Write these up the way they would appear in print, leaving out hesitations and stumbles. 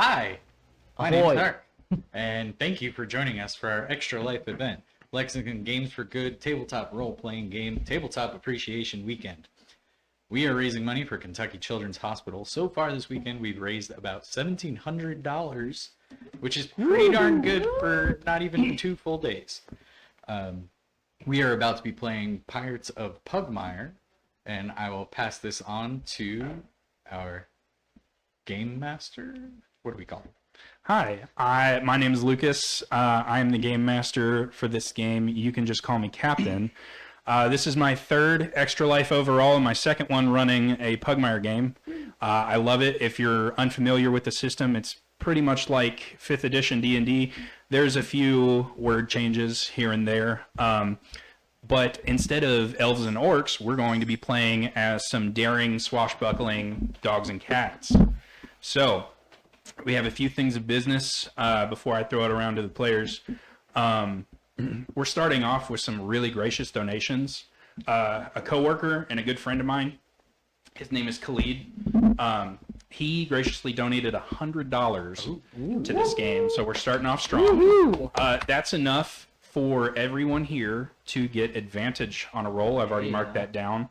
Hi, my Ahoy. name's Dark, and thank you for joining us for our Extra Life event, Lexington Games for Good tabletop role-playing game Tabletop Appreciation Weekend. We are raising money for Kentucky Children's Hospital. So far this weekend, we've raised about $1,700, which is pretty darn good for not even 2 full days. We are about to be playing Pirates of Pugmire, and I will pass this on to our game master. What do we call him? Hi, my name is Lucas. I am the game master for this game. You can just call me Captain. This is my third Extra Life overall and my second one running a Pugmire game. I love it. If you're unfamiliar with the system, it's pretty much like 5th edition D&D. There's a few word changes here and there. But instead of elves and orcs, we're going to be playing as some daring, swashbuckling dogs and cats. So, we have a few things of business before I throw it around to the players. We're starting off with some really gracious donations. A coworker and a good friend of mine, his name is Khalid. He graciously donated $100 to this game, so we're starting off strong. That's enough for everyone here to get advantage on a roll. I've already marked that down.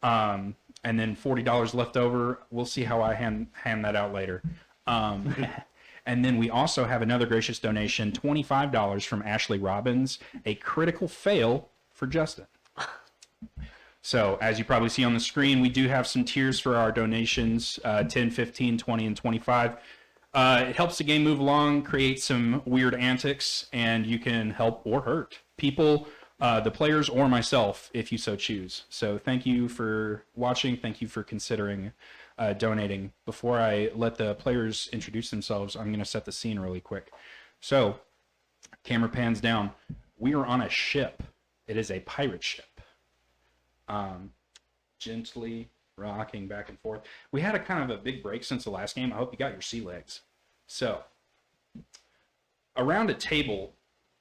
And then $40 left over. We'll see how I hand that out later. And then we also have another gracious donation, $25 from Ashley Robbins, a critical fail for Justin. So as you probably see on the screen, we do have some tiers for our donations, 10, 15, 20, and 25. It helps the game move along, create some weird antics, and you can help or hurt people, the players, or myself, if you so choose. So thank you for watching. Thank you for considering donating. Before I let the players introduce themselves, I'm going to set the scene really quick. So, camera pans down. We are on a ship. It is a pirate ship. Gently rocking back and forth. We had a kind of a big break since the last game. I hope you got your sea legs. So, around a table,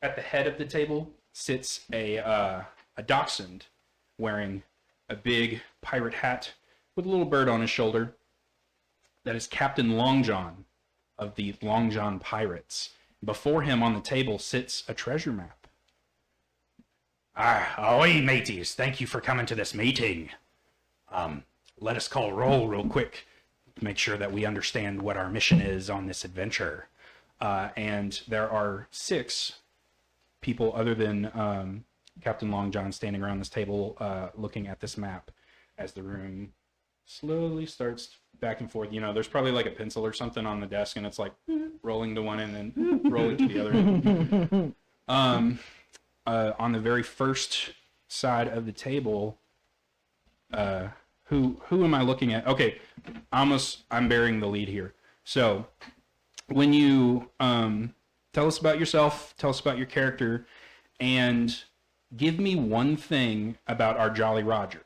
at the head of the table, sits a dachshund wearing a big pirate hat with a little bird on his shoulder. That is Captain Long John of the Long John Pirates. Before him on the table sits a treasure map. Ahoy, mateys. Thank you for coming to this meeting. Let us call roll real quick to make sure that we understand what our mission is on this adventure. And there are 6 people other than Captain Long John standing around this table looking at this map as the room slowly starts back and forth. You know, there's probably like a pencil or something on the desk, and it's like rolling to one end and then rolling to the other end. On the very first side of the table, who am I looking at? Okay, I'm bearing the lead here. So, when you tell us about yourself, tell us about your character, and give me one thing about our Jolly Roger.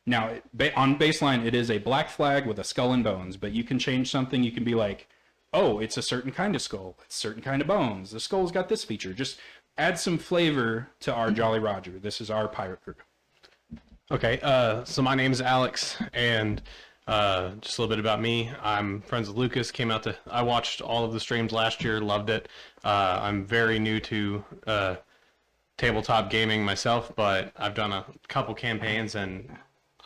Now, on baseline, it is a black flag with a skull and bones, but you can change something. You can be like, oh, it's a certain kind of skull. It's a certain kind of bones. The skull's got this feature. Just add some flavor to our Jolly Roger. This is our pirate crew. Okay, so my name is Alex, and just a little bit about me. I'm friends with Lucas. I watched all of the streams last year, loved it. I'm very new to tabletop gaming myself, but I've done a couple campaigns, and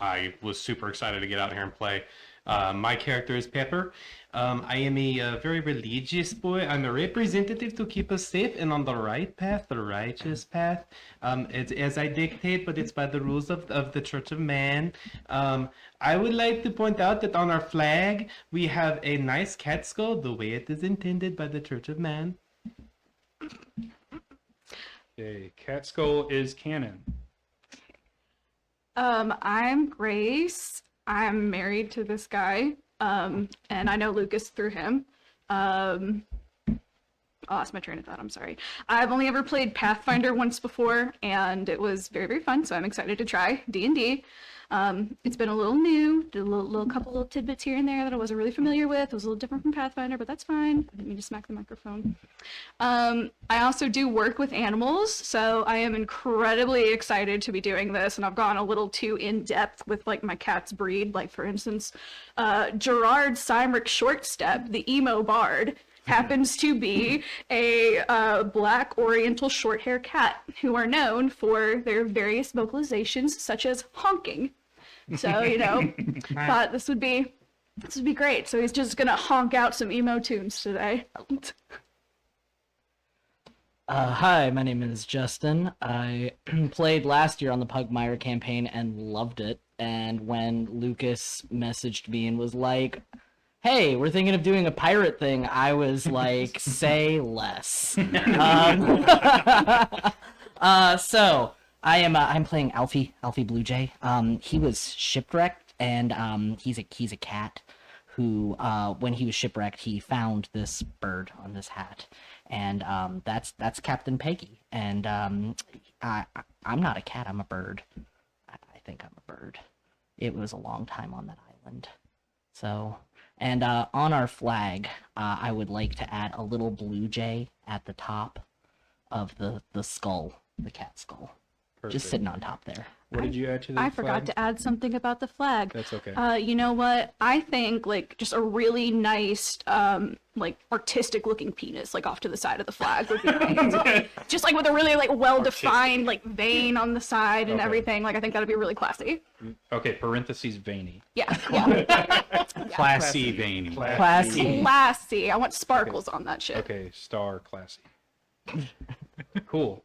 I was super excited to get out here and play. My character is Pepper. I am a very religious boy. I'm a representative to keep us safe and on the right path, the righteous path. It's as I dictate, but it's by the rules of the Church of Man. I would like to point out that on our flag, we have a nice cat skull, the way it is intended by the Church of Man. Okay, cat skull is canon. I'm Grace. I'm married to this guy, and I know Lucas through him. I lost my train of thought. I'm sorry. I've only ever played Pathfinder once before, and it was very, very fun. So I'm excited to try D&D. It's been a little new, did a little couple little tidbits here and there that I wasn't really familiar with. It was a little different from Pathfinder, but that's fine. I didn't mean to smack the microphone. I also do work with animals, so I am incredibly excited to be doing this, and I've gone a little too in-depth with like my cat's breed. Like for instance, Gerard Cymric Shortstep, the emo bard, happens to be a black oriental short-hair cat who are known for their various vocalizations such as honking. So, you know, thought this would be great. So he's just gonna honk out some emo tunes today. Hi, my name is Justin. I played last year on the Pugmire campaign and loved it. And when Lucas messaged me and was like, "Hey, we're thinking of doing a pirate thing," I was like, "Say less." So I'm playing Alfie Blue Jay. He was shipwrecked, and he's a cat who, when he was shipwrecked, he found this bird on this hat, and that's Captain Peggy. And I'm not a cat. I'm a bird. I think I'm a bird. It was a long time on that island, so. And on our flag, I would like to add a little blue jay at the top of the skull, the cat skull. Perfect. Just sitting on top there. What did you add to the I forgot to add something about the flag. That's okay. You know what? I think like just a really nice, like artistic looking penis, like off to the side of the flag would be great. Just like with a really like well defined like vein on the side and Okay. everything. Like I think that'd be really classy. Okay, parentheses veiny. Yeah, yeah. Classy veiny. Classy. Classy. I want sparkles on that shit. Okay, star classy. Cool.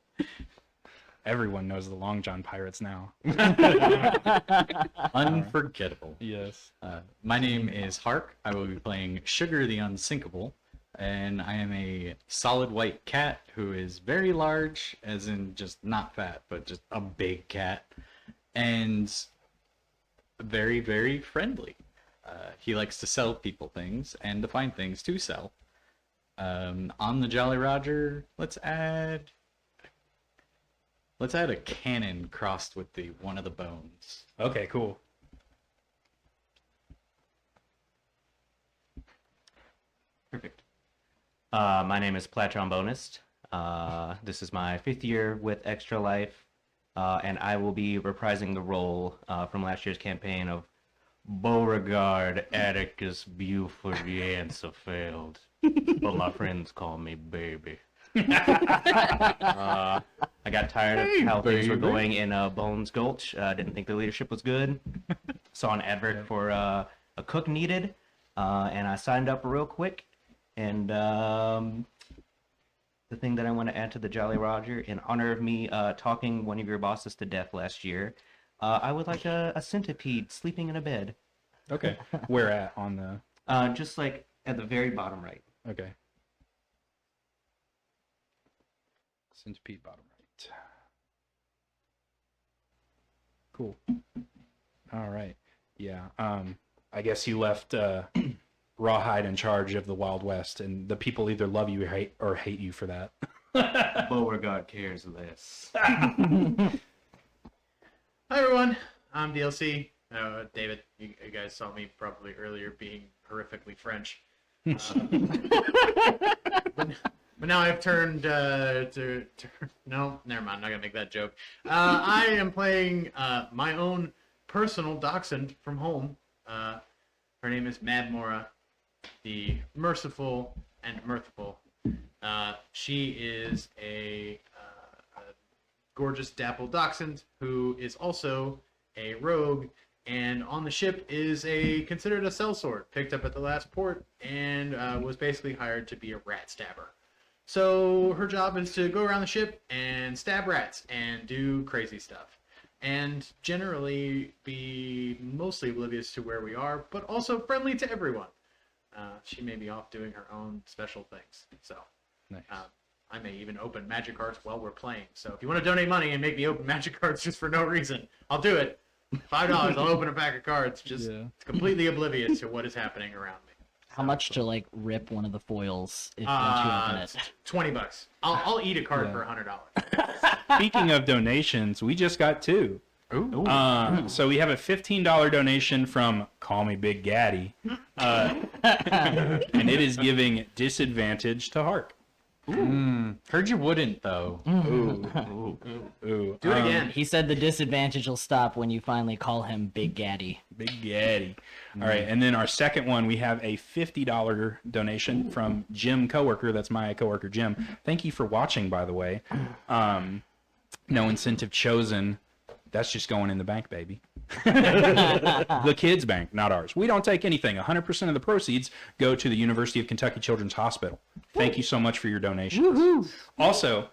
Everyone knows the Long John Pirates now. Unforgettable. Yes. My name is Hark. I will be playing Sugar the Unsinkable, and I am a solid white cat who is very large, as in just not fat, but just a big cat, and very, very friendly. He likes to sell people things and to find things to sell. On the Jolly Roger, let's add a cannon crossed with one of the bones. Okay, cool. Perfect. My name is Platrombonist. This is my 5th year with Extra Life, and I will be reprising the role from last year's campaign of Beauregard Atticus Buford Yancefeld, but my friends call me Baby. I got tired of how things were going in Bones Gulch. Didn't think the leadership was good. Saw an advert for a cook needed, and I signed up real quick. And the thing that I want to add to the Jolly Roger, in honor of me talking one of your bosses to death last year, I would like a centipede sleeping in a bed. Okay. Where at on the... Just like at the very bottom right. Okay. Centipede bottom right. Cool. All right. Yeah. I guess you left Rawhide in charge of the Wild West, and the people either love you or hate you for that. Beauregard cares less. Hi everyone, I'm DLC. David, you guys saw me probably earlier being horrifically French. But now I've turned to no, never mind. I'm not gonna make that joke. I am playing my own personal dachshund from home. Her name is Mad Mora, the merciful and mirthful. She is a gorgeous dapple dachshund who is also a rogue, and on the ship is considered a sellsword, picked up at the last port, and was basically hired to be a rat stabber. So her job is to go around the ship and stab rats and do crazy stuff, and generally be mostly oblivious to where we are, but also friendly to everyone. She may be off doing her own special things, so Nice. I may even open magic cards while we're playing. So if you want to donate money and make me open magic cards just for no reason, I'll do it. $5, I'll open a pack of cards, just completely oblivious to what is happening around me. How much to like rip one of the foils if once you open it? $20. I'll eat a card for $100. Speaking of donations, we just got 2. Ooh. So we have a $15 donation from Call Me Big Gaddy, and it is giving disadvantage to Hark. Heard you wouldn't though. Ooh. Do it again. He said the disadvantage will stop when you finally call him Big Gaddy. Big Gaddy. All right, and then our second one, we have a $50 donation from Jim Coworker. That's my coworker, Jim. Thank you for watching, by the way. No incentive chosen. That's just going in the bank, baby. The kids' bank, not ours. We don't take anything. 100% of the proceeds go to the University of Kentucky Children's Hospital. Thank you so much for your donations. Also,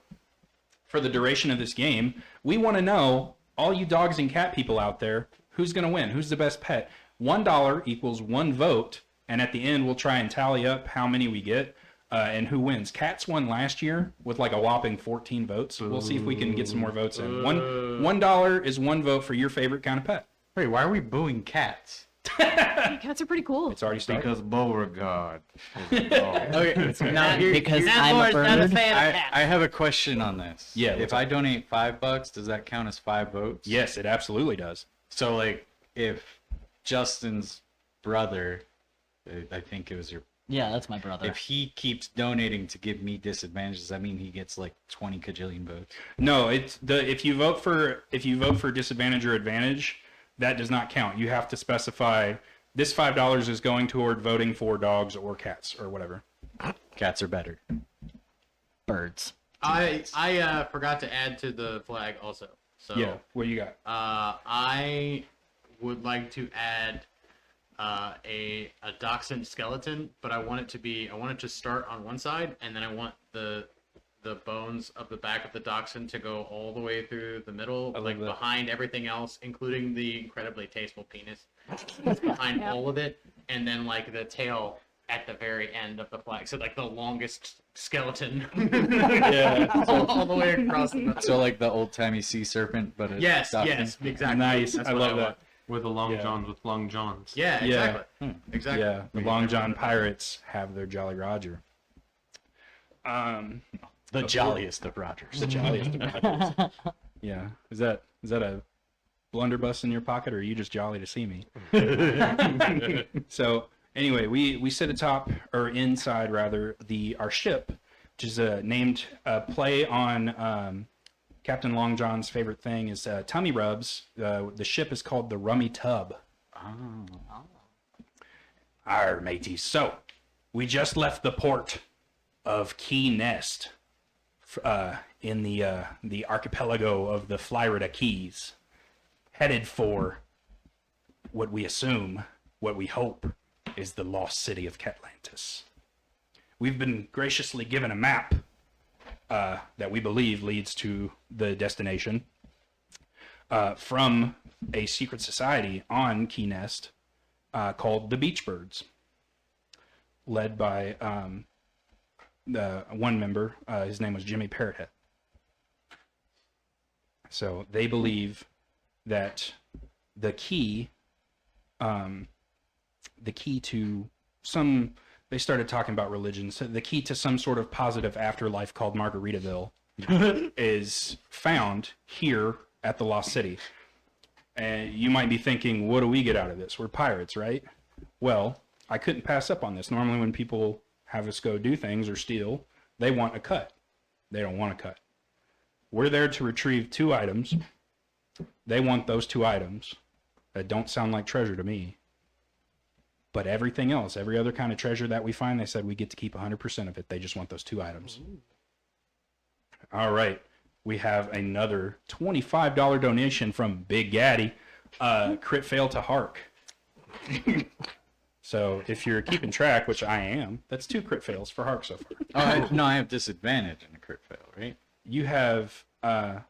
for the duration of this game, we want to know, all you dogs and cat people out there, who's going to win? Who's the best pet? $1 equals 1 vote, and at the end, we'll try and tally up how many we get. And who wins? Cats won last year with like a whopping 14 votes. We'll see if we can get some more votes in. $1 is 1 vote for your favorite kind of pet. Wait, why are we booing cats? Cats are pretty cool. It's already started. Because Beauregard. Okay, now here, Because I'm a bird. I have a question on this. Yeah, If what's I donate $5, does that count as 5 votes? Yes, it absolutely does. So like, if Justin's brother, I think it was your, Yeah, that's my brother. if he keeps donating to give me disadvantage, does that mean he gets like 20 kajillion votes? No, it's if you vote for disadvantage or advantage, that does not count. You have to specify this $5 is going toward voting for dogs or cats or whatever. Cats are better. Birds. I forgot to add to the flag also. So Yeah, what do you got? I would like to add a dachshund skeleton, but I want it to start on one side, and then I want the bones of the back of the dachshund to go all the way through the middle, like that. behind everything else, including the incredibly tasteful penis. It's behind all of it, and then like the tail at the very end of the flag. So like the longest skeleton. Yeah. all the way across the middle. So like the old timey sea serpent, but it's Yes, dachshund? yes, exactly. Nice. That's I what love that. want. With the long Yeah. johns, with long johns. Yeah, Yeah. exactly. Exactly. Yeah, the Long John Pirates have their Jolly Roger. The jolliest of Rogers. The jolliest of Rogers. Yeah. Is that a blunderbuss in your pocket, or are you just jolly to see me? So anyway, we sit atop, or inside rather, our ship, which is named play on Captain Long John's favorite thing is tummy rubs. The ship is called the Rummy Tub. Arr, mateys. So we just left the port of Key Nest in the archipelago of the Florida Keys, headed for what we assume, what we hope, is the Lost City of Catlantis. We've been graciously given a map that we believe leads to the destination from a secret society on Key Nest called the Beachbirds, led by the one member. His name was Jimmy Parrothead. So they believe that the key to some, they started talking about religion, so the key to some sort of positive afterlife called Margaritaville is found here at the Lost City. And you might be thinking, what do we get out of this? We're pirates, right? Well, I couldn't pass up on this. Normally when people have us go do things or steal, they want a cut. They don't want a cut. We're there to retrieve 2 items. They want those 2 items that don't sound like treasure to me. But everything else, every other kind of treasure that we find, they said we get to keep 100% of it. They just want those 2 items. All right. We have another $25 donation from Big Gaddy. Crit fail to Hark. So if you're keeping track, which I am, that's 2 crit fails for Hark so far. I have disadvantage in a crit fail, right? You have,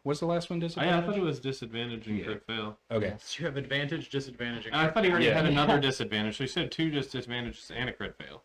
what's the last one I disadvantage? thought it was disadvantage and crit fail. Okay. So you have advantage, disadvantage. I thought he already Yeah. had another disadvantage. So he said 2 disadvantages and a crit fail.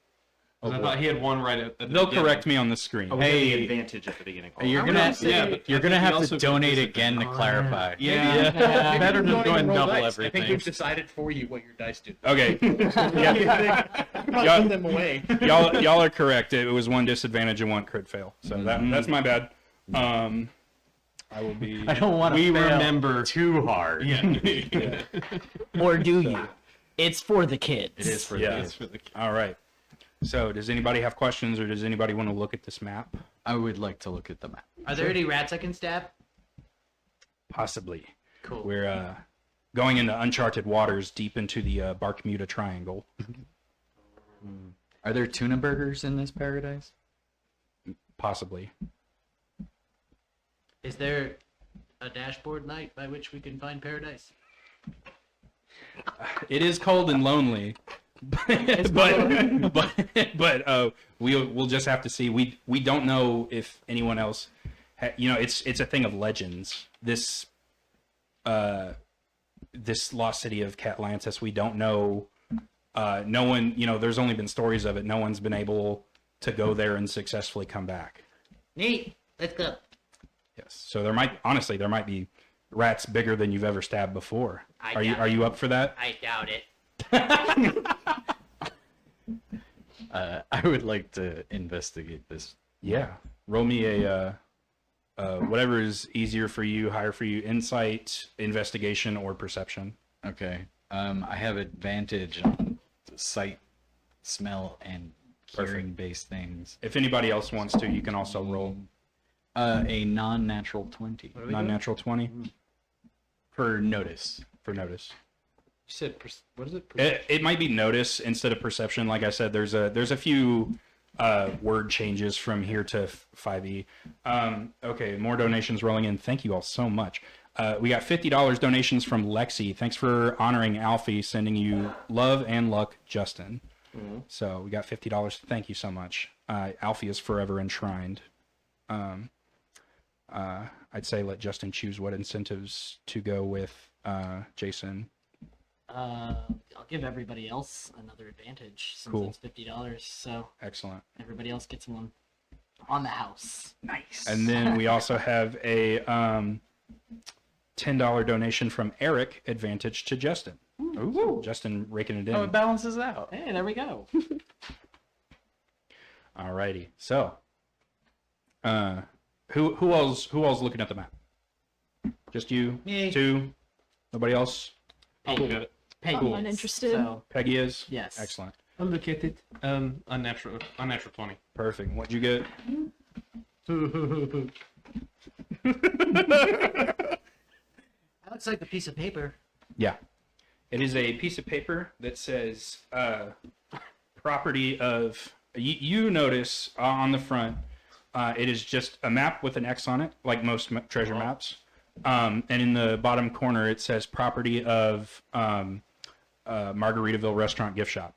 'Cause I thought he had one right at the They'll beginning. correct me on the screen. Oh, we Hey. had the advantage at the beginning. You're I gonna would say- Yeah, but you're I gonna think he have to also donate gets again to disadvantage. clarify. Yeah, better than going double I everything. think we've decided for you what your dice do. Okay. Not Yeah. put them away. y'all are correct. It was one disadvantage and one crit fail. So that's my bad. I will be. I don't want to We fail remember. too hard. Yeah. Or do you? It's for the kids. It is for Yeah. this. For the- All right. So does anybody have questions, or does anybody want to look at this map? I would like to look at the map. Are there any rats I can stab? Possibly. Cool. We're going into uncharted waters, deep into the Barkmuda Triangle. Are there tuna burgers in this paradise? Possibly. Is there a dashboard light by which we can find paradise? It is cold and lonely, but we'll just have to see. We don't know if anyone else, it's a thing of legends. This Lost City of Catlantis, we don't know. No one, there's only been stories of it. No one's been able to go there and successfully come back. Neat. Let's go. Yes. So there might be rats bigger than you've ever stabbed before. I doubt Are you up for that? I doubt it. I would like to investigate this. Yeah. Roll me a whatever is easier for you, higher for you, insight, investigation, or perception. Okay. I have advantage on sight, smell, and hearing-based things. If anybody else wants to, you can also roll A non-natural 20 non-natural 20 for notice. for notice. You said, what is it? It might be notice instead of perception. Like I said, there's a few word changes from here to 5e. Okay, more donations rolling in. Thank you all so much. We got $50 donations from Lexi. Thanks for honoring Alfie, sending you love and luck, Justin. So we got $50. Thank you so much. Alfie is forever enshrined. I'd say let Justin choose what incentives to go with Jason. I'll give everybody else another advantage since Cool. it's $50. So Excellent. everybody else gets one on the house. Nice. And then we also have a $10 donation from Eric, advantage to Justin. Ooh. Justin raking it in. Oh, it balances out. Hey, there we go. Alrighty. So, who else looking at the map? Just you? Me. Two? Nobody else? I'll look at it. Peggy I'm is, uninterested. So, Peggy is? yes. Excellent. I'll look at it. Unnatural 20. Perfect. What'd you get? That looks like a piece of paper. Yeah. It is a piece of paper that says property of. You notice on the front, it is just a map with an X on it, like most treasure maps. And in the bottom corner, it says property of Margaritaville Restaurant Gift Shop.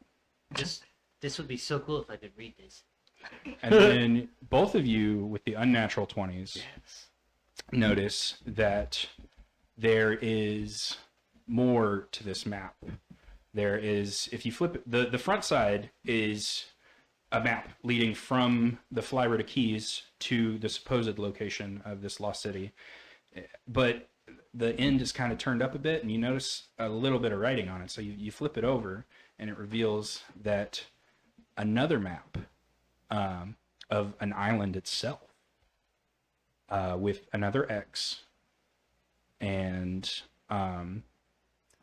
This would be so cool if I could read this. And then both of you with the unnatural 20s notice that there is more to this map. There is, if you flip it, the front side is a map leading from the Flyrida Keys to the supposed location of this lost city. But the end is kind of turned up a bit, and you notice a little bit of writing on it. So you flip it over, and it reveals that another map of an island itself with another X. And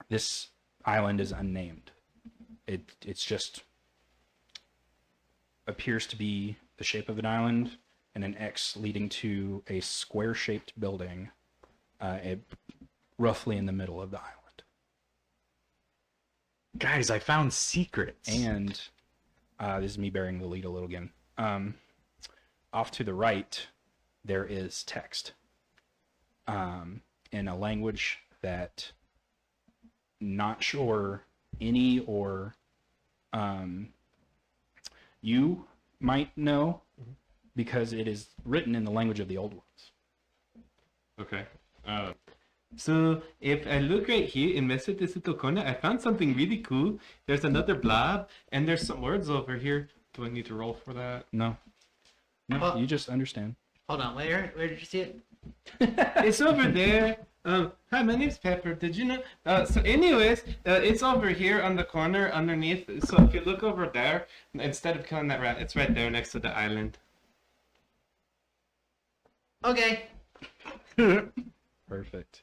this island is unnamed. It's just appears to be the shape of an island and an X leading to a square-shaped building roughly in the middle of the island. Guys, I found secrets. And this is me bearing the lead a little again. Off to the right, there is text in a language that not sure any or you might know because it is written in the language of the old ones. Okay. So if I look right here in Mesa de Corner, I found something really cool. There's another blob, and there's some words over here. Do I need to roll for that? No. No, Oh. you just understand. Hold on, where did you see it? It's over there. Hi, my name's Pepper. Did you know? So, anyways, it's over here on the corner underneath. So, if you look over there, instead of killing that rat, it's right there next to the island. Okay. Perfect.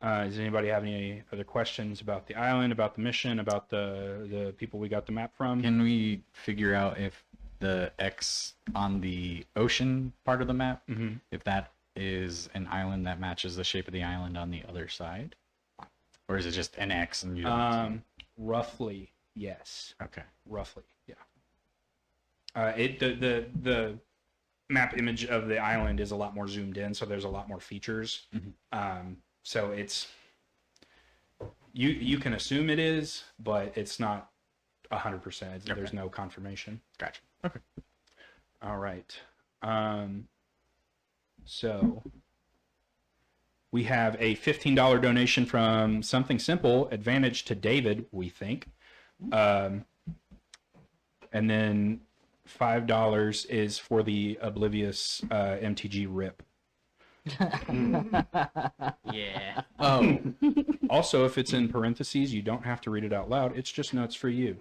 Does anybody have any other questions about the island, about the mission, about the people we got the map from? Can we figure out if the X on the ocean part of the map, if that is an island that matches the shape of the island on the other side? Or is it just an X and you don't Roughly, yes. Okay. Roughly, yeah. The map image of the island is a lot more zoomed in, so there's a lot more features. So it's you can assume it is, but it's not 100%. There's no confirmation. Gotcha. Okay. All right. So we have a $15 donation from Something Simple, advantage to David, we think. And then $5 is for the Oblivious MTG RIP. Yeah. Oh, Also, if it's in parentheses, you don't have to read it out loud. It's just notes for you.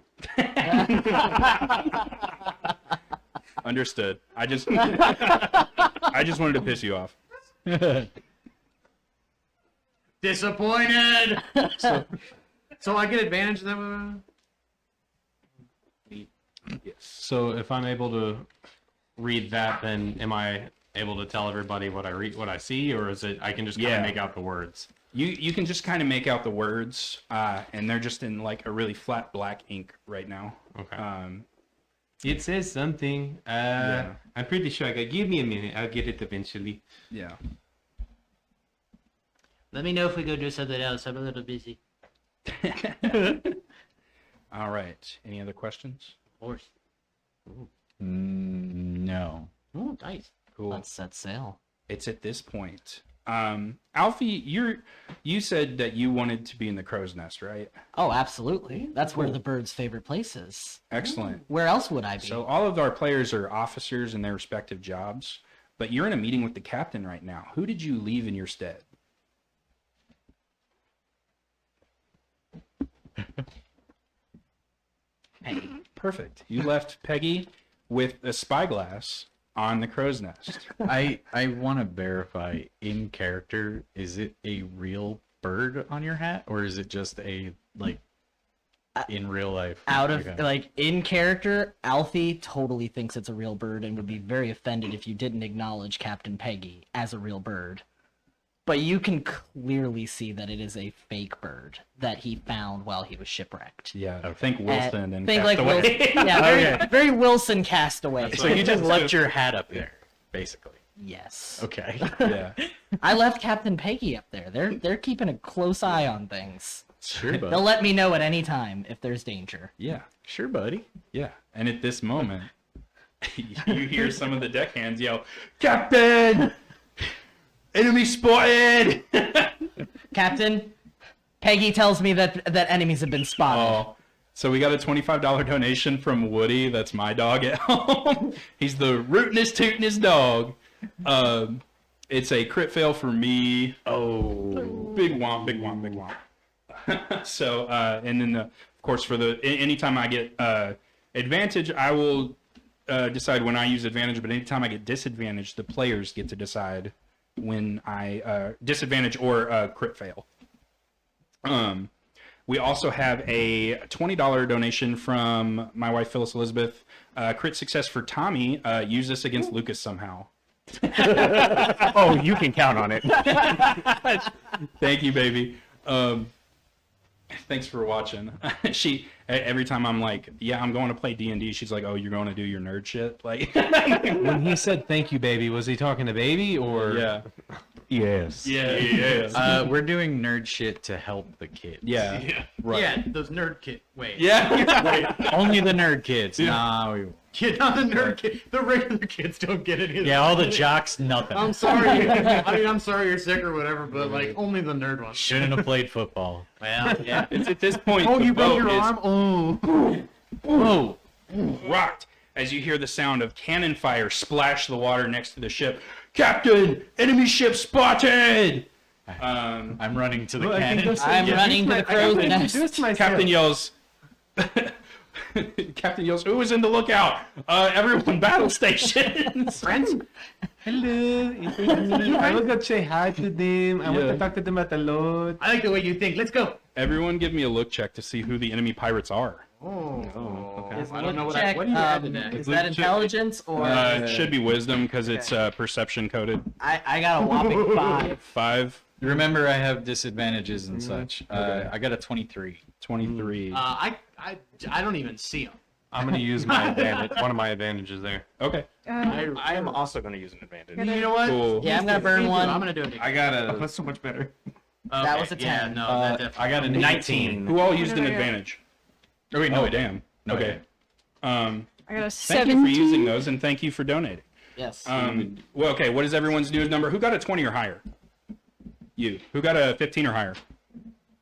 Understood. I just wanted to piss you off. Disappointed. So I get advantage of them. Yes. So if I'm able to read that, then am I able to tell everybody what I see, or is it I can just kind of make out the words? You can just kind of make out the words, and they're just in like a really flat black ink right now. Okay. It says something. Yeah. I'm pretty sure. Give me a minute. I'll get it eventually. Yeah. Let me know if we go do something else. I'm a little busy. All right. Any other questions? Of course. no. Oh, nice. Cool. Let's set sail. It's at this point. Alfie, you said that you wanted to be in the crow's nest, right? Oh, absolutely. That's where the bird's favorite place is. Excellent. Where else would I be? So all of our players are officers in their respective jobs, but you're in a meeting with the captain right now. Who did you leave in your stead? Hey, Perfect. You left Peggy with a spyglass on the crow's nest. I want to verify in character, is it a real bird on your hat, or is it just a like in real life? out of Okay. like in character, Alfie totally thinks it's a real bird and would be very offended if you didn't acknowledge Captain Peggy as a real bird. But you can clearly see that it is a fake bird that he found while he was shipwrecked. Yeah, think Wilson and think like Castaway. Wilson, yeah, very, very Wilson Castaway. So you just left your hat up there, basically. Yes, Okay. Yeah. I left Captain Peggy up there. They're keeping a close eye on things. Sure, They'll buddy. let me know at any time if there's danger. Yeah. Sure, buddy. Yeah. And at this moment, you hear some of the deckhands yell, "Captain! Enemy spotted!" Captain, Peggy tells me that enemies have been spotted. Oh, so we got a $25 donation from Woody. That's my dog at home. He's the rootinest, tootinest dog. It's a crit fail for me. Oh, big womp, big womp, big womp. So, and then of course for anytime I get advantage, I will decide when I use advantage. But anytime I get disadvantage, the players get to decide when I disadvantage or crit fail. We also have a $20 donation from my wife Phyllis Elizabeth. Crit success for Tommy. Use this against Lucas somehow. Oh, you can count on it. Thank you, baby. Thanks for watching. She every time I'm like, yeah, I'm going to play D&D. She's like, oh, you're going to do your nerd shit, like. When he said "thank you, baby," was he talking to baby or? Yeah. Yes. Yeah. We're doing nerd shit to help the kids. Yeah. Right. Yeah, those nerd kids. Wait. Yeah. Only the nerd kids. Nah, we... Kid on the nerd kid. The regular kids don't get it either. Yeah, all the jocks, nothing. I'm sorry. I mean, I'm sorry you're sick or whatever, but like only the nerd ones. Shouldn't have played football. Well, yeah. It's at this point. Oh, the you broke boat your is arm? Oh. rocked. as you hear the sound of cannon fire splash the water next to the ship. Captain, enemy ship spotted! I'm running to the Well, I think cannon. those- I'm yeah, running to the crow's nest. Introduce myself. Captain yells. Captain yells, "Who is in the lookout? Everyone, battle stations!" Friends? Hello, it's me. I will go say hi to them. I want Yeah. to talk to them at the Lord. I like the way you think. Let's go. Everyone, give me a look check to see who the enemy pirates are. Okay. Is I don't know look what check, what do you add to that? is that intelligence or It should be wisdom because it's perception coded. I got a whopping 5. 5, Remember, I have disadvantages and such. I got a 23. 23. I don't even see them. I'm going to use my advantage, one of my advantages there. Okay. I am also going to use an advantage. You know what? Cool. Yeah, I'm gonna burn I'm one. gonna do it. I got a That's so much better. That was a Yeah, 10. no, that definitely. I got a 19. Who all used an I got? advantage? Oh wait, no, damn. No, Okay. I got a Thank 17. you for using those, and thank you for donating. Yes. Well, okay. What is everyone's news number? Who got a 20 or higher? You. Who got a 15 or higher?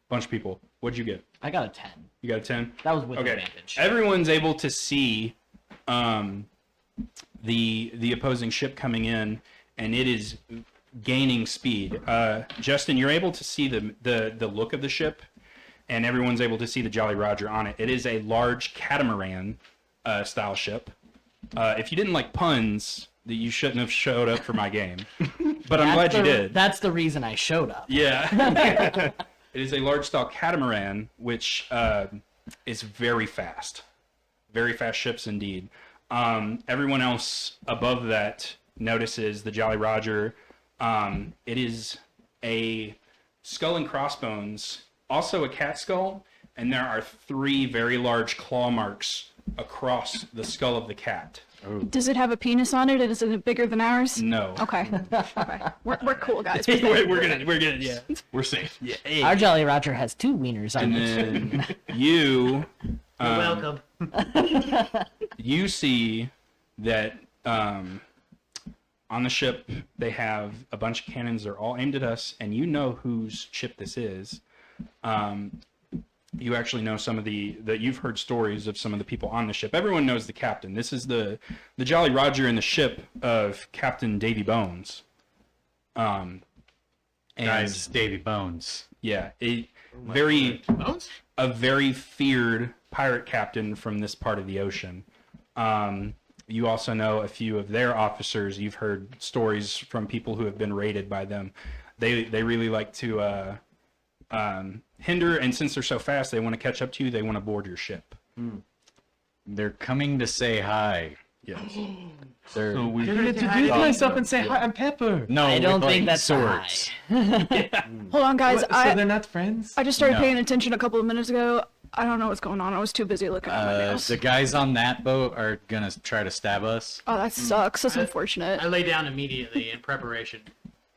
Bunch of people. What'd you get? I got a 10. You got a 10. That was with Okay. advantage. Everyone's able to see the opposing ship coming in, and it is gaining speed. Justin, you're able to see the look of the ship, and everyone's able to see the Jolly Roger on it. It is a large catamaran style ship. If you didn't like puns, that you shouldn't have showed up for my game, but I'm glad you did. That's the reason I showed up. Yeah. It is a large style catamaran, which is very fast. Very fast ships indeed. Everyone else above that notices the Jolly Roger. It is a skull and crossbones, also a cat skull, and there are 3 very large claw marks across the skull of the cat. Does it have a penis on it? Is it bigger than ours? No. Okay. Okay. We're cool, guys. we're good. Yeah. We're safe. Our Jolly Roger has 2 wieners on And it. then you. You're welcome. You see that on the ship they have a bunch of cannons. They're all aimed at us, and you know whose ship this is. You actually know some of that you've heard stories of some of the people on the ship. Everyone knows the captain. This is the Jolly Roger and the ship of Captain Davy Bones. And Guys, Davy Bones. yeah, a Bones? very feared pirate captain from this part of the ocean. You also know a few of their officers. You've heard stories from people who have been raided by them. They really like to hinder, and since they're so fast, they want to catch up to you. They want to board your ship. They're coming to say hi. Yes. They're I'm going to introduce myself and say hi, I'm Pepper. no, I don't with, think like, that's swords. Hold on, guys. What, so they're not friends? I just started No. paying attention a couple of minutes ago. I don't know what's going on. I was too busy looking at my nails. The guys on that boat are gonna try to stab us. Oh, that sucks. That's unfortunate. I lay down immediately in preparation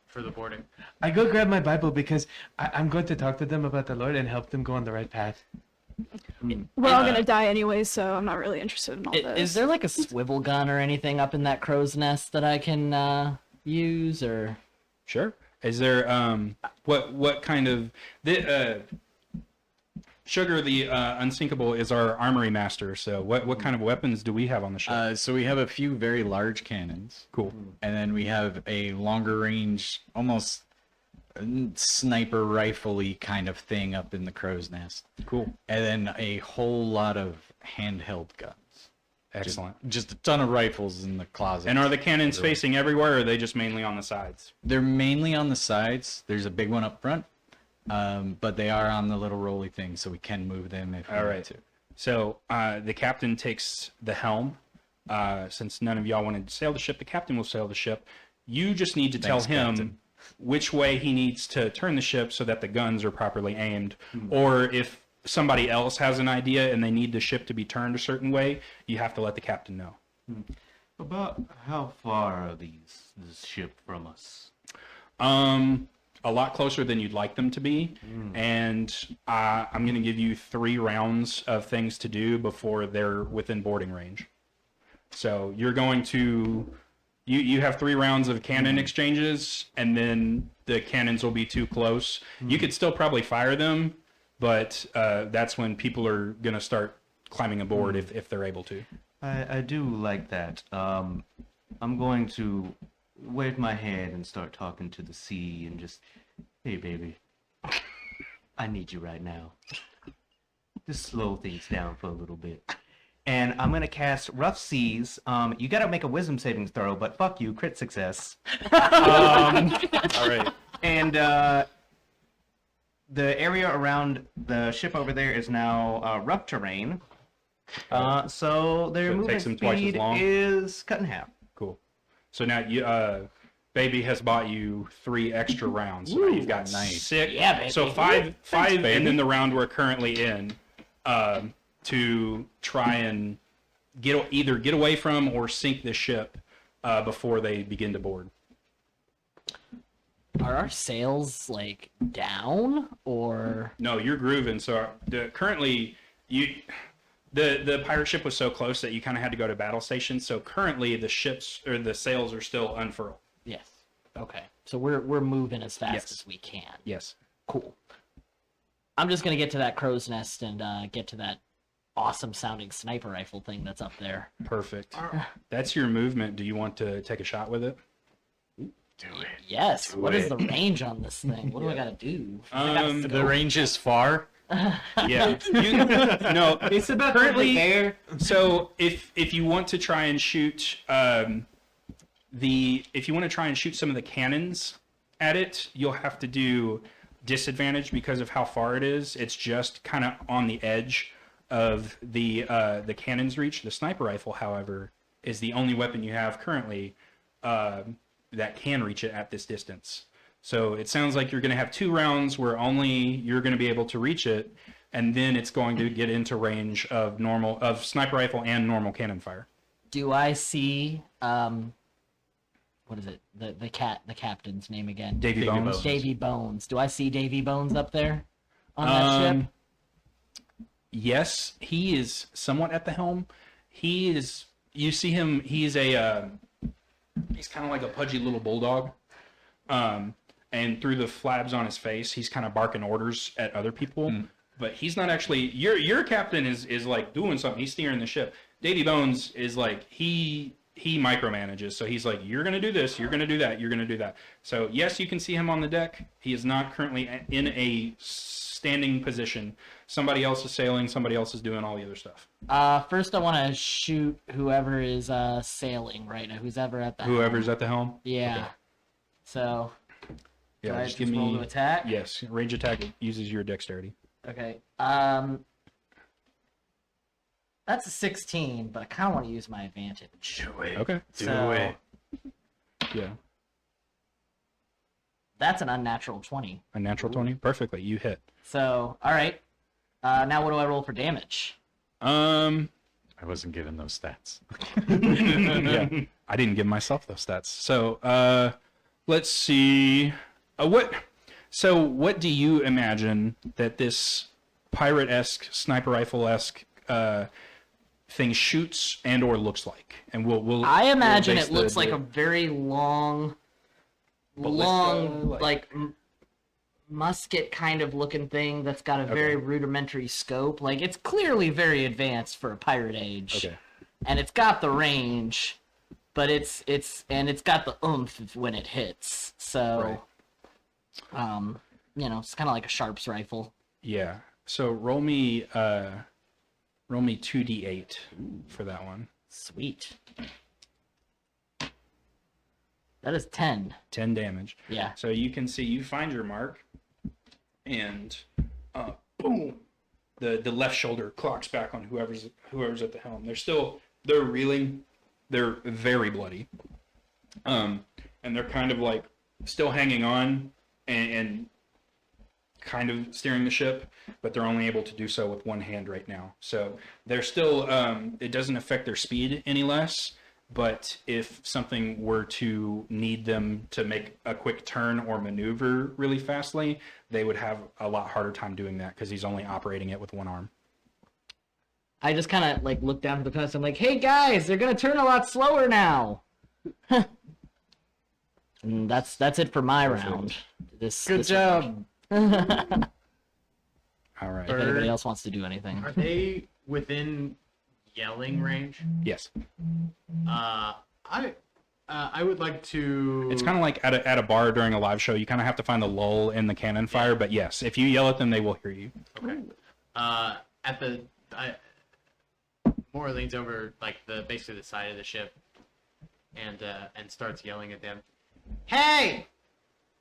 for the boarding. I go grab my Bible because I'm going to talk to them about the Lord and help them go on the right path. We're all gonna die anyway, so I'm not really interested in all this. Is there like a swivel gun or anything up in that crow's nest that I can use, or? Sure. Is there what kind of Sugar the Unsinkable is our armory master. So what kind of weapons do we have on the ship? So we have a few very large cannons. Cool. And then we have a longer range, almost sniper rifle-y kind of thing up in the crow's nest. Cool. And then a whole lot of handheld guns. Excellent. Just a ton of rifles in the closet. And are the cannons facing everywhere, or are they just mainly on the sides? They're mainly on the sides. There's a big one up front, but they are on the little rolly thing, so we can move them if we All need right. to. So the captain takes the helm. Since none of y'all wanted to sail the ship, the captain will sail the ship. You just need to Thanks, tell him Captain. which way he needs to turn the ship so that the guns are properly aimed. Or if somebody else has an idea and they need the ship to be turned a certain way, you have to let the captain know. About how far are this ship from us? A lot closer than you'd like them to be. And I'm going to give you 3 rounds of things to do before they're within boarding range. So you're going to... You have 3 rounds of cannon exchanges, and then the cannons will be too close. You could still probably fire them, but that's when people are going to start climbing aboard if they're able to. I do like that. I'm going to wave my hand and start talking to the sea and just, hey, baby, I need you right now. Just slow things down for a little bit. And I'm going to cast Rough Seas. You got to make a wisdom savings throw, but fuck you, crit success. All right. And the area around the ship over there is now rough terrain. So their So it movement takes them twice as speed long? is cut in half. Cool. So now you, Baby has bought you 3 extra rounds. So now you've got nice. 6. Yeah, baby. So five, and baby. then the round we're currently in, to try and either get away from or sink the ship before they begin to board. Are our sails like down or? No, you're grooving. So currently, the pirate ship was so close that you kind of had to go to battle station. So currently, the ships or the sails are still unfurled. Yes. Okay. So we're moving as fast Yes. as we can. Yes. Cool. I'm just gonna get to that crow's nest and get to that awesome sounding sniper rifle thing that's up there. Perfect. That's your movement. Do you want to take a shot with it? Yes. What is the range on this thing? What do I gotta do? The range is far. Yeah. No. It's about Currently- over there. So if you want to try and shoot if you want to try and shoot some of the cannons at it, you'll have to do disadvantage because of how far it is. It's just kind of on the edge of the cannon's reach. The sniper rifle, however, is the only weapon you have currently that can reach it at this distance. So it sounds like you're going to have 2 rounds where only you're going to be able to reach it, and then it's going to get into range of sniper rifle and normal cannon fire. Do I see what is it? The captain's name again? Davy Bones. Davy Bones. Do I see Davy Bones up there on that ship? Yes, he is somewhat at the helm. You see him, he's kind of like a pudgy little bulldog. And through the flabs on his face, he's kind of barking orders at other people. But he's not actually, your captain is like doing something. He's steering the ship. Davy Bones is like, he micromanages. So he's like, you're going to do this, you're going to do that, you're going to do that. So yes, you can see him on the deck. He is not currently in a standing position. Somebody else is sailing, somebody else is doing all the other stuff. First I want to shoot whoever is sailing right now. Who's ever at the Whoever's helm. at the helm? Yeah. Okay. So Yeah, do I just just give roll me to attack? Yes, range attack uses your dexterity. Okay. That's a 16, but I kind of want to use my advantage. Okay. So Yeah. that's an unnatural 20. A natural 20? Perfectly. You hit. So, all right. Now what do I roll for damage? I wasn't given those stats. Yeah. I didn't give myself those stats. So, let's see. What do you imagine that this pirate-esque, sniper rifle-esque thing shoots and or looks like? And we'll I imagine base it looks the- like a very long, like musket kind of looking thing that's got a very rudimentary scope. Like it's clearly very advanced for a pirate age. Okay. And it's got the range, but it's got the oomph when it hits. So, it's kind of like a sharp's rifle. Yeah. So roll me 2d8 for that one. Sweet. That is 10. 10 damage. Yeah. So you can see you find your mark, and boom, the left shoulder clocks back on whoever's at the helm. They're reeling, they're very bloody, and they're kind of like still hanging on and kind of steering the ship, but they're only able to do so with one hand right now. So they're still it doesn't affect their speed any less. But if something were to need them to make a quick turn or maneuver really fastly, they would have a lot harder time doing that because he's only operating it with one arm. I just kind of like look down to the coast. I'm like, hey guys, they're gonna turn a lot slower now. And that's it for my round. Good job. If All right. anybody else wants to do anything, Are they within yelling range. Yes. I would like to. It's kind of like at a bar during a live show. You kind of have to find the lull in the cannon fire. But yes, if you yell at them, they will hear you. Okay. Mora leans over like basically the side of the ship, and starts yelling at them. Hey,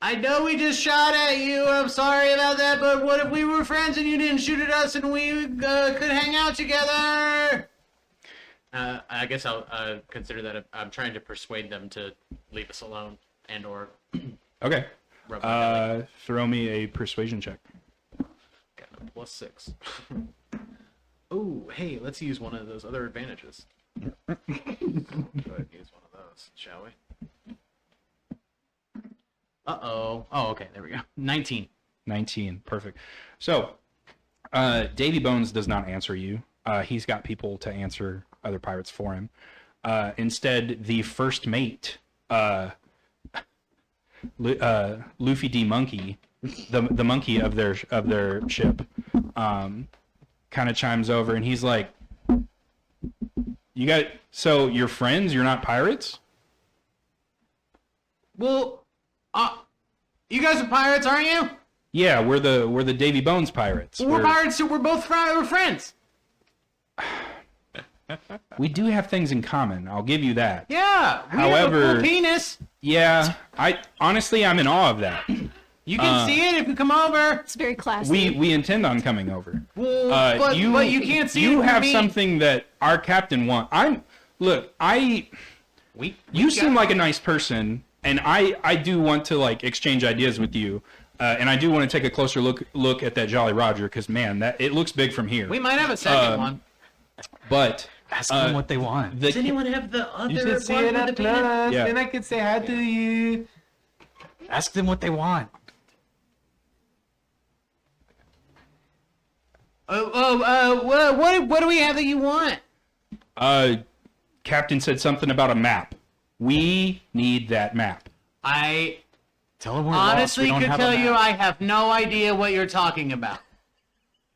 I know we just shot at you. I'm sorry about that, but what if we were friends and you didn't shoot at us and we could hang out together? I guess I'll consider that I'm trying to persuade them to leave us alone and or. Okay. rub my belly. Throw me a persuasion check. Got a +6. Oh, hey, let's use one of those other advantages. Go ahead and use one of those, shall we? Uh-oh. Oh, okay, there we go. 19. 19. Perfect. So, Davy Bones does not answer you. He's got people to answer other pirates for him. Instead, the first mate, Luffy D. Monkey, the monkey of their ship, kind of chimes over, and he's like, so you're friends? You're not pirates? Well, you guys are pirates, aren't you? Yeah, we're the Davy Bones pirates. We're pirates, so we're both we're friends. We do have things in common. I'll give you that. Yeah. We However- have a cool penis. Yeah, I'm in awe of that. You can see it if you come over. It's very classy. We intend on coming over. Well, but you can't see it. You from have me. something that our captain wants. You seem like a nice person, and I do want to like exchange ideas with you, and I do want to take a closer look at that Jolly Roger because man, that it looks big from here. We might have a second one. But Ask them what they want. Does anyone have the other You should see one it with up the penis? close, Yeah. then I could say hi to you. Ask them what they want. What do we have that you want? Captain said something about a map. We need that map. I Tell them we're honestly lost. We could don't have tell a you map. I have no idea what you're talking about.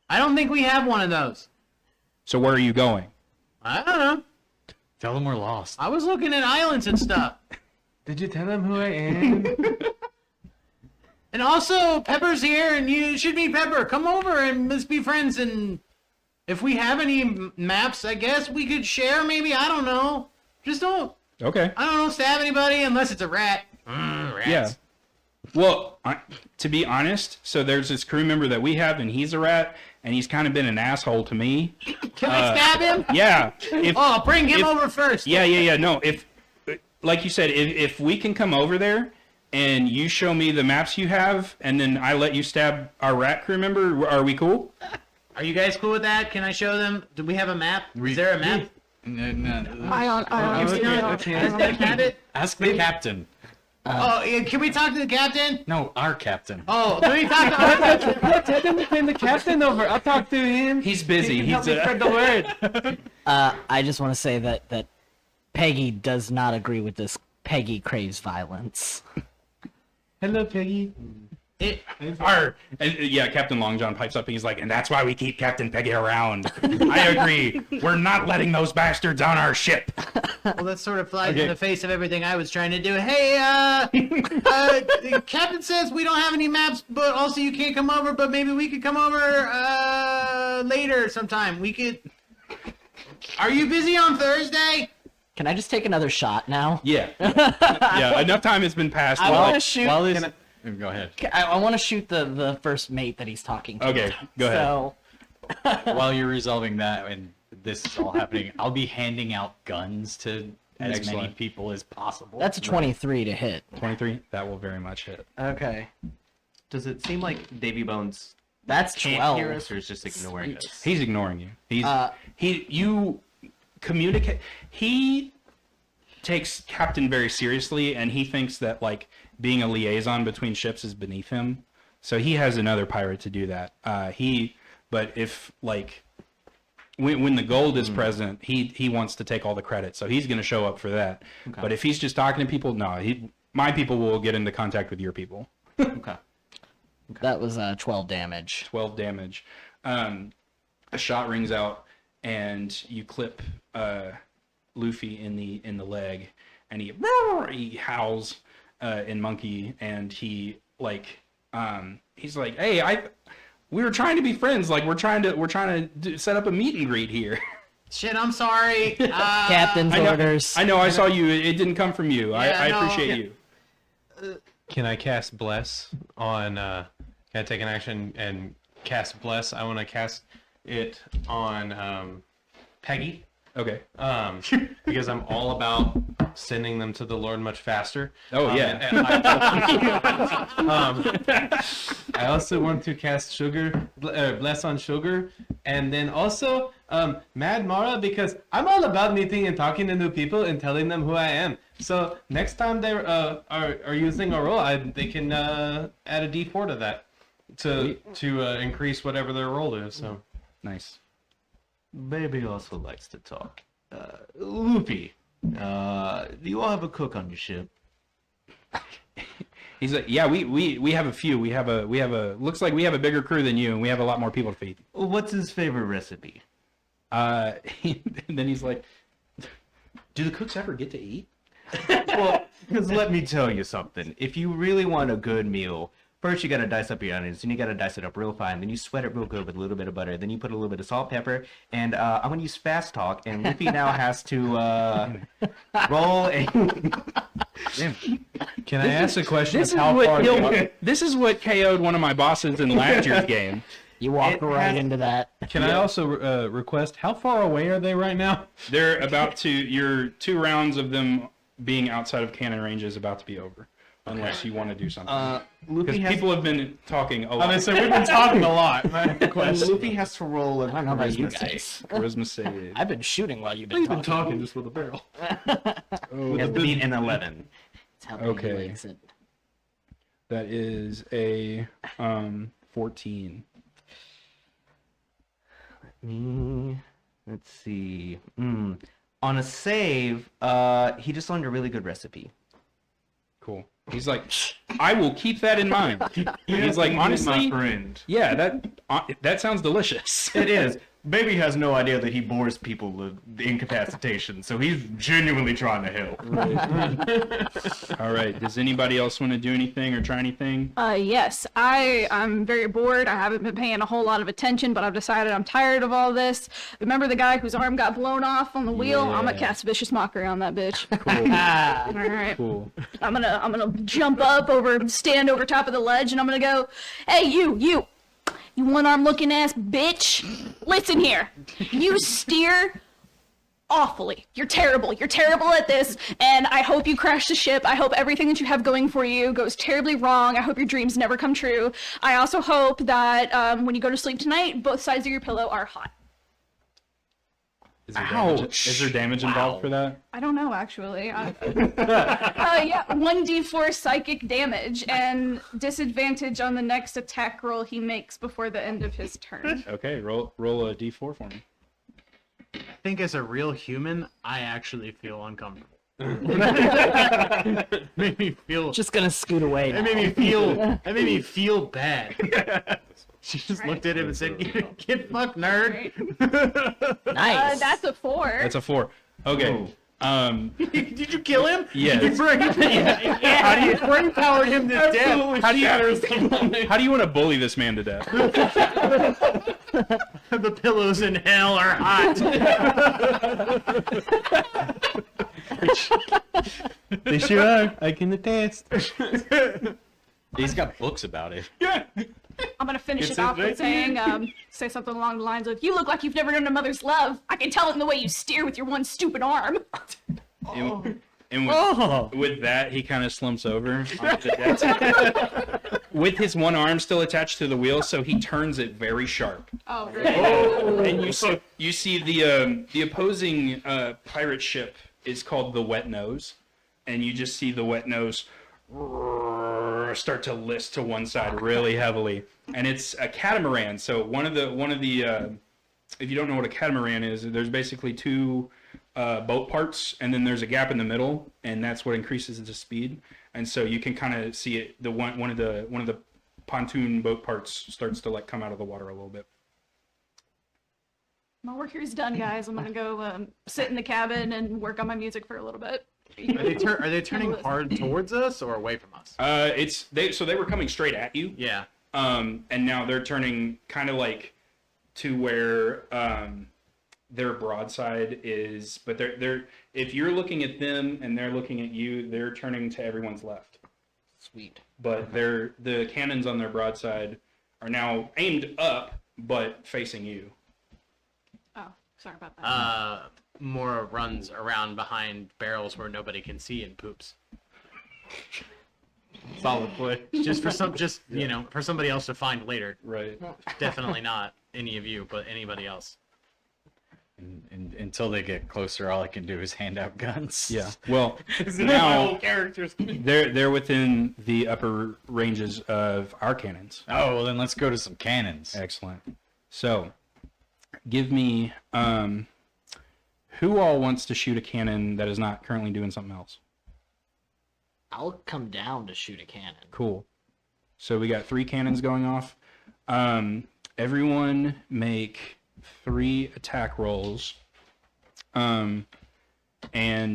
I don't think we have one of those. So where are you going? I don't know. Tell them we're lost. I was looking at islands and stuff. Did you tell him who I am? And also, Pepper's here, and you should meet Pepper. Come over and let's be friends. And if we have any maps, I guess we could share. Maybe I don't know. Just don't. Okay. I don't know. Stab anybody unless it's a rat. Rats. Yeah. Well, to be honest, so there's this crew member that we have, and he's a rat, and he's kind of been an asshole to me. Can I stab him? Yeah. Bring him over first. Yeah. No, if, like you said, if we can come over there, and you show me the maps you have, and then I let you stab our rat crew member, are we cool? Are you guys cool with that? Can I show them? Do we have a map? Is there a map? No. I honestly okay, don't. okay. Does that have it? Ask the captain. Can we talk to the captain? No, our captain. Oh, let me talk to our Tell them to bring the captain over. I'll talk to him. He's busy. He can help He's me spread the word. I just want to say that Peggy does not agree with this. Peggy craves violence. Hello, Peggy. Yeah, Captain Long John pipes up and he's like, and that's why we keep Captain Peggy around. I agree. We're not letting those bastards on our ship. Well, that sort of flies in the face of everything I was trying to do. Hey, the captain says we don't have any maps, but also you can't come over, but maybe we could come over later sometime. We could... Are you busy on Thursday? Can I just take another shot now? Yeah. Yeah, enough time has been passed. I want to shoot. While this, go ahead. I want to shoot the first mate that he's talking to. Okay, go ahead. So, While you're resolving that and this is all happening, I'll be handing out guns to as many Excellent. people as possible. that's a 23 to hit. 23, that will very much hit. Okay. Does it seem like Davy Bones That's can't 12. hear us or is just ignoring us? He's ignoring you. You communicate. He takes Captain very seriously, and he thinks that like being a liaison between ships is beneath him. So he has another pirate to do that. But if like when the gold is present, he wants to take all the credit. So he's going to show up for that. Okay. But if he's just talking to people, no, my people will get into contact with your people. Okay. That was 12 damage. 12 damage. A shot rings out, and you clip Luffy in the leg, and he howls in monkey, and he he's like, hey, we were trying to be friends, like we're trying to set up a meet and greet here. Shit, I'm sorry. Captain's orders. I know, I saw you. It didn't come from you. I no, appreciate you. Can I cast Bless on? Can I take an action and cast Bless? I want to cast it on Peggy. Okay. Because I'm all about sending them to the Lord much faster. Oh yeah. I also want to cast Bless on Sugar, and then also Mad Mara, because I'm all about meeting and talking to new people and telling them who I am. So next time they are using a roll, they can add a D4 to that to increase whatever their roll is. So Nice. Baby also likes to talk. Luffy, do you all have a cook on your ship? He's like, yeah, we have a few. We have a looks like we have a bigger crew than you, and we have a lot more people to feed. What's his favorite recipe? And then he's like, do the cooks ever get to eat? Well, because let me tell you something. If you really want a good meal, first you gotta dice up your onions, and you gotta dice it up real fine. Then you sweat it real good with a little bit of butter. Then you put a little bit of salt, pepper, and I'm gonna use fast talk. And Luffy now has to roll a. can I ask a question? This of is how what far? this is what KO'd one of my bosses in last year's game. You walk right into that. Can I also request how far away are they right now? They're about to. Your 2 rounds of them being outside of cannon range is about to be over, unless you want to do something. Luffy Because has, people have been talking a lot. I mean, so we've been talking a lot. Luffy has to roll a I don't know about you charisma guys. save. Charisma save. I've been shooting while you've been He's talking. been talking just with a barrel. He has to beat an 11. That's how big he Okay. likes it. That is a 14. Let's see. On a save, he just learned a really good recipe. Cool. He's like, I will keep that in mind. He's like, honestly, friend. yeah, that sounds delicious. It is. Baby has no idea that he bores people with incapacitation, so he's genuinely trying to help. All right. Does anybody else want to do anything or try anything? Yes, I'm very bored. I haven't been paying a whole lot of attention, but I've decided I'm tired of all this. Remember the guy whose arm got blown off on the wheel? I'm gonna Yeah. cast Vicious Mockery on that bitch. Cool. All right. Cool. I'm gonna jump up stand over top of the ledge, and I'm gonna go, hey, you one-arm looking ass bitch. Listen here. You steer awfully. You're terrible. You're terrible at this, and I hope you crash the ship. I hope everything that you have going for you goes terribly wrong. I hope your dreams never come true. I also hope that when you go to sleep tonight, both sides of your pillow are hot. Is there damage involved for that? I don't know, actually. Yeah, 1d4 psychic damage and disadvantage on the next attack roll he makes before the end of his turn. Okay, roll a d4 for me. I think as a real human, I actually feel uncomfortable. Made me feel. Just gonna scoot away That now. made me feel bad. She just looked at him and said, "Get fucked, nerd." Nice. That's a 4. That's a 4. Okay. Did you kill him? Yes. You How do you brain powered him to death? How do you want to bully this man to death? The pillows in hell are hot. They sure are. I can attest. He's got books about it. I'm gonna finish It's it off it, with right? saying, say something along the lines of, "You look like you've never known a mother's love. I can tell it in the way you steer with your one stupid arm." And with that, he kind of slumps over onto the desk with his one arm still attached to the wheel, so he turns it very sharp. Oh, really? And you see the opposing pirate ship is called the Wet Nose, and you just see the Wet Nose start to list to one side really heavily, and it's a catamaran. So one of the if you don't know what a catamaran is, there's basically 2 boat parts, and then there's a gap in the middle, and that's what increases the speed. And so you can kind of see it. One of the pontoon boat parts starts to like come out of the water a little bit. My work here's done, guys. I'm gonna go sit in the cabin and work on my music for a little bit. Are they turning hard towards us or away from us? So they were coming straight at you. Yeah. And now they're turning kind of like to where their broadside is, but they're if you're looking at them and they're looking at you, they're turning to everyone's left. Sweet. But the cannons on their broadside are now aimed up, but facing you. Oh, sorry about that. Mora runs around behind barrels where nobody can see and poops. Solid play. Just for for somebody else to find later. Right. Definitely not any of you, but anybody else. And until they get closer, all I can do is hand out guns. Yeah. Well, now they're within the upper ranges of our cannons. Oh, well then let's go to some cannons. Excellent. So, give me who all wants to shoot a cannon that is not currently doing something else? I'll come down to shoot a cannon. Cool. So we got 3 cannons going off. Everyone make 3 attack rolls. And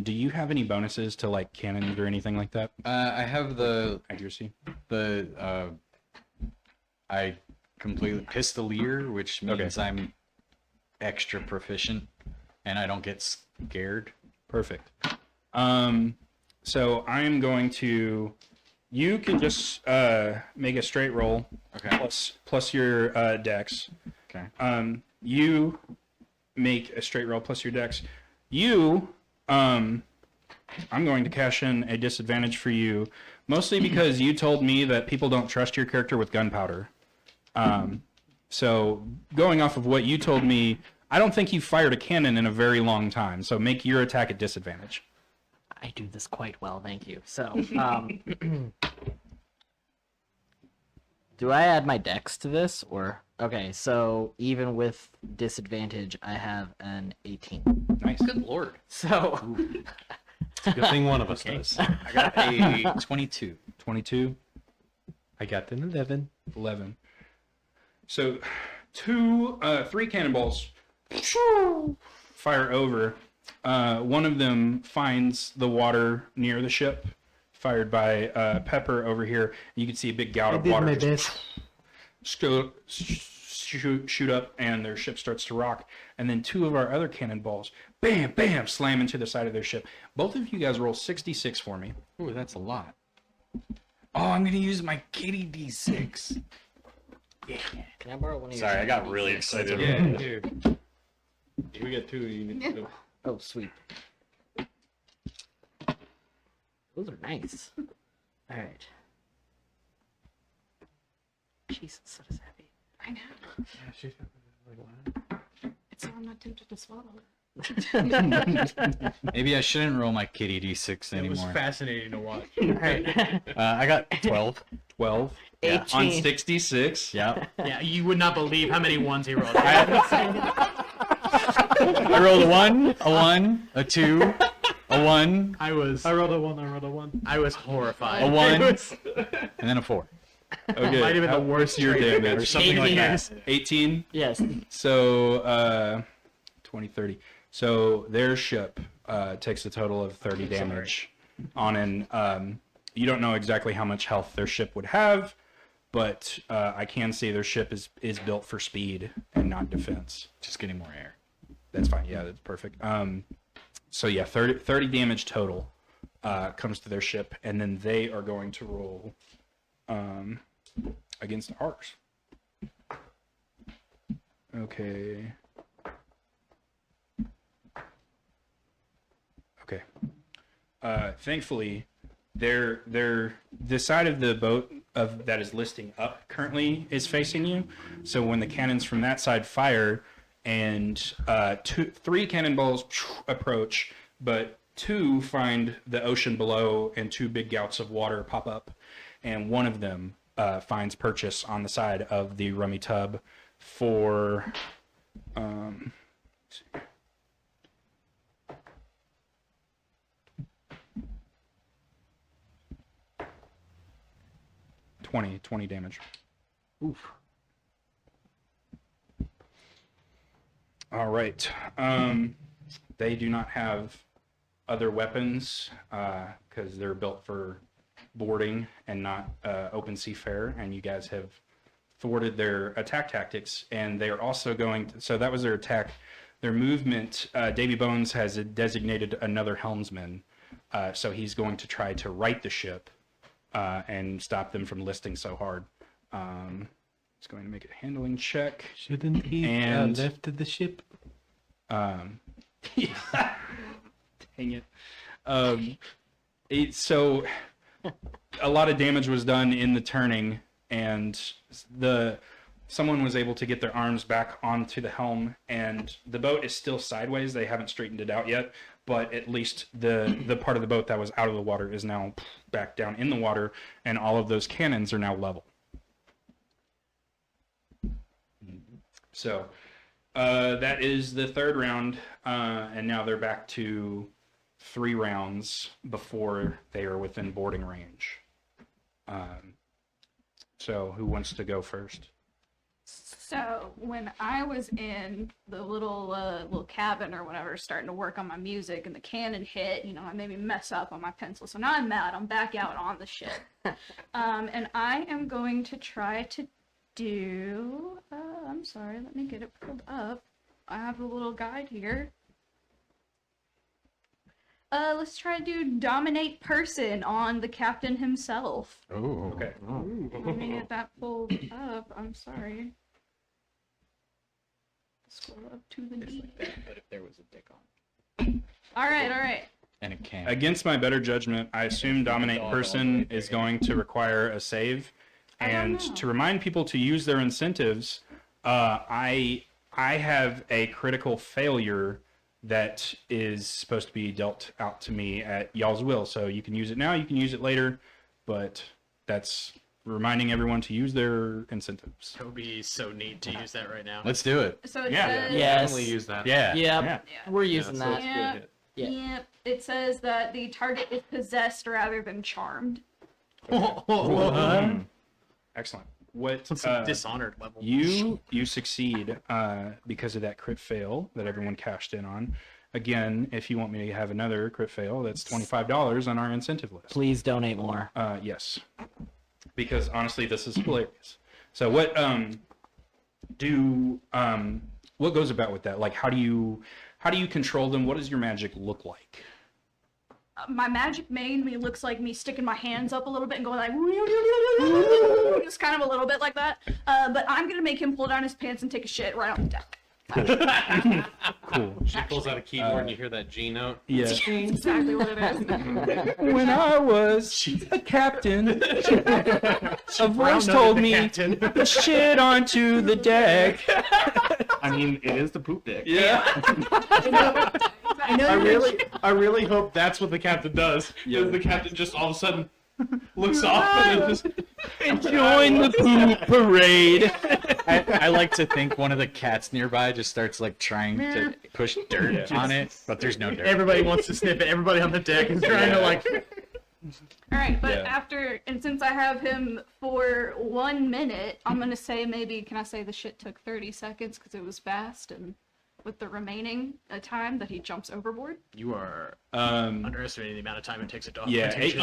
do you have any bonuses to like cannons or anything like that? I have the Accuracy. I completely pistolier, which means Okay. I'm extra proficient and I don't get scared. Perfect. So I'm going to. You can just make a straight roll. Okay. Plus your dex. Okay. You make a straight roll plus your dex. I'm going to cash in a disadvantage for you, mostly because you told me that people don't trust your character with gunpowder. So going off of what you told me, I don't think you fired a cannon in a very long time. So make your attack at disadvantage. I do this quite well, thank you. So, do I add my dex to this, or okay? So even with disadvantage, I have an 18. Nice. Good lord. So, Good thing one of us does. I got a 22. 22. I got an 11. 11. So, 3 cannonballs fire over. One of them finds the water near the ship, fired by Pepper over here. You can see a big gout of water shoot up, and their ship starts to rock. And then 2 of our other cannonballs, bam, bam, slam into the side of their ship. Both of you guys roll 66 for me. Ooh, that's a lot. Oh, I'm gonna use my kitty D6. can I borrow one of your? Sorry, I got shiny really D6s? excited. Yeah, here. We got 2. You need to Oh, sweet. Those are nice. All right. Jesus, that is heavy. I know. Yeah, she's like, what? It's so I'm not tempted to swallow it. Maybe I shouldn't roll my kitty D6 It was anymore. fascinating to watch. I got 12. 12 Yeah. on 18. 66. Yeah. Yeah, you would not believe how many ones he rolled. I rolled a 1, a 1, a 2, a 1, I rolled a 1. I was horrified. a 1, It was- and then a 4. Okay. Might have been the worst What's your trade. damage? Or something like that. 18. Yes. So, 20, 30. So their ship takes a total of 30 damage on an. You don't know exactly how much health their ship would have, but I can say their ship is built for speed and not defense. Just getting more air. That's fine. Yeah, that's perfect. So yeah, 30 damage total comes to their ship, and then they are going to roll against ours. Okay. Okay. Thankfully, the side of the boat that is listing up currently is facing you. So when the cannons from that side fire, and 3 cannonballs approach, but 2 find the ocean below, and 2 big gouts of water pop up, and one of them finds purchase on the side of the rummy tub for. Let's see. $20 damage. Oof. All right. They do not have other weapons because they're built for boarding and not open sea fare, and you guys have thwarted their attack tactics, and they are also going to, so that was their attack. Their movement, Davy Bones has designated another helmsman, so he's going to try to right the ship and stop them from listing so hard. He's going to make a handling check. Shouldn't he And- left the ship? Dang it. So a lot of damage was done in the turning, and someone was able to get their arms back onto the helm, and the boat is still sideways. They haven't straightened it out yet, but at least the part of the boat that was out of the water is now back down in the water, and all of those cannons are now level. So that is the third round, and now they're back to 3 rounds before they are within boarding range. So who wants to go first? So when I was in the little cabin or whatever, starting to work on my music, and the cannon hit, I made me mess up on my pencil. So now I'm mad. I'm back out on the ship, and I am going to try to do. I'm sorry. Let me get it pulled up. I have a little guide here. Let's try to do dominate person on the captain himself. Oh. Okay. Let me get that pulled up. I'm sorry. Scroll up to the D. But if there was a dick on. All right. And it can. Against my better judgment, I assume dominate person is going to require a save. I don't And know. to remind people to use their incentives, I have a critical failure that is supposed to be dealt out to me at y'all's will. So you can use it now, you can use it later, but that's reminding everyone to use their incentives. Toby's so neat to use that right now. Let's do it. So it Yeah. says. Yes. Definitely use that. Yeah. Yep. Yeah. We're using so that. it's Yeah. good. Yeah. Yep. It says that the target is possessed rather than charmed. Excellent. What Some Dishonored level. you succeed because of that crit fail that everyone cashed in on. Again, if you want me to have another crit fail, that's $25 on our incentive list. Please donate more. Yes, because honestly, this is hilarious. So what what goes about with that? Like, how do you control them? What does your magic look like? My magic mainly looks like me sticking my hands up a little bit and going like, just kind of a little bit like that. But I'm gonna make him pull down his pants and take a shit right on the deck. Cool. She pulls out a keyboard and you hear that G note. Yeah. That's exactly what it is. When I was a captain, a voice told me to shit onto the deck. I mean, it is the poop deck. Yeah. I really hope that's what the captain does. Yeah. Because the captain just all of a sudden looks off and then just Join the poop parade. I like to think one of the cats nearby just starts like trying to push dirt on it, but there's no dirt. Everybody wants to sniff it. Everybody on the deck is trying to like. All right, but Yeah. and since I have him for 1 minute, I'm gonna say can I say the shit took 30 seconds because it was fast, and with the remaining time that he jumps overboard. You are Um, underestimating the amount of time it takes a dog. yeah. to take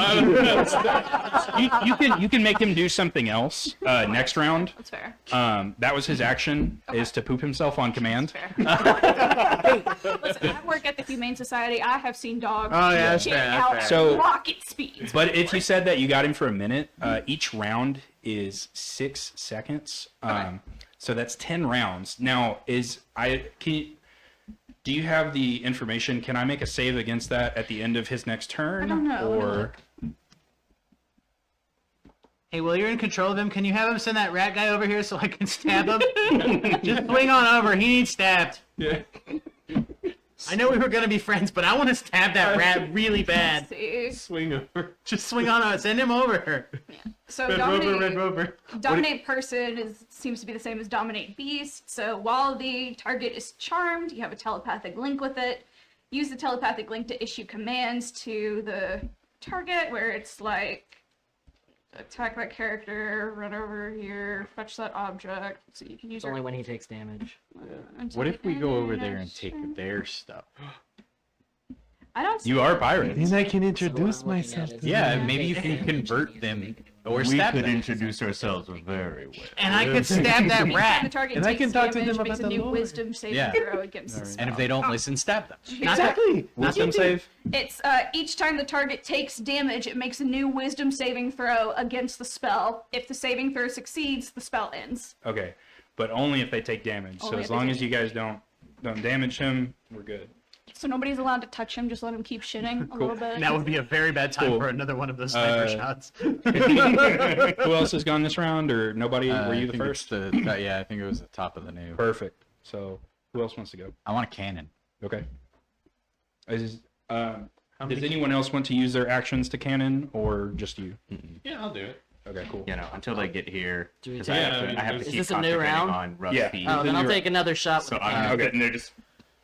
You can make him do something else next round. That's fair. That was his action, is to poop himself on command. That's fair. Listen, I work at the Humane Society. I have seen dogs Oh, yeah, that's shit fair, that's out fair. at So- rocket speeds. But if you said that you got him for a minute, each round is 6 seconds. So that's 10 rounds. Now, do you have the information? Can I make a save against that at the end of his next turn? I don't know. Or Hey, while you're in control of him, can you have him send that rat guy over here so I can stab him? Just swing on over. He needs stabbed. yeah. I know we were gonna be friends, but I want to stab that rat really bad. See? swing over. Just swing on over. Send him over. So Red Rover. dominate person seems to be the same as dominate beast. So while the target is charmed, you have a telepathic link with it. Use the telepathic link to issue commands to the target, where it's like, attack that character, run over here, fetch that object. So you can use It's only when he takes damage. What if we go over there and take their stuff? I don't see You are pirates. Then I can So introduce what I'm looking myself at to is- Yeah, Yeah, maybe you they- can convert them or We stab could them. introduce ourselves very well. And I could stab that Anytime the rat. target And I takes can talk to damage, them makes about a the new lore. wisdom saving Yeah. throw against the And if spell. they don't listen, stab them. Exactly. Wisdom save. It's each time the target takes damage, it makes a new wisdom saving throw against the spell. If the saving throw succeeds, the spell ends. Okay, but only if they take damage. So Only as if they long take as you guys don't damage him, we're good. So nobody's allowed to touch him, just let him keep shitting a little bit. That would be a very bad time Cool. for another one of those sniper Uh, shots. Who else has gone this round, or nobody? Were I you the think first? it's yeah, I think it was the top of the new. Perfect. So who else wants to go? I want a cannon. Okay. Does anyone else want to use their actions to cannon, or just you? Yeah, I'll do it. Okay, cool. You know, until they get here. Do we 'Cause take- I have to Is keep this a new concentrating round? on rough Yeah. speed. Oh, then I'll you're- take another shot with So the I'm cannon. just sitting there just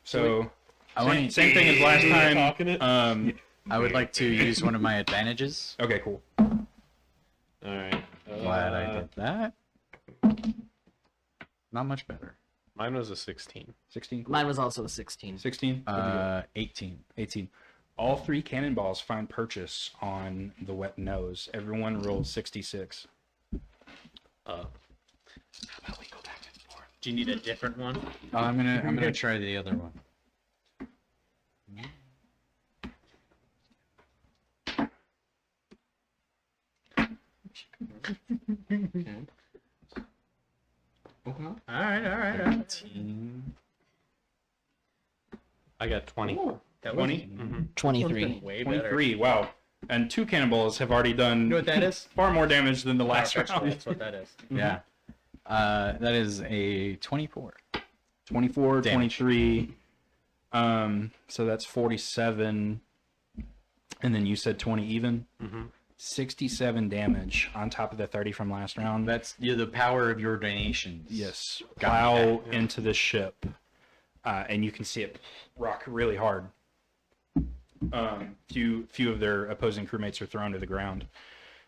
So I want. same thing as last time. Talking it. I would like to use one of my advantages. Okay, cool. All right. Glad I did that. Not much better. Mine was a 16. 16. Mine was also a 16. 16. 18. 18. All three cannonballs find purchase on the wet nose. Everyone rolled 66. Do you need a different one? Oh, I'm gonna try the other one. All right. 18. I got 20. That 20? 23. way better. 23. Wow. And two cannonballs have already done You know what that is? far more damage than the last round. That's what that is. Yeah. That is a 24. 24, Damage. 23. So that's 47. And then you said 20 even. 67 damage on top of the 30 from last round. That's the power of your donations. Yes. Got Plow into the ship. And you can see it rock really hard. Few of their opposing crewmates are thrown to the ground.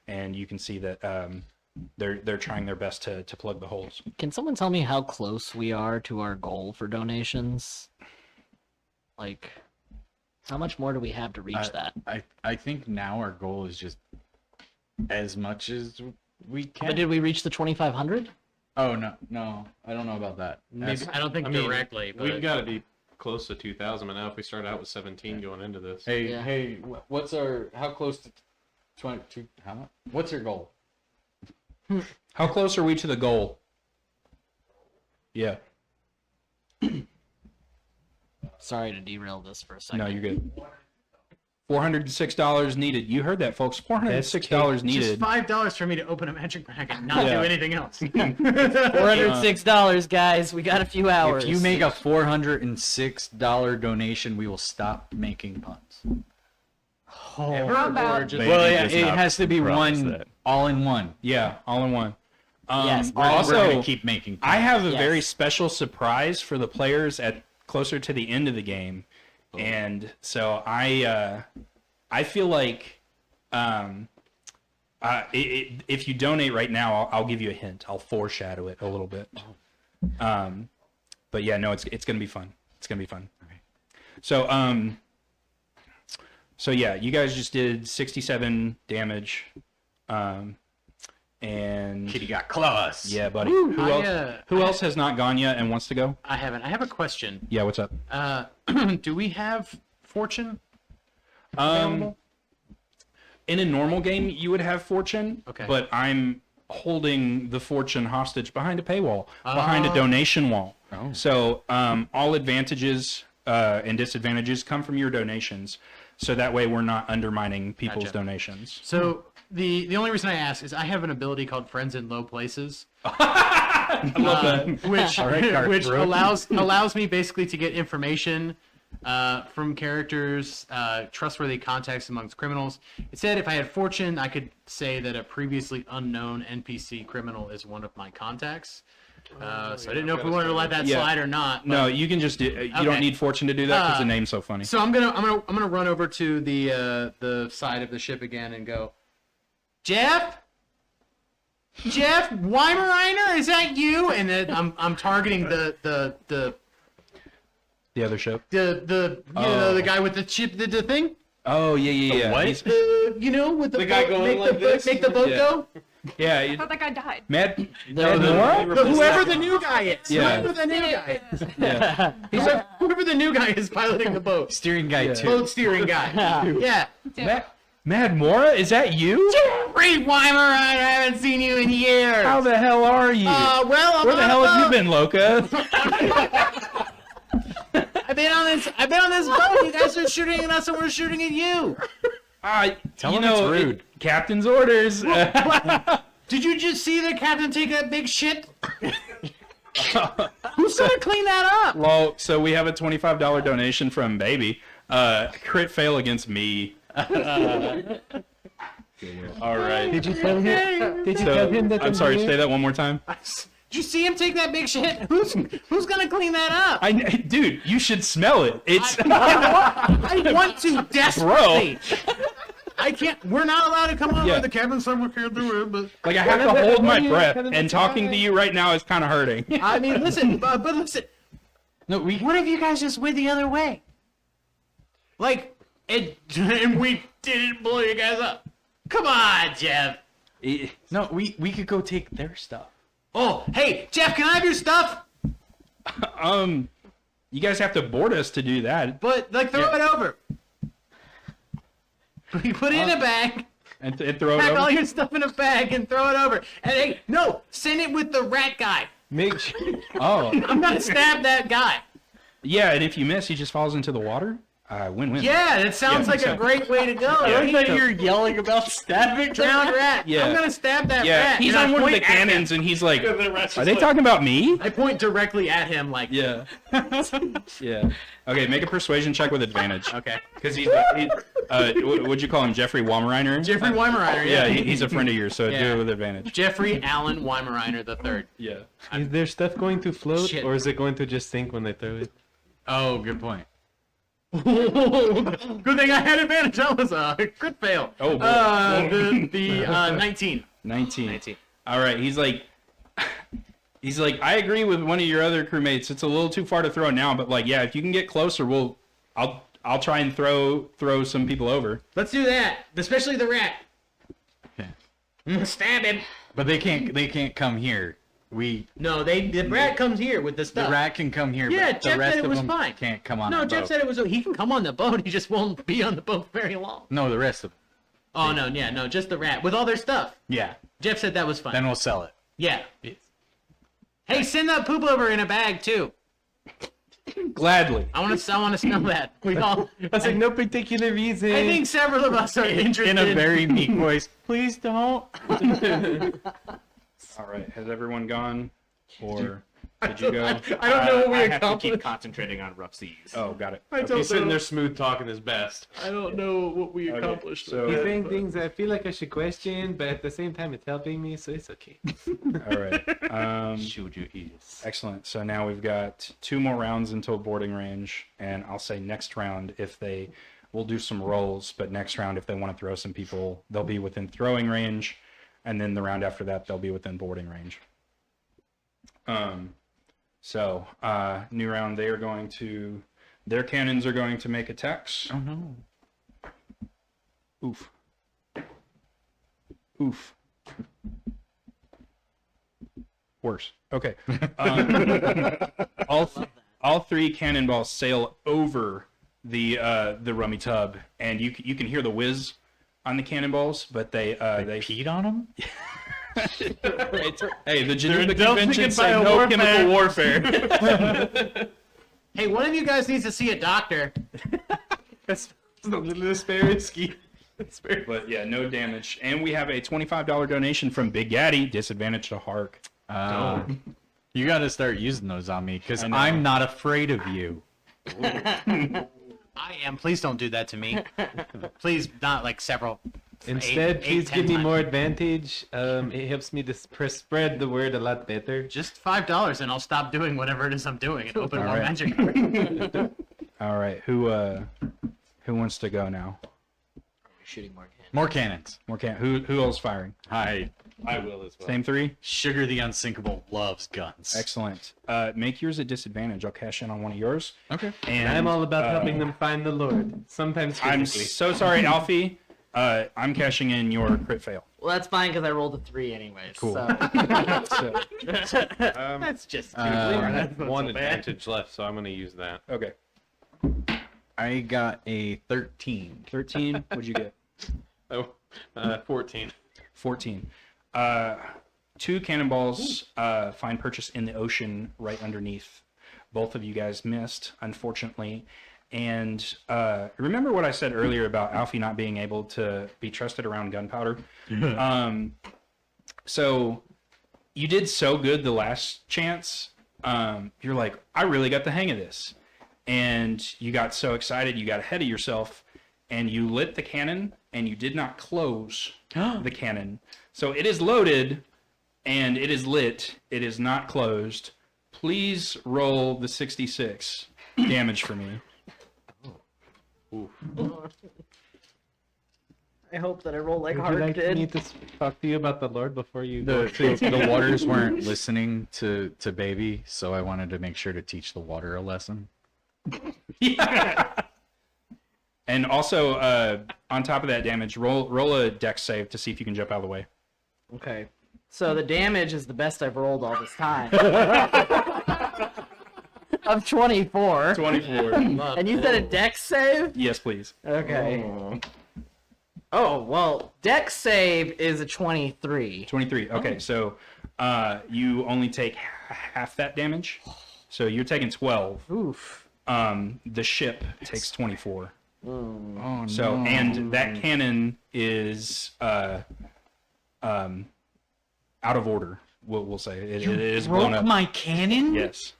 And you can see that they're trying their best to plug the holes. Can someone tell me how close we are to our goal for donations? Like, how much more do we have to reach that? I think now our goal is just as much as we can. But did we reach the 2,500? Oh no, I don't know about that. Maybe, I don't think I mean, directly, but We've got to be close to 2,000 by now if we start out with 17 going into this. Hey, Yeah. hey, what's our? How close to 22? How much? What's your goal? How close are we to the goal? Yeah. Sorry to derail this for a second. No, you're good. $406 needed. You heard that, folks. $406 just needed. $5 for me to open a magic bag and not Yeah. do anything else. $406, guys. We got a few hours. If you make a $406 donation, we will stop making puns. How about Well, yeah, does it not has to be promise one that. all in one. Yeah, all in one. Yes, We're also, gonna keep making puns. I have a Yes. very special surprise for the players at closer to the end of the game, and so I feel like if you donate right now, I'll give you a hint. I'll foreshadow it a little bit. But yeah, no, it's gonna be fun. It's gonna be fun. Okay. So yeah, you guys just did 67 damage, and Kitty got claws. yeah, buddy. Who else has not gone yet and wants to go? I haven't. I have a question. Yeah, what's up? Do we have fortune? In a normal game, you would have fortune, Okay. but I'm holding the fortune hostage behind a paywall, behind a donation wall. Oh. So all advantages and disadvantages come from your donations. So that way we're not undermining people's Gotcha. donations. So the only reason I ask is I have an ability called Friends in Low Places. I love that. Which Garth which Brooks. allows me basically to get information from characters, trustworthy contacts amongst criminals. It said if I had fortune, I could say that a previously unknown NPC criminal is one of my contacts. So I didn't know if we wanted to let that Yeah. slide or not. No, you can just do. You don't Okay. need fortune to do that because the name's so funny. So I'm gonna run over to the side of the ship again and go, Jeff, Jeff Weimarainer, is that you? And then I'm targeting the other ship. the guy with the chip, the thing. Oh yeah. What? He's- With the guy boat, going make like the boat, this? make the boat Yeah. go. yeah. I thought that guy died. Mad. Whoever the new guy is. Yeah. Whoever the new guy is. Yeah. Whoever the new guy is piloting the boat. Steering guy Yeah. too. Boat steering guy. Yeah. Mad Mora, is that you? Jeffrey Weimarainer, I haven't seen you in years. How the hell are you? Well, I'm Where the on hell a have you boat. been, Loca? I've been on this boat. You guys are shooting at us, and we're shooting at you. Tell him it's rude. Captain's orders. Did you just see the captain take that big shit? Who's gonna clean that up? Well, so we have a $25 donation from Baby. Crit fail against me. All right. Did you tell him? Did you So, tell him that? I'm sorry. Say that one more time. Did you see him take that big shit? Who's gonna clean that up? Dude, you should smell it. It's I want to desperately. I can't. We're not allowed to come over. Yeah. The cabin somewhere can't do it. But like I have to hold my breath, Kevin, and talking to you right now is kind of hurting. I mean, listen. But listen. No, we. What if you guys just went the other way? Like, and we didn't blow you guys up. Come on, Jeff. No, we could go take their stuff. Oh, hey, Jeff, can I have your stuff? You guys have to board us to do that, But like, throw it over. We put it in a bag. and throw it Pack all over. your stuff in a bag and throw it over. And hey, no, send it with the rat guy. Make sure. Oh, I'm gonna stab that guy. yeah. And if you miss, he just falls into the water. Win-win. Yeah, that sounds Yeah, like a exactly. great way to go. Yeah. Right? You're yelling about stabbing Drowned rat. Yeah. I'm gonna stab that Yeah, rat. he's and I on one of the point at him. cannons, and he's like, The rest "Are is they like- talking about me?" I point directly at him, like, Yeah. Yeah. Okay, make a persuasion check with advantage. okay. Because what'd you call him? Jeffrey Weimarainer? Jeffrey Weimarainer. Yeah, he's a friend of yours, so do Yeah. it with advantage. Jeffrey Allen Weimarainer the third. Yeah. Is their stuff going to float, Shit. or is it going to just sink when they throw it? Oh, good point. Good thing I had advantage. That was a crit fail. Oh, boy. The 19. 19. All right, he's like, I agree with one of your other crewmates. It's a little too far to throw now, but like, yeah, if you can get closer, I'll try and throw some people over. Let's do that, especially the rat. Okay. I'm gonna stab him. But they can't come here. No, the rat comes here with the stuff. The rat can come here. Yeah, but Jeff the rest said it of was them fine. Can't come on. No, our Jeff boat. said it was. He can come on the boat. He just won't be on the boat very long. No, the rest of them. Oh no, yeah, no, just the rat with all their stuff. Yeah. Jeff said that was fun. Then we'll sell it. Yeah. Hey, send that poop over in a bag too. Gladly. I want to smell that. We all. That's like no particular reason. I think several of us are interested. In a very meek voice. Please don't. All right, has everyone gone? Or did you go? I don't know what we I have to accomplished. keep concentrating on rough seas. Oh, got it. He's sitting there smooth talking his best. I don't know what we Okay, accomplished. so- He's saying things I feel like I should question, but at the same time, it's helping me, so it's okay. All right. Shoot you ears. Excellent. So now we've got 2 more rounds until boarding range, and I'll say next round we'll do some rolls, but next round if they want to throw some people, they'll be within throwing range, and then the round after that they'll be within boarding range. New round, their cannons are going to make attacks. Oh no. Oof. Oof. Worse. Okay. All 3 cannonballs sail over the rummy tub, and you can hear the whiz on the cannonballs, but they Peed on them? hey, the Geneva They're Convention indulging in say no chemical warfare. Hey, one of you guys needs to see a doctor. That's a little risky. But yeah, no damage, and we have a $25 donation from Big Gaddy. Disadvantage to Hark. You got to start using those on me because I know. I'm not afraid of you. I am. Please don't do that to me. Please, not like several. Instead, eight, please 10 give me times. more advantage. It helps me to spread the word a lot better. Just $5 and I'll stop doing whatever it is I'm doing and open more right. magic. All right, who wants to go now? Shooting more cannons. More cannons. Who else firing? I I will as well. Same 3. Sugar the Unsinkable loves guns. Excellent. Make yours a disadvantage. I'll cash in on one of yours. Okay. And I'm all about helping them find the Lord. Sometimes I'm physically. so sorry, Alfie. I'm cashing in your crit fail. Well, that's fine because I rolled a 3 anyways. Cool. So. So, That's just Uh, That's not One so bad. advantage left, so I'm going to use that. okay. I got a 13. 13. What'd you get? Oh, 14. 14. 2 cannonballs find purchase in the ocean right underneath. Both of you guys missed, unfortunately. And remember what I said earlier about Alfie not being able to be trusted around gunpowder? So you did so good the last chance. You're like, I really got the hang of this. And you got so excited, you got ahead of yourself, and you lit the cannon, and you did not close the cannon. So it is loaded, and it is lit. It is not closed. Please roll the 66 damage for me. I hope that I roll like Would you hard like did. me to talk to you about the Lord before you The waters weren't listening to Baby, so I wanted to make sure to teach the water a lesson. And also, on top of that damage, roll a dex save to see if you can jump out of the way. Okay. So the damage is the best I've rolled all this time. Of 24. 24. And you said a dex save? Yes, please. Okay. Oh, well, dex save is a 23. 23. Okay, so you only take half that damage. So you're taking 12. Oof. The ship takes 24. Oh, no. So, and that cannon is out of order, we'll say. It is blown broke up. my cannon? Yes.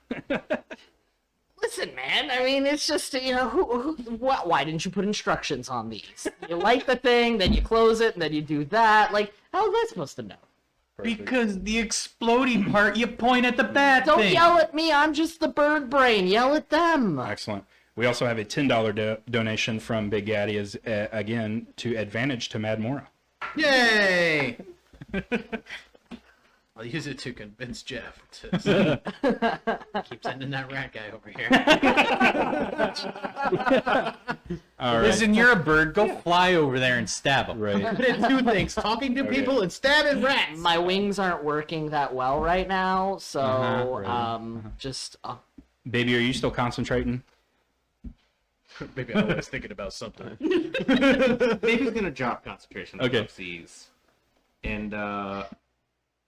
Listen, man, I mean, it's just, why didn't you put instructions on these? You light the thing, then you close it, and then you do that. Like, how was I supposed to know? Because the exploding part, you point at the bad Don't thing. yell at me, I'm just the bird brain. Yell at them. Excellent. We also have a $10 donation from Big Gaddy, as again, to advantage to Mad Mora. Yay! I'll use it to convince Jeff to keep sending that rat guy over here. All right. Listen, you're a bird. Go fly over there and stab him. Right. I did 2 things: talking to people and stabbing rats. My wings aren't working that well right now, so, right. just... Baby, are you still concentrating? Maybe I was thinking about something. Baby's gonna drop concentration Okay. above seas. And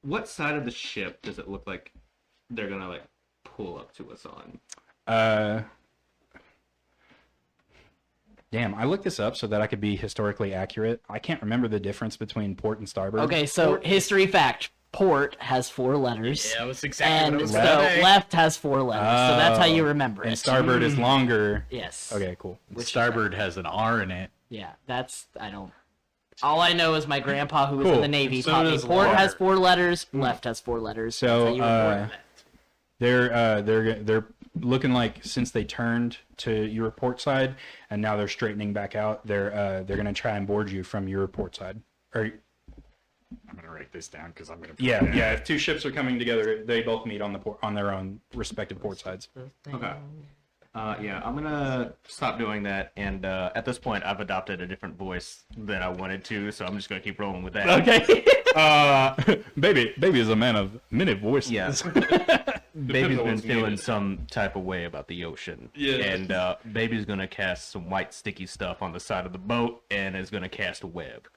what side of the ship does it look like they're gonna like pull up to us on? Damn, I looked this up so that I could be historically accurate. I can't remember the difference between port and starboard. Okay, so history fact. Port has 4 letters. Yeah, that was exactly what I And was so gonna say. left has 4 letters. So that's how you remember it. And starboard is longer. Yes. Okay, cool. Starboard has an R in it. Yeah, all I know is my grandpa who was in Cool. the Navy So taught me does port water. has 4 letters, left has 4 letters. That's how So you remember it. they're looking like, since they turned to your port side and now they're straightening back out, they're gonna try and board you from your port side. Or I'm gonna write this down because I'm gonna. yeah. If 2 ships are coming together, they both meet on the port on their own respective port sides. Okay. Yeah, I'm gonna stop doing that, and at this point, I've adopted a different voice than I wanted to, so I'm just gonna keep rolling with that. Okay. Baby is a man of many voices. Yes. Baby's been feeling some type of way about the ocean. Yeah. And Baby's gonna cast some white sticky stuff on the side of the boat, and is gonna cast a web.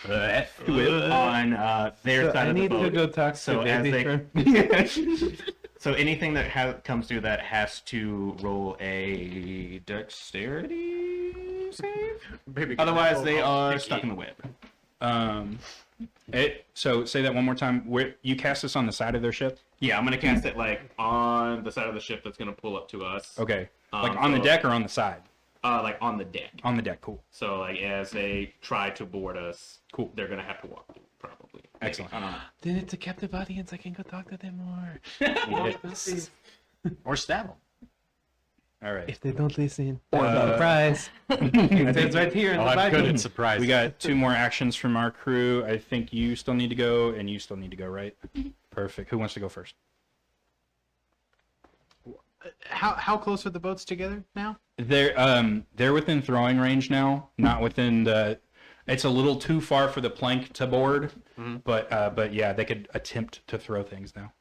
On their side I of the need boat. to go talk So to as Baby. So anything that comes through that has to roll a dexterity save. Maybe Otherwise, they are stuck in the web. So say that one more time. Where you cast this on the side of their ship? Yeah, I'm gonna cast it like on the side of the ship that's gonna pull up to us. Okay. Like on the so- deck or on the side? Like on the deck. On the deck. Cool. So like as they try to board us, Cool. they're gonna have to walk through probably. Maybe. Excellent. I don't know. Then it's a captive audience. I can go talk to them more. Or stab him. All right. If they don't listen, Surprise. it says right here in Oh, the I'm Bible. good at surprises. We got 2 more actions from our crew. I think you still need to go, and you still need to go, right? Perfect. Who wants to go first? How close are the boats together now? They're within throwing range now, not within the. It's a little too far for the plank to board, but yeah, they could attempt to throw things now.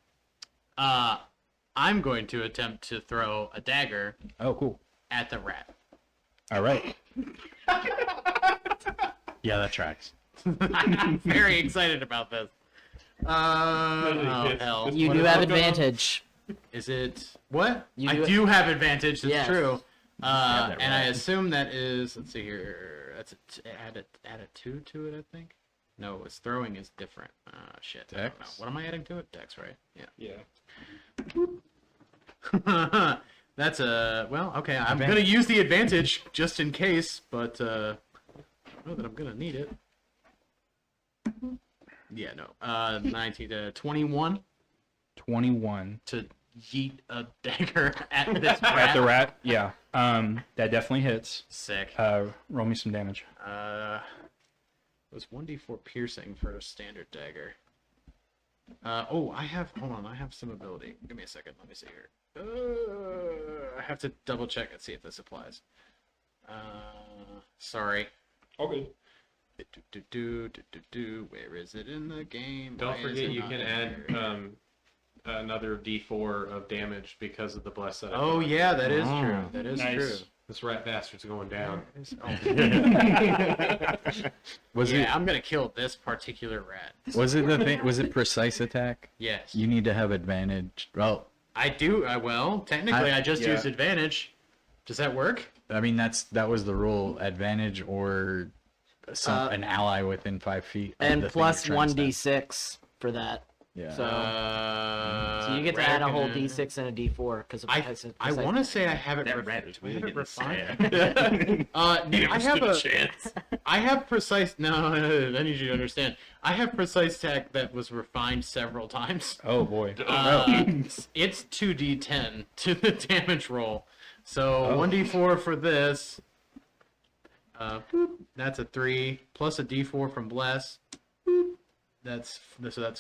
I'm going to attempt to throw a dagger Oh, cool. at the rat. All right. Yeah, that tracks. I'm very excited about this. Oh, hell. You What do is have it going on? advantage. Is it what? You I do- do have advantage. That's Yes. true. that And I right. assume that is. Let's see here. That's add a 2 to it. I think. No, its throwing is different. Shit. I don't know. Dex? What am I adding to it? Dex, right? Yeah. Yeah. That's a well. Okay, I'm gonna use the advantage just in case, but I know that I'm gonna need it. Yeah. No. 19 to 21 21 to yeet a dagger at this rat. at the rat. Yeah. That definitely hits. Sick. Roll me some damage. It was 1d4 piercing for a standard dagger. Oh, I have. Hold on, I have some ability. Give me a second. Let me see here. I have to double check and see if this applies. Sorry. Okay. Where is it in the game? Don't Why is forget it you not can in add here? another D4 of damage because of the bless that I Oh put. yeah, that is true. That is Nice. true. This rat bastard's going down. Was Yeah, I'm gonna kill this particular rat. Was it the thing? Was it precise attack? Yes. You need to have advantage. Well, I do. Well, technically, I just yeah. used advantage. Does that work? I mean that was the rule: advantage or an ally within 5 feet. Of And the thing plus you're trying to 1d6 for that. Yeah. So you get to add a whole d6 and a d4 because of I want to say I have it. That rat is really getting refined. I have precise. No, I need you to understand. I have precise tech that was refined several times. Oh boy. It's 2d10 to the damage roll, so 1d4 for this. Boop, that's a 3 plus a d4 from bless. Boop, that's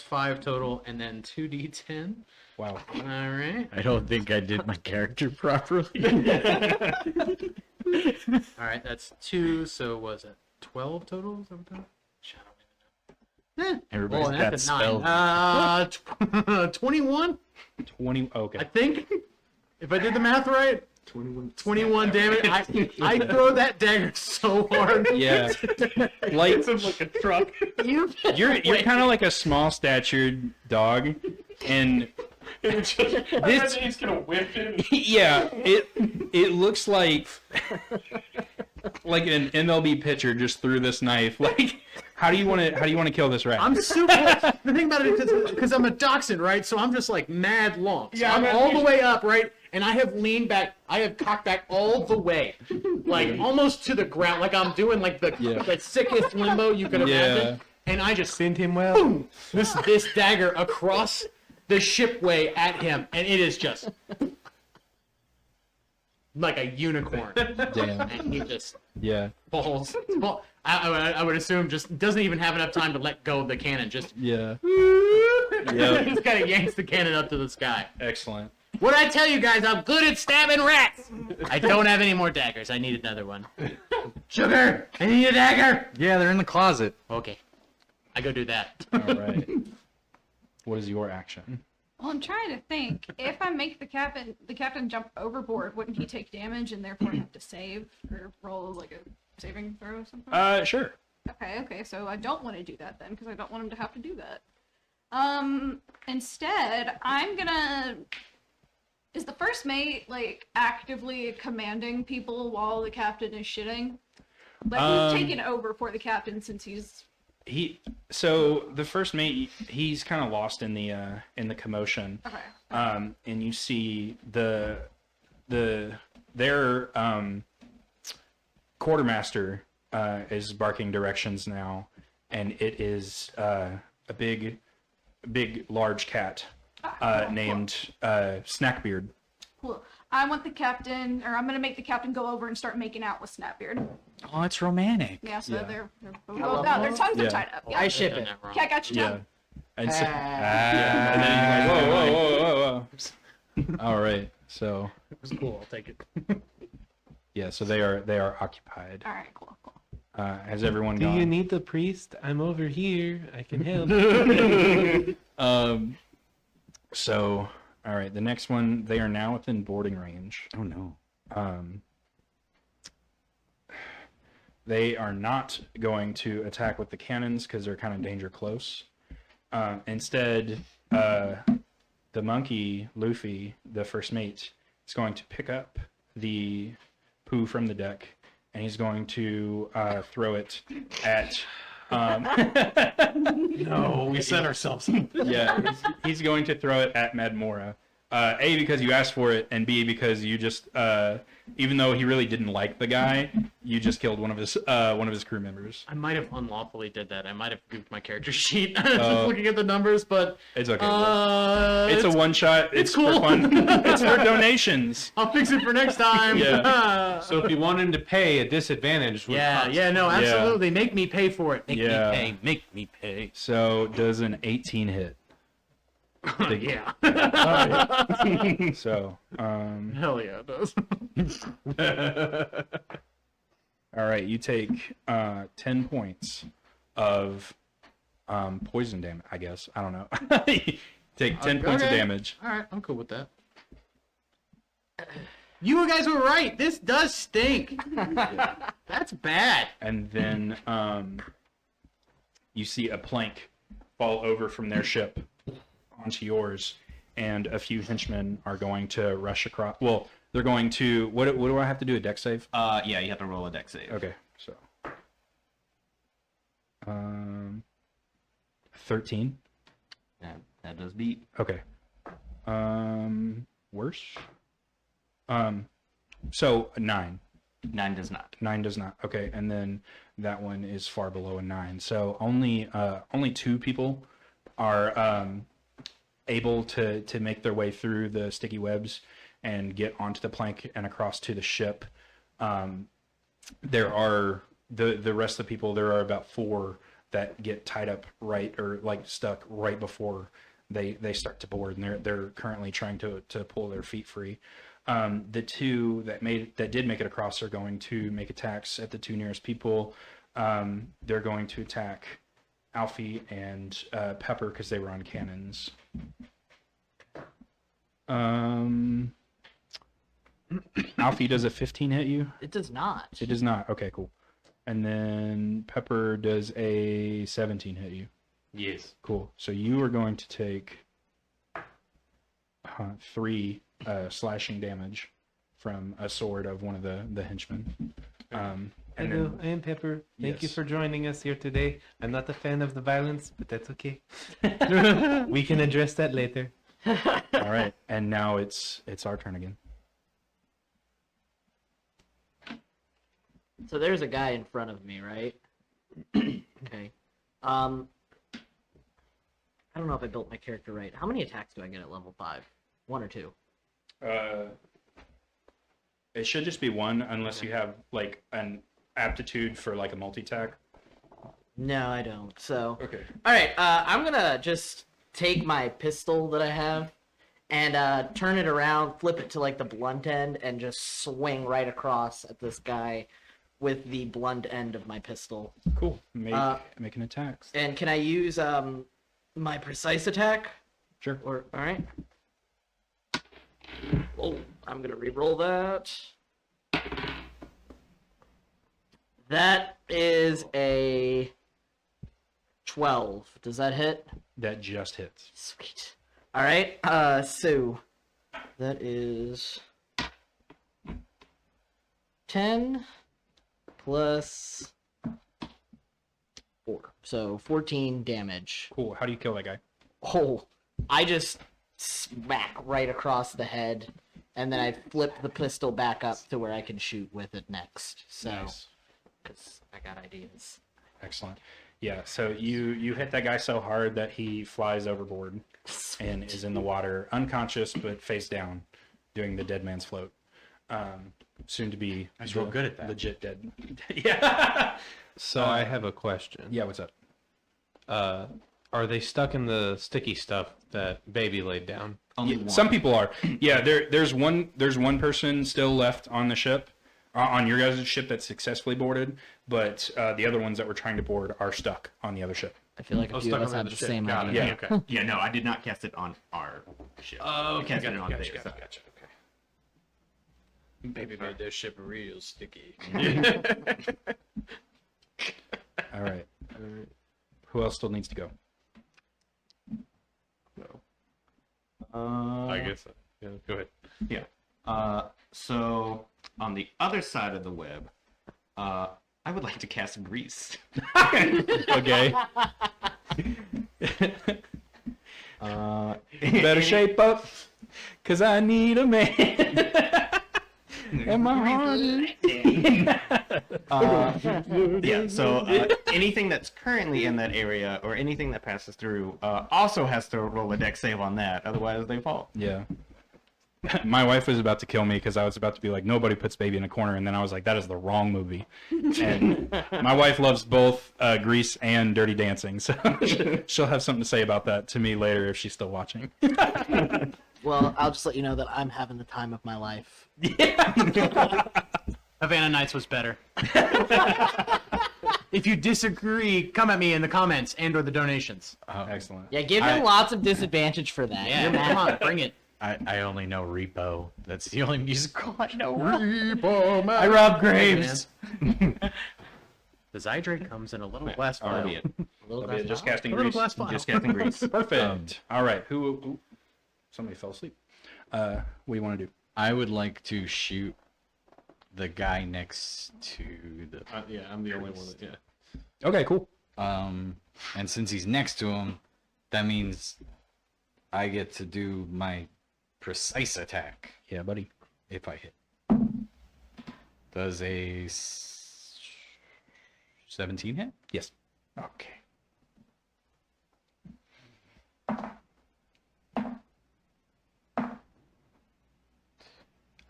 5 total, and then 2d10. Wow. All right. I don't think I did my character properly. All right, that's 2. So was it 12 total? Is that what that? Shit, I don't even know. Everybody's Oh, got that's a spell. 9. 21, 20. Okay. I think. If I did the math right. 21 damage. I throw that dagger so hard. Yeah. Like like a truck. you're kind of like a small statured dog, and this He's gonna whip him. yeah, it looks like an MLB pitcher just threw this knife. Like, how do you want to kill this rat? I'm super. The thing about it is because I'm a dachshund, right? So I'm just like mad long. So I'm all the way up, right? And I have leaned back. I have cocked back all the way, like almost to the ground, like I'm doing like the sickest limbo you could imagine. And I just Send him well. boom, this dagger across the shipway at him, and it is just like a unicorn. Damn. And he just Yeah. falls. I would assume just doesn't even have enough time to let go of the cannon. Just Yeah. just kind of yanks the cannon up to the sky. Excellent. What did I tell you guys? I'm good at stabbing rats. I don't have any more daggers. I need another one. Sugar, I need a dagger. Yeah, they're in the closet. Okay, I go do that. All right. What is your action? Well, I'm trying to think. If I make the captain jump overboard, wouldn't he take damage and therefore have to save or roll like a saving throw or something? Sure. Okay. So I don't want to do that then because I don't want him to have to do that. Instead, I'm gonna. Is the first mate like actively commanding people while the captain is shitting? Like he's taken over for the captain since he's. So the first mate, he's kind of lost in the commotion. Okay. And you see their quartermaster is barking directions now, and it is a big large cat named Snackbeard. Cool. I want the captain, or I'm gonna make the captain go over and start making out with Snapbeard. Oh, it's romantic. Yeah, so Yeah. they're both love out. Their that. tongues Yeah. are tied up. Yeah. I ship Done it. that wrong. Cat got your Yeah. tongue. And so, Ah. and then he's like, whoa. All right. So It was cool. I'll take it. yeah, so they are occupied. All right, cool. Has everyone Do gone? you need the priest? I'm over here. I can help. So, all right, the next one, they are now within boarding range. Oh no. They are not going to attack with the cannons because they're kind of danger close. Instead, the monkey, Luffy, the first mate, is going to pick up the poo from the deck, and he's going to throw it at... No, we set ourselves up. Yeah, he's going to throw it at Madmora. A, because you asked for it, and B, because you just, even though he really didn't like the guy, you just killed one of his crew members. I might have unlawfully did that. I might have goofed my character sheet. Just looking at the numbers, but It's okay. It's a one shot. It's cool. for fun. It's for donations. I'll fix it for next time. Yeah. So if you want him to pay a disadvantage, would Yeah, cost- yeah, no, absolutely. Make me pay for it. Yeah. Make me pay. So does an 18 hit? Yeah. So, Hell yeah, it does. all right, you take 10 points of poison damage. I guess I don't know. Take 10 points of Okay. damage. All right, I'm cool with that. You guys were right. This does stink. That's bad. And then you see a plank fall over from their ship onto yours, and a few henchmen are going to rush across. Well, they're going to. What do I have to do? A deck save? Yeah, you have to roll a deck save. Okay, so 13. That does beat. Okay. Worse. So 9. 9 does not. 9 does not. Okay, and then that one is far below a 9. So only 2 people are able to make their way through the sticky webs and get onto the plank and across to the ship. There are the rest of the people. There are about 4 that get tied up right, or like stuck right before they start to board, and they're currently trying to pull their feet free. The 2 that did make it across are going to make attacks at the 2 nearest people. They're going to attack Alfie and Pepper because they were on cannons. Alfie, does a 15 hit you? It does not. It does not. Okay, cool. And then Pepper, does a 17 hit you? Yes. Cool. So you are going to take 3 slashing damage from a sword of one of the henchmen. And Hello, then, I am Pepper. Thank you Yes. for joining us here today. I'm not a fan of the violence, but that's okay. We can address that later. all right, and now it's our turn again. So there's a guy in front of me, right? Okay. I don't know if I built my character right. How many attacks do I get at level 5? 1 or 2? It should just be 1, unless you have like an aptitude for like a multi-tack. No, I don't. So, Okay. all right. I'm gonna just take my pistol that I have and turn it around, flip it to like the blunt end, and just swing right across at this guy with the blunt end of my pistol. Cool. Make an attack. And can I use my precise attack? Sure. Or all right. Oh, I'm gonna re-roll that. That is a 12. Does that hit? That just hits. Sweet. All right. So that is 10 plus 4, so 14 damage. Cool. How do you kill that guy? Oh, I just smack right across the head, and then I flip the pistol back up to where I can shoot with it next. So, Nice. because I got ideas. Excellent. Yeah, so you hit that guy so hard that he flies overboard and is in the water, unconscious but face down. doing the dead man's float. Soon to be He's real good at that. legit dead. Yeah. So I have a question. Yeah, what's up? Are they stuck in the sticky stuff that Baby laid down? Only Yeah, one. some people are. Yeah, there's one person still left on the ship, on your guys' ship that's successfully boarded, but the other ones that we're trying to board are stuck on the other ship. I feel like a few stuck of us on had the the ship. same Got it. idea. Yeah. Okay. Yeah, no, I did not cast it on our ship. Oh, I cast it on theirs. Gotcha. Baby made their ship real sticky. All right. Who else still needs to go? I guess. Yeah, go ahead. Yeah. So on the other side of the web, I would like to cast Grease. Okay. Better shape up, cause I need a man. And my heart is... Yeah, so anything that's currently in that area or anything that passes through also has to roll a dex save on that, otherwise they fall. Yeah. My wife was about to kill me because I was about to be like, nobody puts Baby in a corner, and then I was like, that is the wrong movie. And my wife loves both Grease and Dirty Dancing, so she'll have something to say about that to me later if she's still watching. Well, I'll just let you know that I'm having the time of my life. Havana Nights was better. If you disagree, come at me in the comments and/or the donations. Excellent. Yeah, give him lots of disadvantage for that. Yeah, You're mad. come on, bring it. I only know Repo. That's the only musical I know. Repo Man. I rob graves. The Zydrate comes in a little glass vial. Albeit. Just casting A little Grease. glass vial. Just casting Grease. Perfect. All right. Who? Somebody fell asleep. What do you want to do? I would like to shoot the guy next to the Yeah, I'm the only one that. Yeah. Okay, cool. and since he's next to him, that means I get to do my precise attack Yeah, buddy. if I hit. Does a 17 hit? Yes. Okay.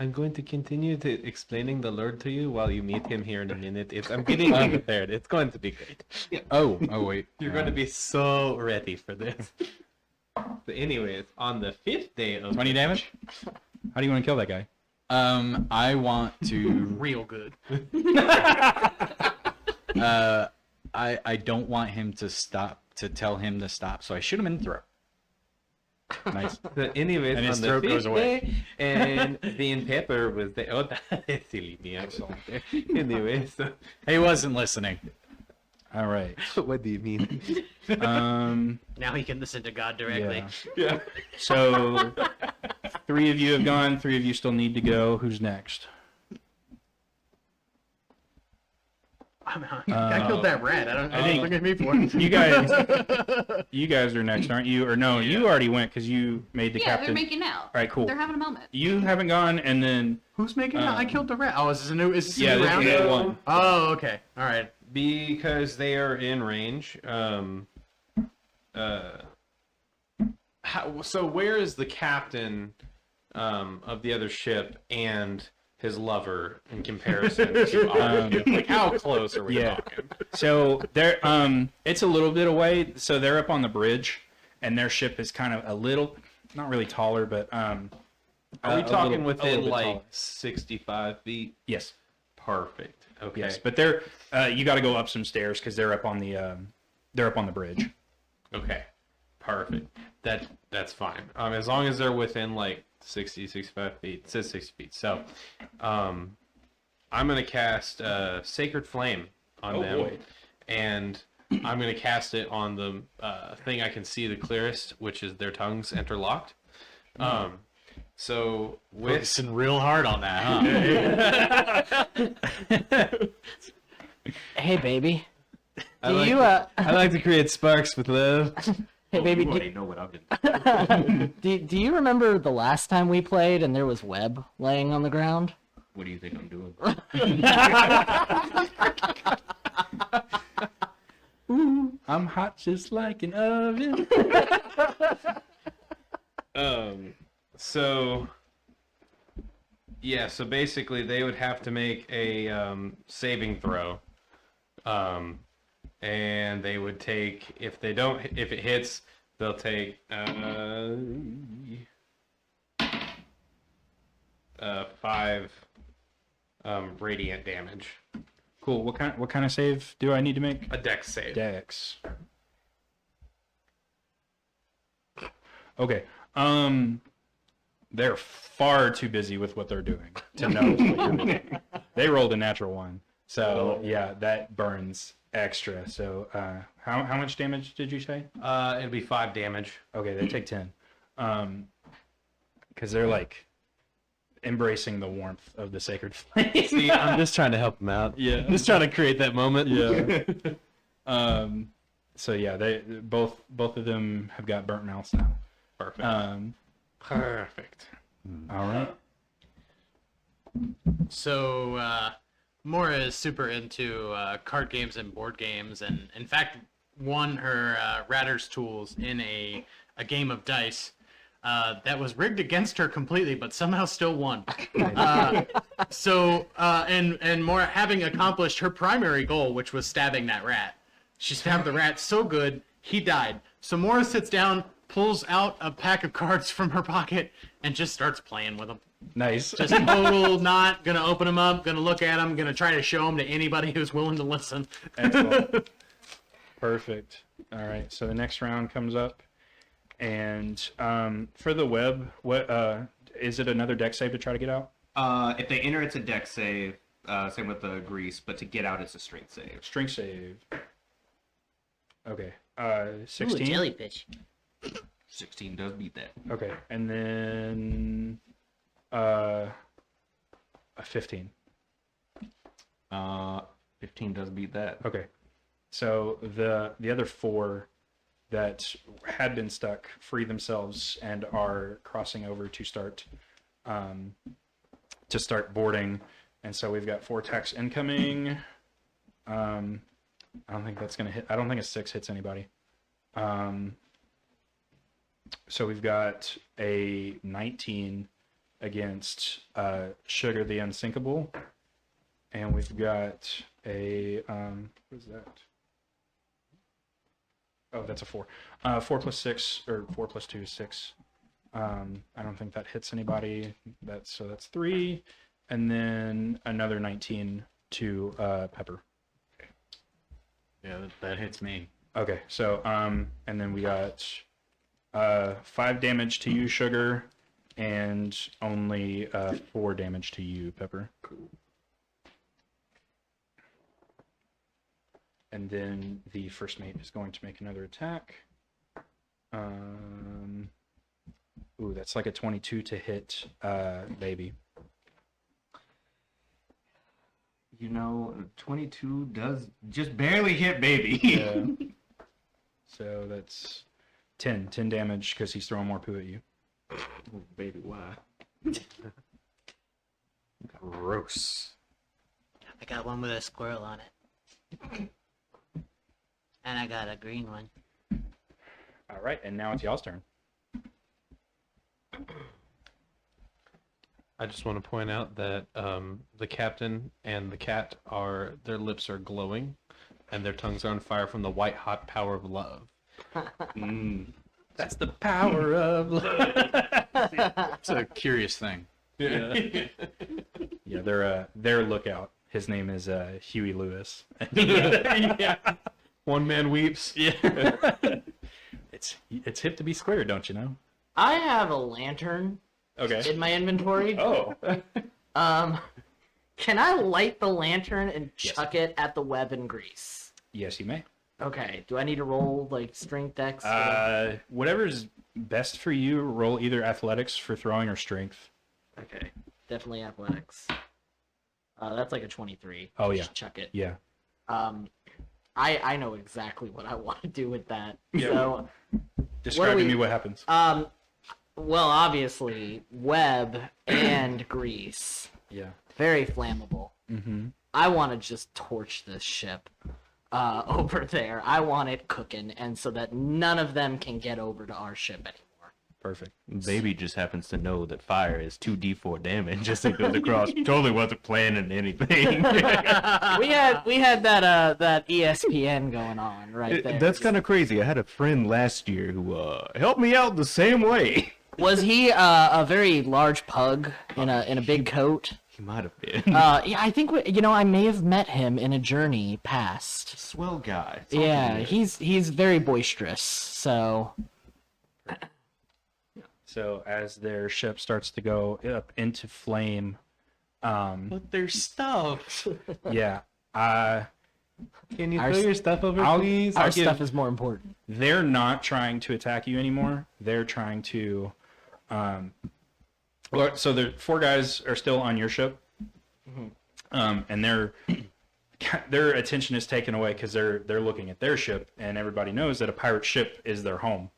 I'm going to continue to explaining the Lord to you while you meet him here in a minute. I'm getting prepared. It's going to be great. Oh wait. You're going to be so ready for this. But anyways, on the 5th day of 20 damage? How do you want to kill that guy? I want to Real good. I don't want him to stop, to tell him to stop, so I shoot him in the throat. Nice. So anyways, And his on the throat goes 5th away. day, and being Pepper was there. Oh, that's silly me. Excellent. Anyways, so, He wasn't listening. All right. what do you mean? Now he can listen to God directly. Yeah. Yeah. So 3 of you have gone. 3 of you still need to go. Who's next? I killed that rat. I don't think- look at me for it. You guys are next, aren't you? Or no, you already went because you made the Yeah, captain. they're making out. All right, cool. They're having a moment. You haven't gone, and then Who's making out? I killed the rat. Oh, is this a new? Is this yeah, a new this round? is the one. Oh, okay. All right. Because they are in range. So where is the captain of the other ship and his lover in comparison to our ship? Like, how close are we Yeah. talking? So they're it's a little bit away. So they're up on the bridge, and their ship is kind of a little, not really taller, but Are we a talking little within bit like taller. 65 feet? Yes, Perfect. Okay. yes. But they're you got to go up some stairs because they're up on the bridge. Okay. Perfect. That's fine. As long as they're within like 65 feet. It says 60 feet. So, I'm gonna cast Sacred Flame on Oh, them, boy. and I'm gonna cast it on the thing I can see the clearest, which is their tongues interlocked. So with Focusing real hard on that, huh? Hey, baby. I Do like, you I like to create sparks with love. hey, baby. You already know what I've been. Do you remember the last time we played and there was web laying on the ground? What do you think I'm doing? I'm hot just like an oven. So Yeah, so basically they would have to make a saving throw. And they would take, if it hits, they'll take 5 radiant damage. Cool. What kind of save do I need to make? A dex save. Dex. Okay. They're far too busy with what they're doing to notice what you're doing. They rolled a natural 1. So, yeah, that burns extra. So, how much damage did you say? It'll be 5 damage. Okay, they take 10. Because they're like embracing the warmth of the sacred flame. See, I'm just trying to help them out. Yeah. Just trying to create that moment. Yeah. So yeah, they both of them have got burnt mouths now. Perfect. Perfect. All right. So, Mora is super into card games and board games, and in fact, won her Ratter's tools in a game of dice that was rigged against her completely, but somehow still won. And Mora, having accomplished her primary goal, which was stabbing that rat, she stabbed the rat so good, he died. So Mora sits down, pulls out a pack of cards from her pocket, and just starts playing with them. Nice. Just total not gonna open them up, gonna look at them, gonna try to show them to anybody who's willing to listen. Excellent. Perfect. All right. So the next round comes up, and for the web, what is it? Another deck save to try to get out? If they enter, it's a deck save. Same with the grease, but to get out, it's a strength save. Strength save. Okay. Ooh, 16. jellyfish. 16 does beat that. Okay, and then a 15. 15 does beat that. Okay, so the other 4 that had been stuck free themselves and are crossing over to start boarding, and so we've got 4 attacks incoming. I don't think that's gonna hit. I don't think a 6 hits anybody. So we've got a 19 against Sugar the Unsinkable, and we've got a what is that? Oh, that's a 4. 4 plus 6 or 4 plus 2 is 6. I don't think that hits anybody. That's 3, and then another 19 to Pepper. Yeah, that hits me. Okay, so and then we got 5 damage to you, Sugar, and only 4 damage to you, Pepper. Cool. And then the first mate is going to make another attack. Ooh, that's like a 22 to hit, baby. 22 does just barely hit baby. Yeah. So that's 10 damage because he's throwing more poo at you. Oh, baby, why? Gross. I got one with a squirrel on it. And I got a green one. All right, and now it's y'all's turn. I just want to point out that the captain and the cat their lips are glowing, and their tongues are on fire from the white hot power of love. That's the power of love. It's a curious thing. Yeah, their lookout. His name is Huey Lewis. Yeah. One man weeps. Yeah. It's hip to be square, don't you know? I have a lantern Okay. in my inventory. Oh. Can I light the lantern and chuck it at the web and grease? Yes, you may. Okay. Do I need to roll like strength dex? Whatever's best for you, roll either athletics for throwing or strength. Okay. Definitely athletics. That's like a 23. Oh, Just yeah. chuck it. Yeah. I know exactly what I want to do with that. Yeah. So, Describe we- to me what happens. well, obviously, web and grease. Yeah. Very flammable. Mm-hmm. I want to just torch this ship over there. I want it cooking, and so that none of them can get over to our ship anymore. Perfect. Baby just happens to know that fire is 2d4 damage as it goes across. Totally wasn't planning anything. We had that ESPN going on right there. That's kind of crazy. I had a friend last year who helped me out the same way. Was he a very large pug in a big coat? He might have been. Yeah, I think I may have met him in a journey past. Swell guy. Yeah, he's very boisterous. So as their ship starts to go up into flame, But their stuff. yeah, Can you Our throw s- your stuff over, I'll- please? our give- stuff is more important. they're not trying to attack you anymore. They're trying to, so the 4 guys are still on your ship, and their attention is taken away because they're looking at their ship, and everybody knows that a pirate ship is their home,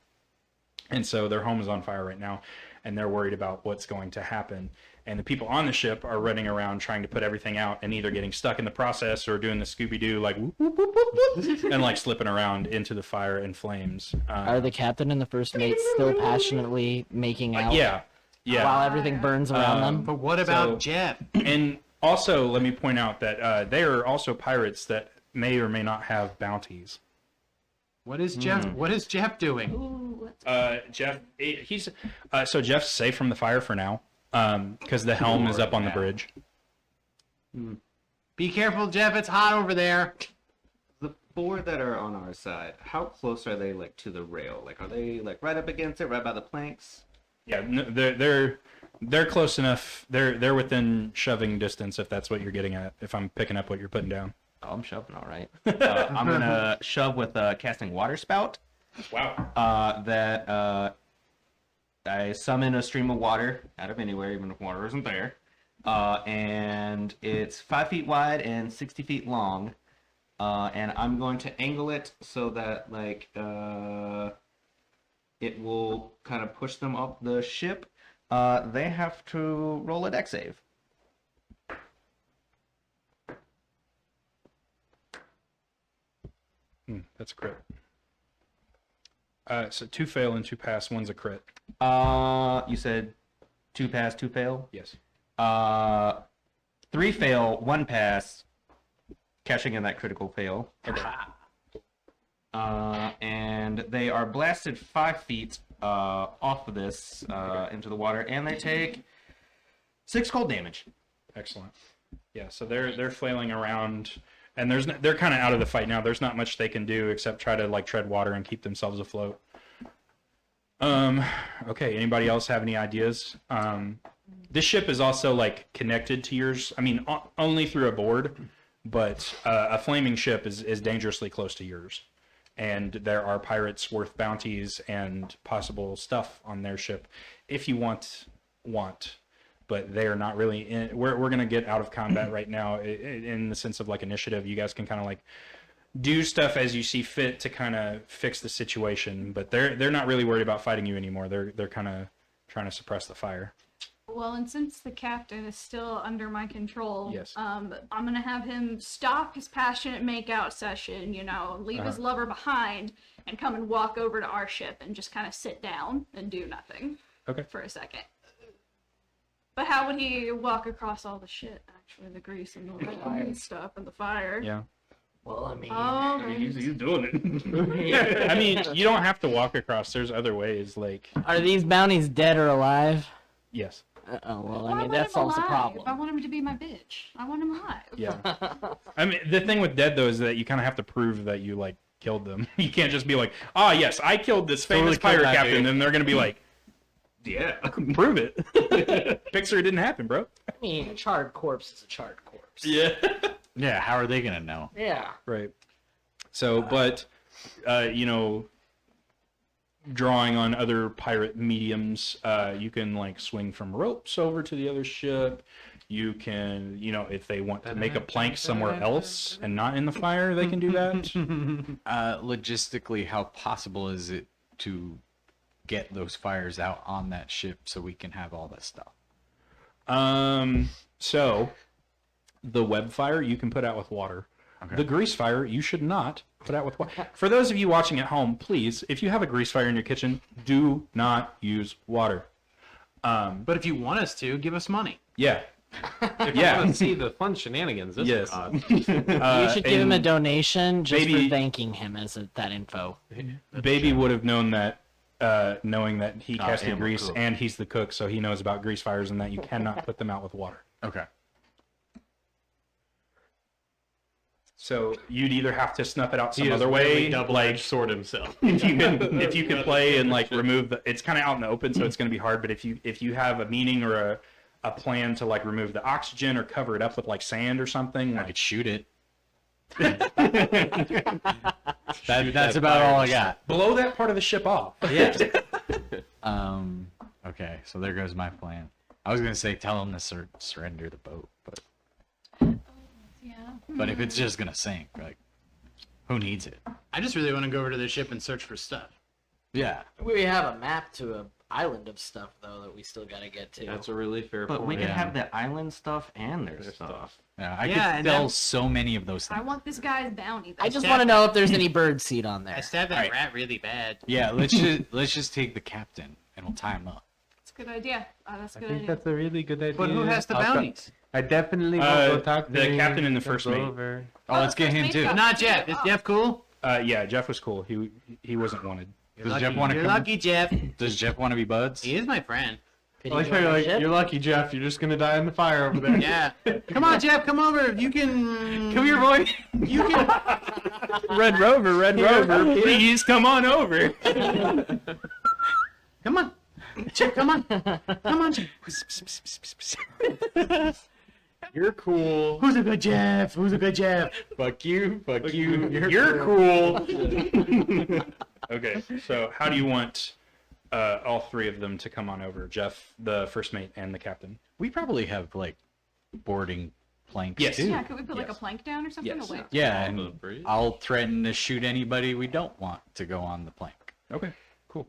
and so their home is on fire right now, and they're worried about what's going to happen. And the people on the ship are running around trying to put everything out and either getting stuck in the process or doing the Scooby-Doo, like, whoop, whoop, whoop, whoop, whoop, and like slipping around into the fire and flames. Are the captain and the first mate still passionately making out? Yeah. While everything burns around them. But what about So- Jeff? And also, let me point out that they are also pirates that may or may not have bounties. What is Jeff? What is Jeff doing? Ooh, let's Jeff, he's so Jeff's safe from the fire for now, because the helm is up on the bridge. Be careful, Jeff. It's hot over there. The 4 that are on our side, how close are they like to the rail? Like, are they like right up against it, right by the planks? Yeah, they're close enough. They're within shoving distance, if that's what you're getting at. If I'm picking up what you're putting down. Oh, I'm shoving all right. I'm gonna shove with casting water spout. Wow. That I summon a stream of water out of anywhere, even if water isn't there. And it's 5 feet wide and 60 feet long. And I'm going to angle it so that like it will kind of push them up the ship. They have to roll a dex save. That's a crit. So 2 fail and 2 pass. 1's a crit. You said 2 pass, 2 fail? Yes. 3 fail, 1 pass, cashing in that critical fail. Okay. And they are blasted 5 feet off of this into the water, and they take 6 cold damage. Excellent. Yeah. So they're flailing around, and they're kind of out of the fight now. There's not much they can do except try to like tread water and keep themselves afloat. Okay. Anybody else have any ideas? This ship is also like connected to yours. I mean, only through a board, but a flaming ship is dangerously close to yours. And there are pirates worth bounties and possible stuff on their ship if you want. But they are not really in. We're going to get out of combat right now in the sense of like initiative. You guys can kind of like do stuff as you see fit to kind of fix the situation. But they're not really worried about fighting you anymore. They're kind of trying to suppress the fire. Well, and since the captain is still under my control, Yes. I'm gonna have him stop his passionate makeout session, leave his lover behind, and come and walk over to our ship and just kind of sit down and do nothing Okay. for a second. But how would he walk across all the shit, actually, the grease and the oil and stuff and the fire? Yeah. Well, I mean, Oh, He's doing it. I mean, you don't have to walk across. There's other ways. Like, are these bounties dead or alive? yes. Oh well, Well, I mean want that him solves the alive. problem. I want him to be my bitch. I want him alive. Yeah. I mean, the thing with dead though is that you kind of have to prove that you like killed them. You can't just be like, "Ah, yes, I killed this famous Totally killed pirate that captain," dude. and they're gonna be like, Yeah. "Prove it." Pixar, it didn't happen, bro. I mean, a charred corpse is a charred corpse. Yeah. Yeah, how are they gonna know? Yeah. Right. So, but drawing on other pirate mediums, you can like swing from ropes over to the other ship. You can, if they want to make a plank somewhere else and not in the fire, they can do that. Logistically, how possible is it to get those fires out on that ship so we can have all this stuff? So the web fire you can put out with water. Okay. The grease fire you should not. Put out with water. For those of you watching at home, please, if you have a grease fire in your kitchen, do not use water. But if you want us to, give us money. Yeah. If you want to see the fun shenanigans, this Yes. God. You should give him a and donation just maybe- for thanking him as that info. Baby would have known that, knowing that he I casted am a grease cook. and he's the cook, so he knows about grease fires and that you cannot put them out with water. Okay. So you'd either have to snuff it out some He is other really way, double-edged like sword himself. if you could play and like remove the, it's kind of out in the open, so it's going to be hard. But if you have a meaning or a plan to like remove the oxygen or cover it up with like sand or something, I like could shoot it. That's about all I got. blow that part of the ship off. Yeah. Okay, so there goes my plan. I was gonna say tell him to surrender the boat, Yeah. but if it's just gonna sink, like, who needs it? I just really want to go over to the ship and search for stuff. Yeah. We have a map to an island of stuff though that we still gotta get to. That's a really fair But point. we can Yeah. have the island stuff and their Their stuff. Yeah, I Yeah, could and sell then- so many of those I things. want this guy's bounty. I just Stab want to that- know if there's any bird seed on there. I stabbed that Alright. rat really bad. Yeah, let's just take the captain and we'll tie him up. That's a good idea. That's a I good think idea. that's a really good idea. But who has the I'll bounties? I definitely will go talk to the him, captain and the go first mate. over. Oh, let's get him too. Yeah. But not Jeff. Is Jeff cool? Yeah, Jeff was cool. He wasn't wanted. Does Jeff want to You're come? lucky, Jeff. Does Jeff want to be buds? He is my friend. Could I like you how join you're our like, ship? you're lucky, Jeff. You're just gonna die in the fire over there. Yeah. Come on, Jeff. Come over. You can. Come here, boy. You can. Red Rover, please come on over. Come on. Jeff, come on. Come on, Jeff. You're cool. Who's a good Jeff? Who's a good Jeff? Fuck you. Fuck you. You're cool. Okay, so how do you want all three of them to come on over? Jeff, the first mate, and the captain. We probably have like boarding planks Yes. too. Yeah, could we put like a Yes. plank down or something? Yes. Away? Yeah, On the and bridge? I'll threaten to shoot anybody we don't want to go on the plank. Okay, cool.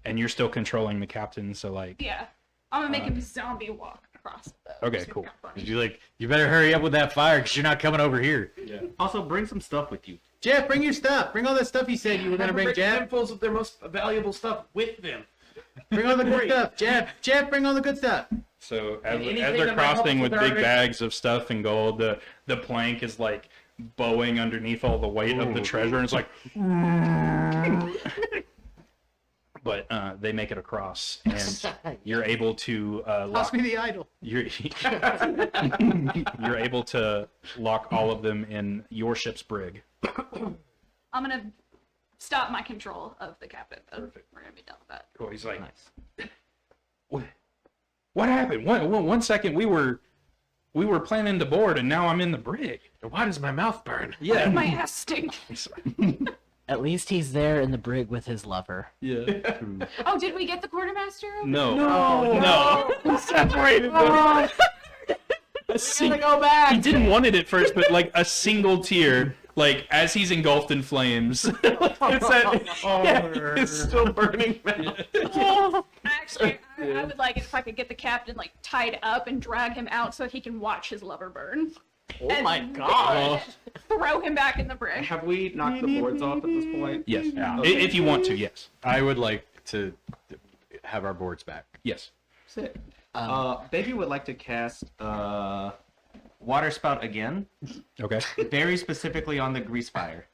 And you're still controlling the captain, so like, Yeah. I'm gonna make him zombie walk across it though. Okay, It's cool. kinda funny. You better hurry up with that fire because you're not coming over here. Also, bring some stuff with you. Jeff, bring your stuff. Bring all that stuff you said you were gonna bring, Jeff. handfuls of their most valuable stuff with them. Bring all the good stuff, Jeff, bring all the good stuff. so as anything they're that might help crossing us with with our big mission. bags of stuff and gold, the plank is like bowing underneath all the weight of the treasure, and it's like. But they make it across, and you're able to Toss lock. me the idol. You're you're able to lock all of them in your ship's brig. I'm gonna stop my control of the captain. Though. We're gonna be done with that. Cool. He's like, Nice. what happened? One second, we were planning to board, and now I'm in the brig. Why does my mouth burn? Yeah. My ass stinks. At least he's there in the brig with his lover. Yeah. Oh, did we get the quartermaster? No. No. Separated them. Gotta go back. He didn't want it at first, but like a single tear, like as he's engulfed in flames. It's still burning. Actually, I would like it if I could get the captain like tied up and drag him out so he can watch his lover burn. Oh my god. Throw him back in the brig. Have we knocked the boards off at this point? Yes. If you want to, yes. I would like to have our boards back. Yes. Sick. Baby would like to cast water spout again, Okay. very specifically on the grease fire.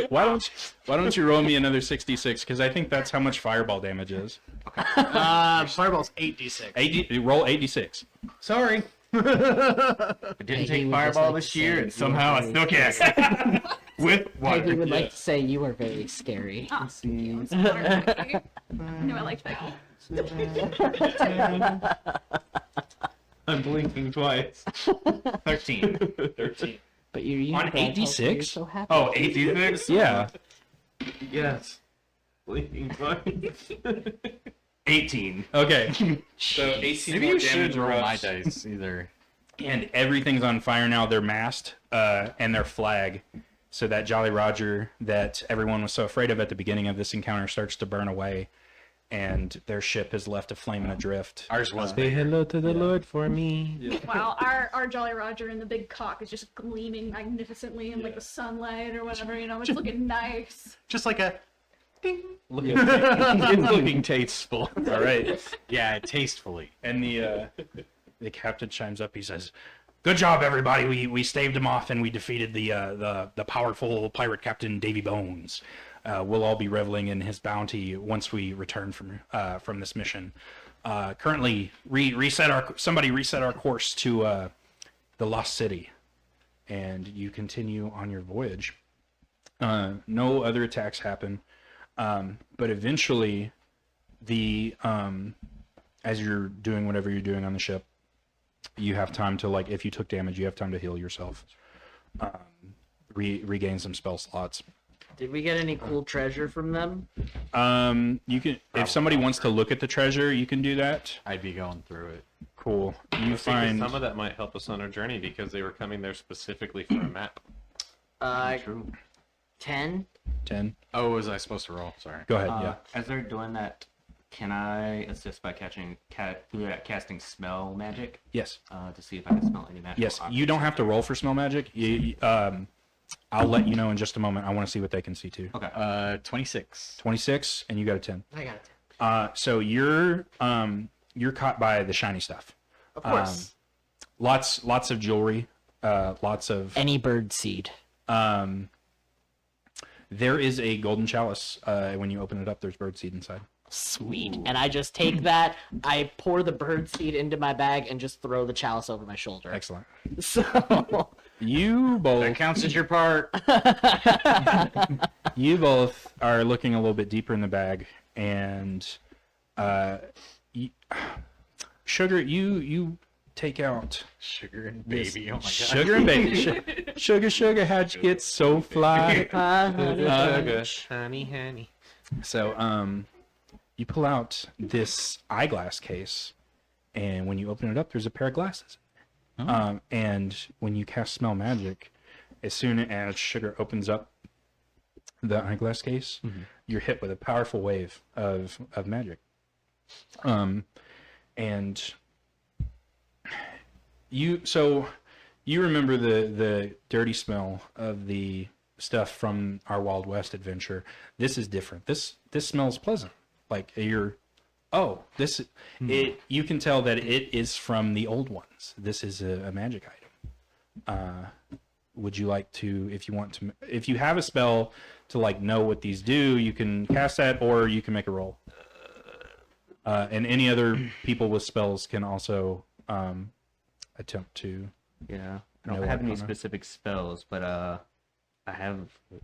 Why don't you roll me another 66? Because I think that's how much fireball damage is. Fireball's 8d6. Roll 86. Sorry. I didn't Hey, he take would just fireball like this to year, say and you somehow I were still cast it. With Peggy water. would like to say you were very scary. Oh, it's water, Becky. I knew I liked Becky. I'm blinking twice. 13. 13. But you On brought health, 86? You're so happy. Oh, 86? Yeah. Yes. Blinking twice. 18. Okay. So 18 Maybe more you should damage roll my erupts. dice either. And everything's on fire now. Their mast and their flag. So that Jolly Roger that everyone was so afraid of at the beginning of this encounter starts to burn away. and their ship is left aflame and adrift. Ours was Say hello to the Lord for me. Wow, our Jolly Roger and the big cock is just gleaming magnificently in like the sunlight or whatever, you know, it's looking nice. Just like a ding. It's looking tasteful. All right. Yeah, tastefully. And the captain chimes up. He says, "Good job, everybody. We staved him off, and we defeated the powerful pirate captain Davy Bones. We'll all be reveling in his bounty once we return from this mission. Currently, somebody reset our course to the Lost City, and you continue on your voyage. No other attacks happen, but eventually, as you're doing whatever you're doing on the ship, you have time to, like, if you took damage, you have time to heal yourself, regain some spell slots." Did we get any cool treasure from them? You can, if somebody wants to look at the treasure, you can do that. I'd be going through it. Cool. You I think find some of that might help us on our journey because they were coming there specifically for a map. True. 10? 10. Oh, was I supposed to roll? Sorry. Go ahead. Yeah. As they're doing that, can I assist by casting smell magic Yes. to see if I can smell any magic? Yes. You don't have to roll for smell magic. I'll let you know in just a moment. I want to see what they can see too. Okay. 26. 26, and you got a 10. I got it. So you're caught by the shiny stuff. Of course. Lots of jewelry. Lots of. Any bird seed. There is a golden chalice. When you open it up, there's birdseed inside. Sweet. And I just take that, I pour the bird seed into my bag, and just throw the chalice over my shoulder. Excellent. So You That both. counts as your part. You both are looking a little bit deeper in the bag, and Sugar, you take out Sugar and baby. Oh my god. Sugar and baby. Sugar, how'd you get so fly? Honey. So, you pull out this eyeglass case, and when you open it up, there's a pair of glasses. And when you cast smell magic, as soon as Sugar opens up the eyeglass case, you're hit with a powerful wave of magic. And you remember the dirty smell of the stuff from our Wild West adventure. This is different. This smells pleasant. Like you can tell that it is from the old ones. This is a magic item. Would you like to, if you have a spell to like know what these do, you can cast that, or you can make a roll. And any other people with spells can also attempt to. Yeah. I don't No have any arcana. specific spells, but I have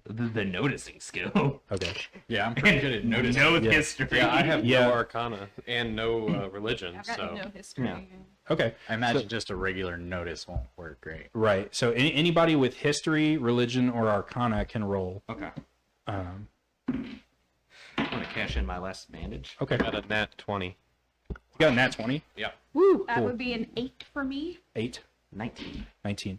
the noticing skill. Okay. Yeah, I'm pretty good at noticing. No Yeah. history. Yeah, I have Yeah. no arcana and no religion, I've got so no history. Yeah. Okay. I imagine just a regular notice won't work great. Right. So anybody with history, religion, or arcana can roll. Okay. Um, I'm gonna cash in my last bandage. okay. got a nat 20. You got a nat 20. Yeah. Woo! That would be an 8 for me. 8. 19. 19.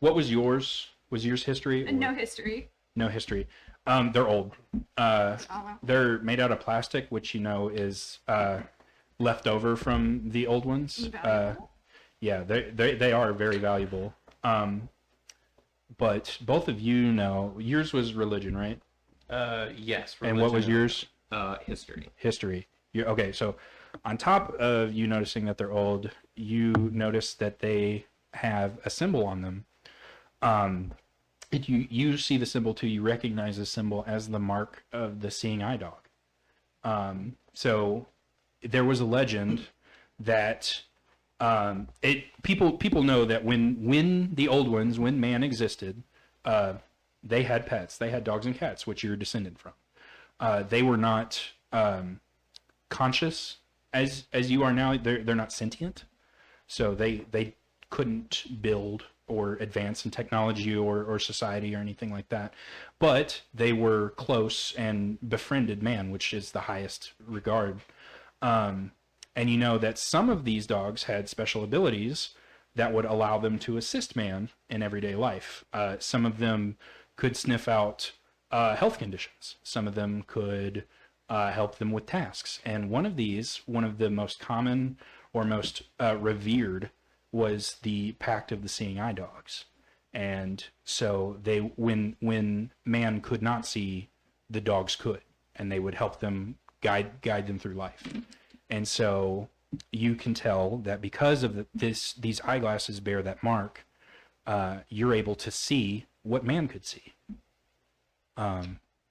What was yours? Was yours history? And or- no history. No history. They're old. Oh, wow. They're made out of plastic, which you know is left over from the old ones. Valuable. Yeah, they are very valuable. But both of you know yours was religion, right? Yes. And what was religion. yours? History. History. Okay, so on top of you noticing that they're old, you notice that they have a symbol on them. If you see the symbol too, you recognize the symbol as the mark of the seeing eye dog. So there was a legend that people know that when the old ones, when man existed, they had pets. They had dogs and cats, which you're descended from. They were not conscious as you are now. They're not sentient, so they couldn't build or advance in technology or society or anything like that. But they were close and befriended man, which is the highest regard. And you know that some of these dogs had special abilities that would allow them to assist man in everyday life. Some of them could sniff out health conditions. Some of them could help them with tasks. And one of the most common or most revered was the Pact of the Seeing Eye Dogs. And so when man could not see, the dogs could, and they would help them guide them through life. And so you can tell that because of these eyeglasses bear that mark, you're able to see what man could see,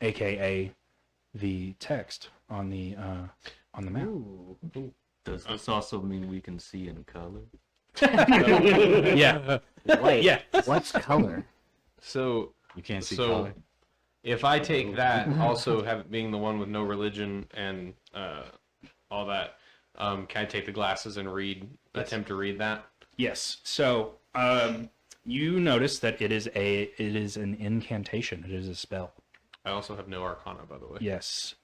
aka the text on the map. Does this also mean we can see in color? Yeah, Wait, yeah. what's color? So You can't see So- color. if I take that, also have it being the one with no religion and all that, can I take the glasses and attempt to read that? Yes. So you notice that it is an incantation. It is a spell. I also have no arcana, by the way. Yes.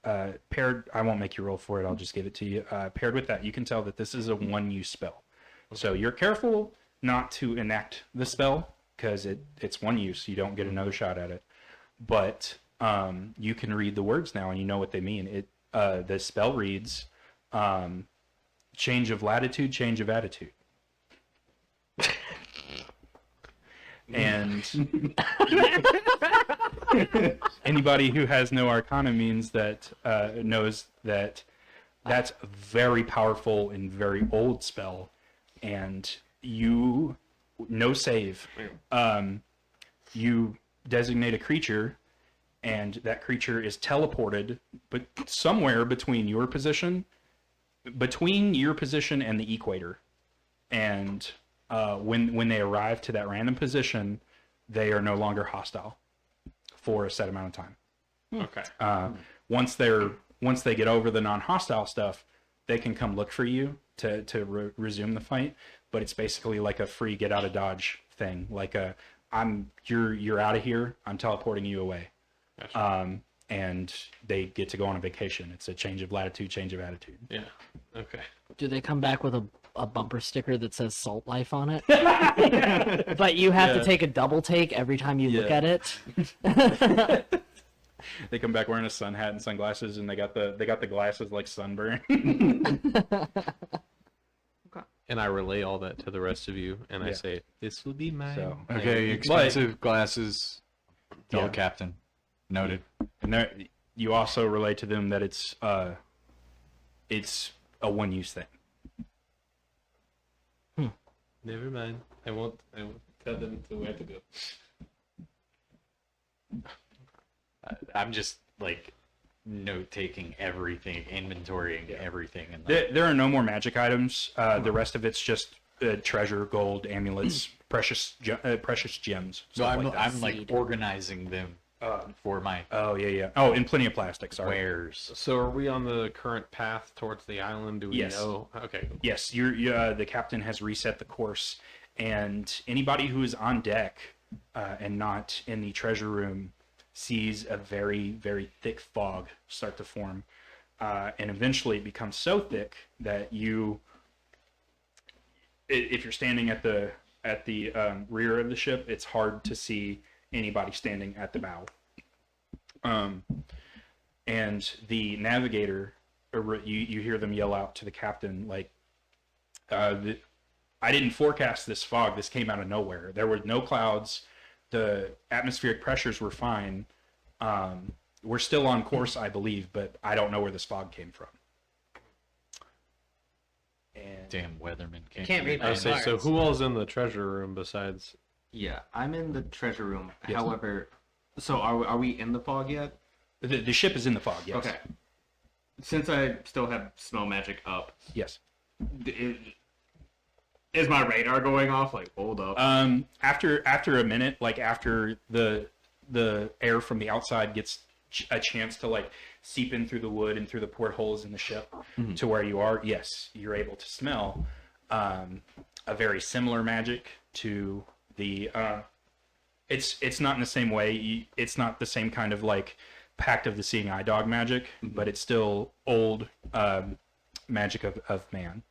Paired, I won't make you roll for it. I'll just give it to you. Paired with that, you can tell that this is a one-use spell. So you're careful not to enact the spell because it's one use. You don't get another shot at it. But you can read the words now, and you know what they mean. The spell reads, change of latitude, change of attitude. And anybody who has no arcana means that knows that that's a very powerful and very old spell, and you no save. You designate a creature, and that creature is teleported, but somewhere between your position and the equator, and when they arrive to that random position, they are no longer hostile for a set amount of time. Okay. Once they get over the non-hostile stuff, they can come look for you to resume the fight. But it's basically like a free get out of dodge thing. Like you're out of here. I'm teleporting you away. Gotcha. And they get to go on a vacation. It's a change of latitude, change of attitude. Yeah. Okay. Do they come back with a bumper sticker that says Salt Life on it? But you have to take a double take every time you look at it. They come back wearing a sun hat and sunglasses, and they got the glasses like sunburn. And I relay all that to the rest of you, and I Yeah. say, "This will be mine." So Okay, expensive glasses. Tell Yeah. the captain. Noted. and there, you also relay to them that it's a one-use thing. Never mind. I won't tell them to where to go. I'm just like note taking everything, inventorying everything, and There are no more magic items. The rest of it's just treasure, gold, amulets, precious gems. so stuff I'm like that. I'm like Seed. organizing them for my Oh yeah. Oh, and plenty of plastic. Sorry. wares. So, are we on the current path towards the island? Do we Yes. know? Okay. Yes, the captain has reset the course, and anybody who is on deck and not in the treasure room sees a very, very thick fog start to form, and eventually it becomes so thick that if you're standing at the rear of the ship, it's hard to see anybody standing at the bow. And the navigator, you hear them yell out to the captain, like, I didn't forecast this fog. This came out of nowhere. There were no clouds. The atmospheric pressures were fine. We're still on course, I believe, but I don't know where this fog came from. And Damn weatherman Can't read I my say, so cards. who all's in the treasure room besides? Yeah, I'm in the treasure room. Yes. However, so are we in the fog yet? the ship is in the fog, yes. Okay. Since I still have smell magic up, Yes. is my radar going off? Like, hold up. After a minute, like after the air from the outside gets a chance to like seep in through the wood and through the portholes in the ship to where you are, yes, you're able to smell a very similar magic to the it's not in the same way. It's not the same kind of like Pact of the Seeing Eye Dog magic, but it's still old magic of man.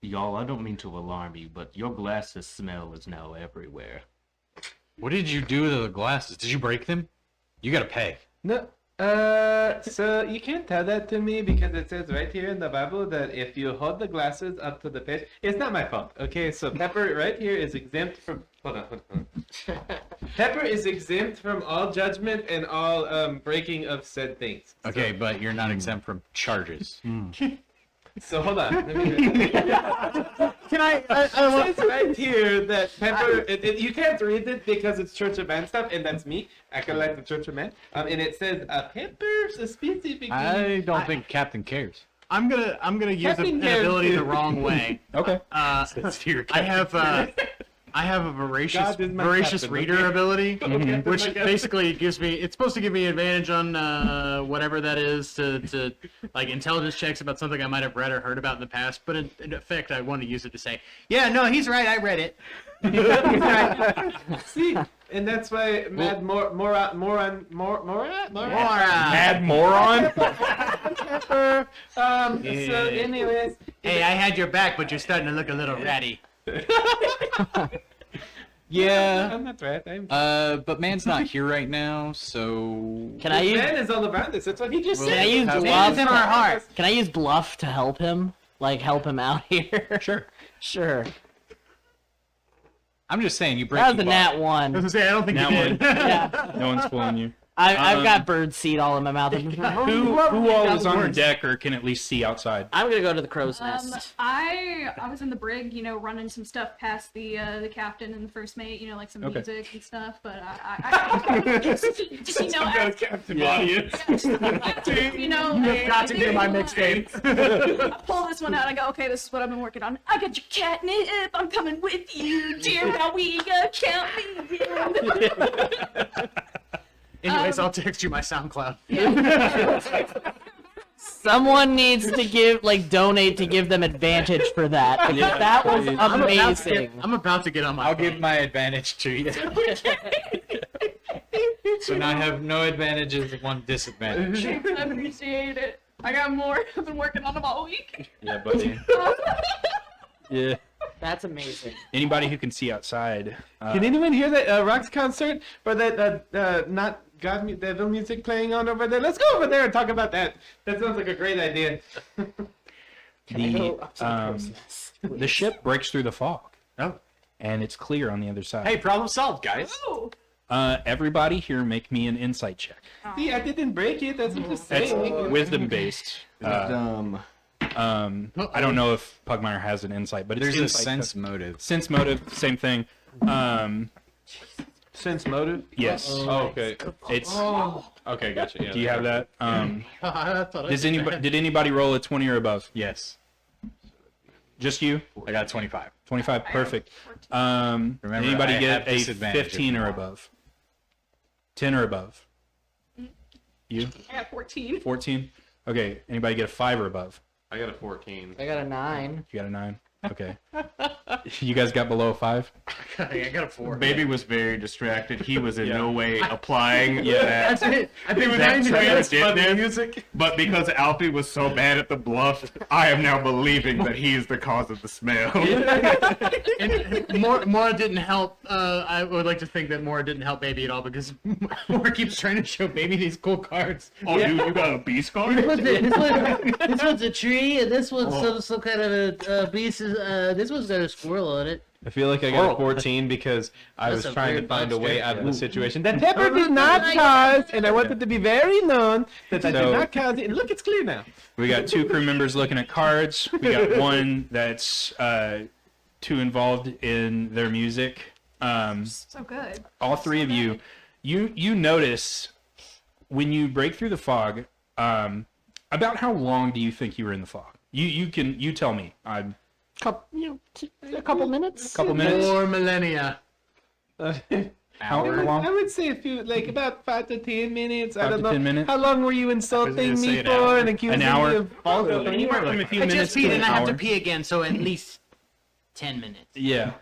Y'all, I don't mean to alarm you, but your glasses smell is now everywhere. What did you do to the glasses? Did you break them? You gotta pay. No. So you can't tell that to me because it says right here in the Bible that if you hold the glasses up to the page, it's not my fault. Okay, so Pepper right here is exempt from. Hold on. Pepper is exempt from all judgment and all breaking of said things. So, Okay, but you're not exempt from charges. So hold on. Let me Can I it says right here that Pepper. You can't read it because it's Church of Man stuff, and that's me. I can like the Church of Man. And it says Pepper specifically. I don't think Captain cares. I'm gonna use Captain an Garrett. ability the wrong way. Okay. I have a God is my voracious captain, reader okay? ability, Okay. which basically gives me. It's supposed to give me advantage on whatever that is to like intelligence checks about something I might have read or heard about in the past. But in effect, I want to use it to say, yeah, no, he's right. I read it. See, and that's why Mad Moron. Mad moron. Pepper. So, anyways. Hey, I had your back, but you're starting to look a little ratty. Yeah. I'm not right. I'm. But man's not here right now, so Can I use? Man is all around this. That's what he just Can I said. use Man's bluff? in our heart. Can I use bluff to help him? Like help him out here? Sure. Sure. I'm just saying you break. That was a the nat bar. I was one. gonna say I don't think Now you did. Yeah. No one's fooling you. I've got bird seed all in my mouth. Who all is on the deck or can at least see outside? I'm gonna go to the crow's nest. I was in the brig, running some stuff past the captain and the first mate, like some Okay. music and stuff. But I just, as, Captain audience. You've got to hear my mixtape. I pull this one out. I go, okay, this is what I've been working on. I got your catnip. I'm coming with you, dear. How we count me in. Anyways, I'll text you my SoundCloud. Someone needs to donate to give them advantage for that. Because that was amazing. I'm about to get on my. I'll phone. give my advantage to you. So now I have no advantages and one disadvantage. I appreciate it. I got more. I've been working on them all week. Yeah, buddy. Yeah. That's amazing. Anybody who can see outside. Can anyone hear that Rock's concert or that not God devil music playing on over there? Let's go over there and talk about that. That sounds like a great idea. The ship breaks through the fog. Oh. And it's clear on the other side. Hey, problem solved, guys. Oh. Everybody here make me an insight check. See, I didn't break it. That's what I'm It's saying. wisdom based. I don't know if Pugmire has an insight, but it's There's a insight sense test. motive. Sense motive, same thing. Sense motive. Yes. Oh, okay. It's. Okay, gotcha. Yeah. Do you have that? I thought I Did anybody roll a 20 or above? Yes. Just you? I got 25. 25, perfect. Remember, Anybody I get have a disadvantage 15 or above? 10 or above? You? I got 14. 14? Okay. Anybody get a 5 or above? I got a 14. I got a 9. You got a 9? Okay. You guys got below a 5? I got a 4. Baby was very distracted. He was in no way applying Yeah. That's it. I think that that transmitted music. But because Alfie was so bad at the bluff, I am now believing that he is the cause of the smell. And Mora didn't help. I would like to think that Mora didn't help Baby at all because Mora keeps trying to show Baby these cool cards. Oh, dude, you got a beast card? This one's a tree, and this one's some kind of a beast. This one's got a squirrel on it. I feel like I got a 14 because I That's was a trying to weird find a way monster. out of the situation. That Pepper did not cause, and I want it to be very known that I So- did not cause it. And look, it's clear now. We got 2 crew members looking at cards. We got one that's too involved in their music. So good. All 3 of you, you notice when you break through the fog. About how long do you think you were in the fog? You tell me. A couple minutes. Couple minutes. 4 millennia. How long? I would say about 5 to 10 minutes. 5 I don't to know. 10 minutes? How long were you insulting say me an for hour. and accusing An hour? me of bullshit? Anywhere from a few I minutes just peed to and an I have to hour. pee again, so at least 10 minutes. Yeah.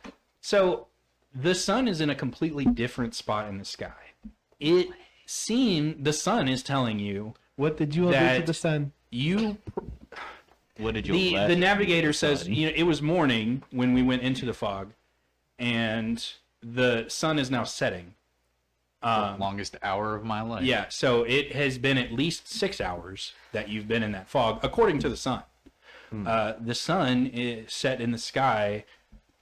So the sun is in a completely different spot in the sky. The sun is telling you What did you all do That- to the sun? you. What did you The navigator says it was morning when we went into the fog, and the sun is now setting. Longest hour of my life. Yeah, so it has been at least 6 hours that you've been in that fog, according to the sun. The sun is set in the sky,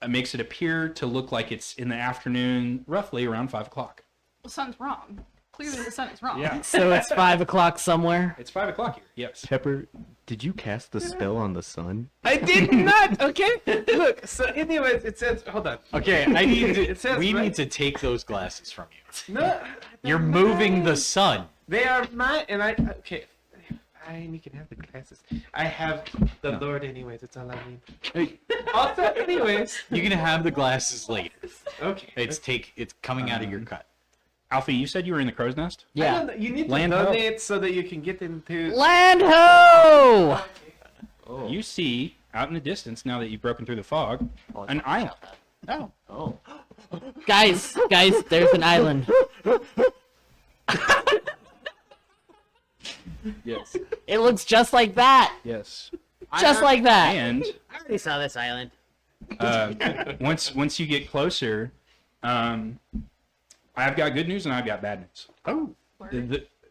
makes it appear to look like it's in the afternoon, roughly around 5 o'clock. The sun's wrong. Clearly, the sun is wrong. Yeah, So it's 5 o'clock somewhere. it's 5 o'clock here. Yes. Pepper, did you cast the spell on the sun? I did not. Okay. Look. So, anyways, it says. Hold on. Okay, I need It says we right- need to take those glasses from you. No. You're moving the sun. They are mine, and I. Okay. Fine, you can have the glasses. I have the Lord, anyways. It's all I need. Also, anyways. You can have the glasses later. Okay. It's coming out of your cut. Alfie, you said you were in the crow's nest? I Yeah. don't know, you need to Land ho. donate so that you can get into. Land ho! You see, out in the distance, now that you've broken through the fog, an island. Oh. Guys, there's an island. Yes. It looks just like that. Yes. Just like that. And I already saw this island. once you get closer, I've got good news and I've got bad news. Oh.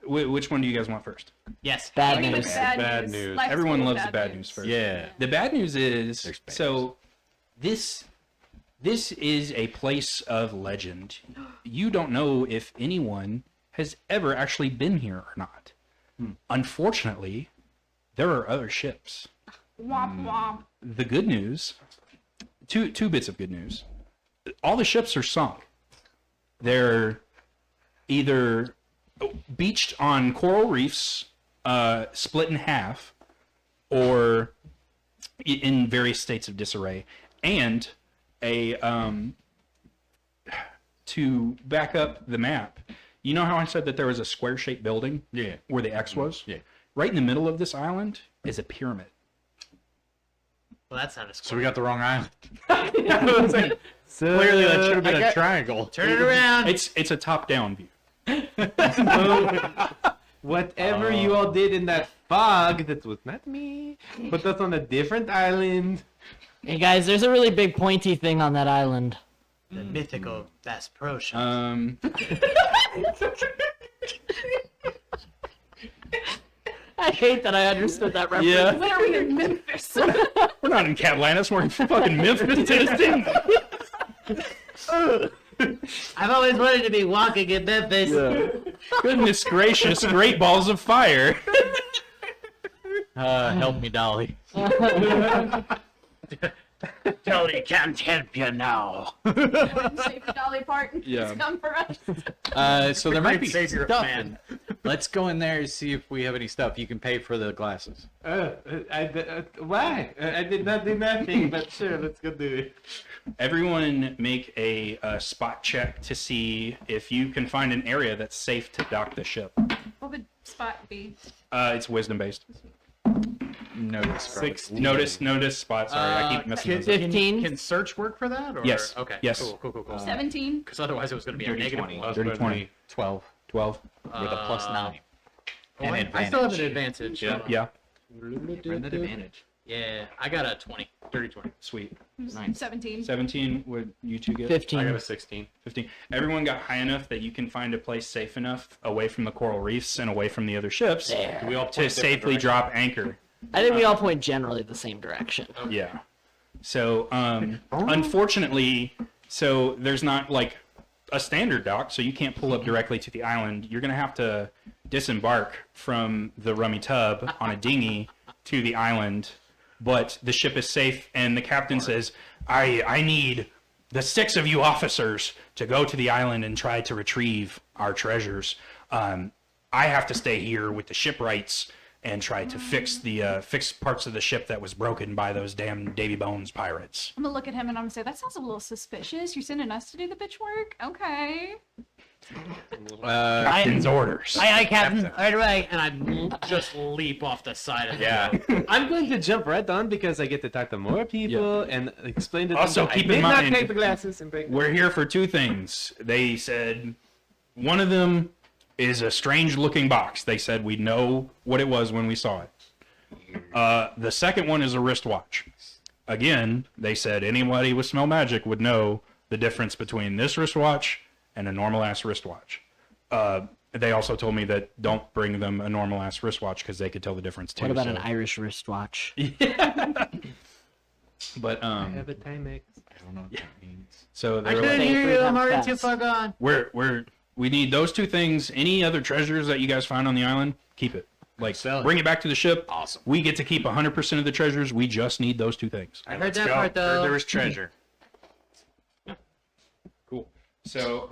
Which one do you guys want first? Yes. Bad Give us news. bad news. Life's Everyone full of loves the bad news first. Yeah. The bad news is There's bad so this is a place of legend. You don't know if anyone has ever actually been here or not. Unfortunately, there are other ships. Womp womp. The good news, two bits of good news. All the ships are sunk. They're either beached on coral reefs, split in half, or in various states of disarray. And to back up the map, you know how I said that there was a square-shaped building? Yeah. Where the X was? Yeah. Right in the middle of this island is a pyramid. Well, that's not a So square. we got the wrong island. So, Clearly, that should have been a triangle. Turn it around. It's a top-down view. whatever you all did in that fog, that was not me. Put us on a different island. Hey guys, there's a really big pointy thing on that island. The mythical Bass Pro Shop. I hate that I understood that reference. Yeah. When are we in Memphis? We're not in Catlantis. We're in fucking Memphis, Tennessee. I've always wanted to be walking in Memphis. Goodness gracious, great balls of fire. Help me, Dolly. Tony can't help you now. Save the dolly part and Yeah. please come for us. So there might be Great savior of stuff. man. Let's go in there and see if we have any stuff. You can pay for the glasses. Why? I did not do nothing, but sure, let's go do it. Everyone make a spot check to see if you can find an area that's safe to dock the ship. What would spot be? It's wisdom based. Notice. Notice spot. Sorry, I keep messing those up. 15? Can search work for that? Or? Yes. Okay. Yes. Cool. 17. Because otherwise it was going to be a Dirty negative 20. one. Dirty 20. 12 12. with a plus 9. Oh, And I still have advantage. an advantage. Yeah. Yeah. Bring that advantage. Yeah, I got a 20. Dirty 20. Sweet. 17. 17 would you two get? 15. I got a 16. 15. Everyone got high enough that you can find a place safe enough away from the coral reefs and away from the other ships Do we all to point safely different drop anchor. I think we all point generally the same direction. Yeah. So, unfortunately, so there's not like a standard dock, so you can't pull up directly to the island. You're going to have to disembark from the rummy tub on a dinghy to the island, but the ship is safe, and the captain says, I need the 6 of you officers to go to the island and try to retrieve our treasures. I have to stay here with the shipwrights and try to fix parts of the ship that was broken by those damn Davy Bones pirates. I'm gonna look at him and I'm gonna say, that sounds a little suspicious. You're sending us to do the bitch work? Okay. Captain's orders. Aye, Captain. Right away. And I just leap off the side of the boat. I'm going to jump right on because I get to talk to more people and explain to them. Also, that keep I in did not mind- take the glasses and break. We're here for 2 things. They said one of them is a strange looking box. They said we know what it was when we saw it. The second one is a wristwatch. Again, they said anybody with smell magic would know the difference between this wristwatch and a normal ass wristwatch. They also told me that don't bring them a normal ass wristwatch because they could tell the difference too. What about an Irish wristwatch? But I have a Timex. I don't know what that means. so I they're couldn't like, hear you. I'm already fast. too far gone. we need those two things. Any other treasures that you guys find on the island, keep it. Like, Sell it. bring it back to the ship. Awesome. We get to keep 100% of the treasures. We just need those two things. I heard Let's that go. part though. There was treasure. Cool. So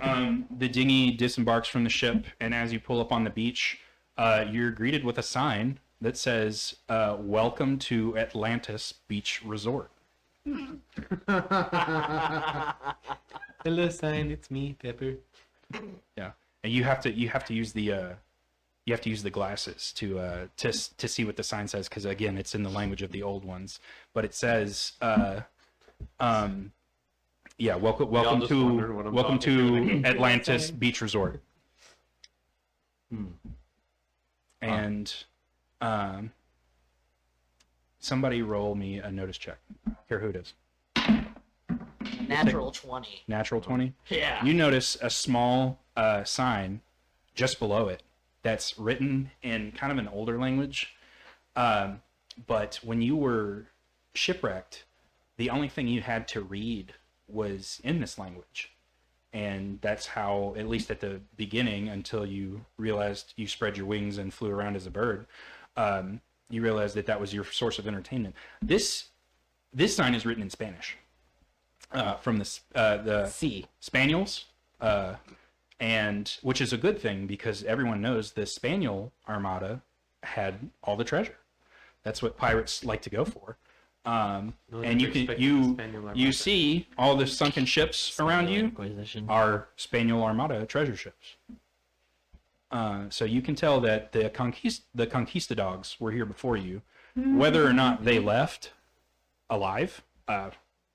the dinghy disembarks from the ship, and as you pull up on the beach, you're greeted with a sign that says, "Welcome to Atlantis Beach Resort." Hello, sign. It's me, Pepper. Yeah, and you have to use the glasses to see what the sign says, because again, it's in the language of the old ones. But it says, welcome just wondered what I'm welcome talking to Atlantis Beach Resort. And somebody roll me a notice check. I don't care who it is. Natural 20. Natural 20. Yeah. You notice a small sign just below it that's written in kind of an older language. But when you were shipwrecked, the only thing you had to read was in this language. And that's how, at least at the beginning, until you realized you spread your wings and flew around as a bird, you realized that that was your source of entertainment. This sign is written in Spanish. From the C. Spaniels, and which is a good thing because everyone knows the Spaniel Armada had all the treasure. That's what pirates like to go for. And you see all the sunken ships around you Inquisition. are Spaniel Armada treasure ships. So you can tell that the conquistadors were here before you. Whether or not they left alive,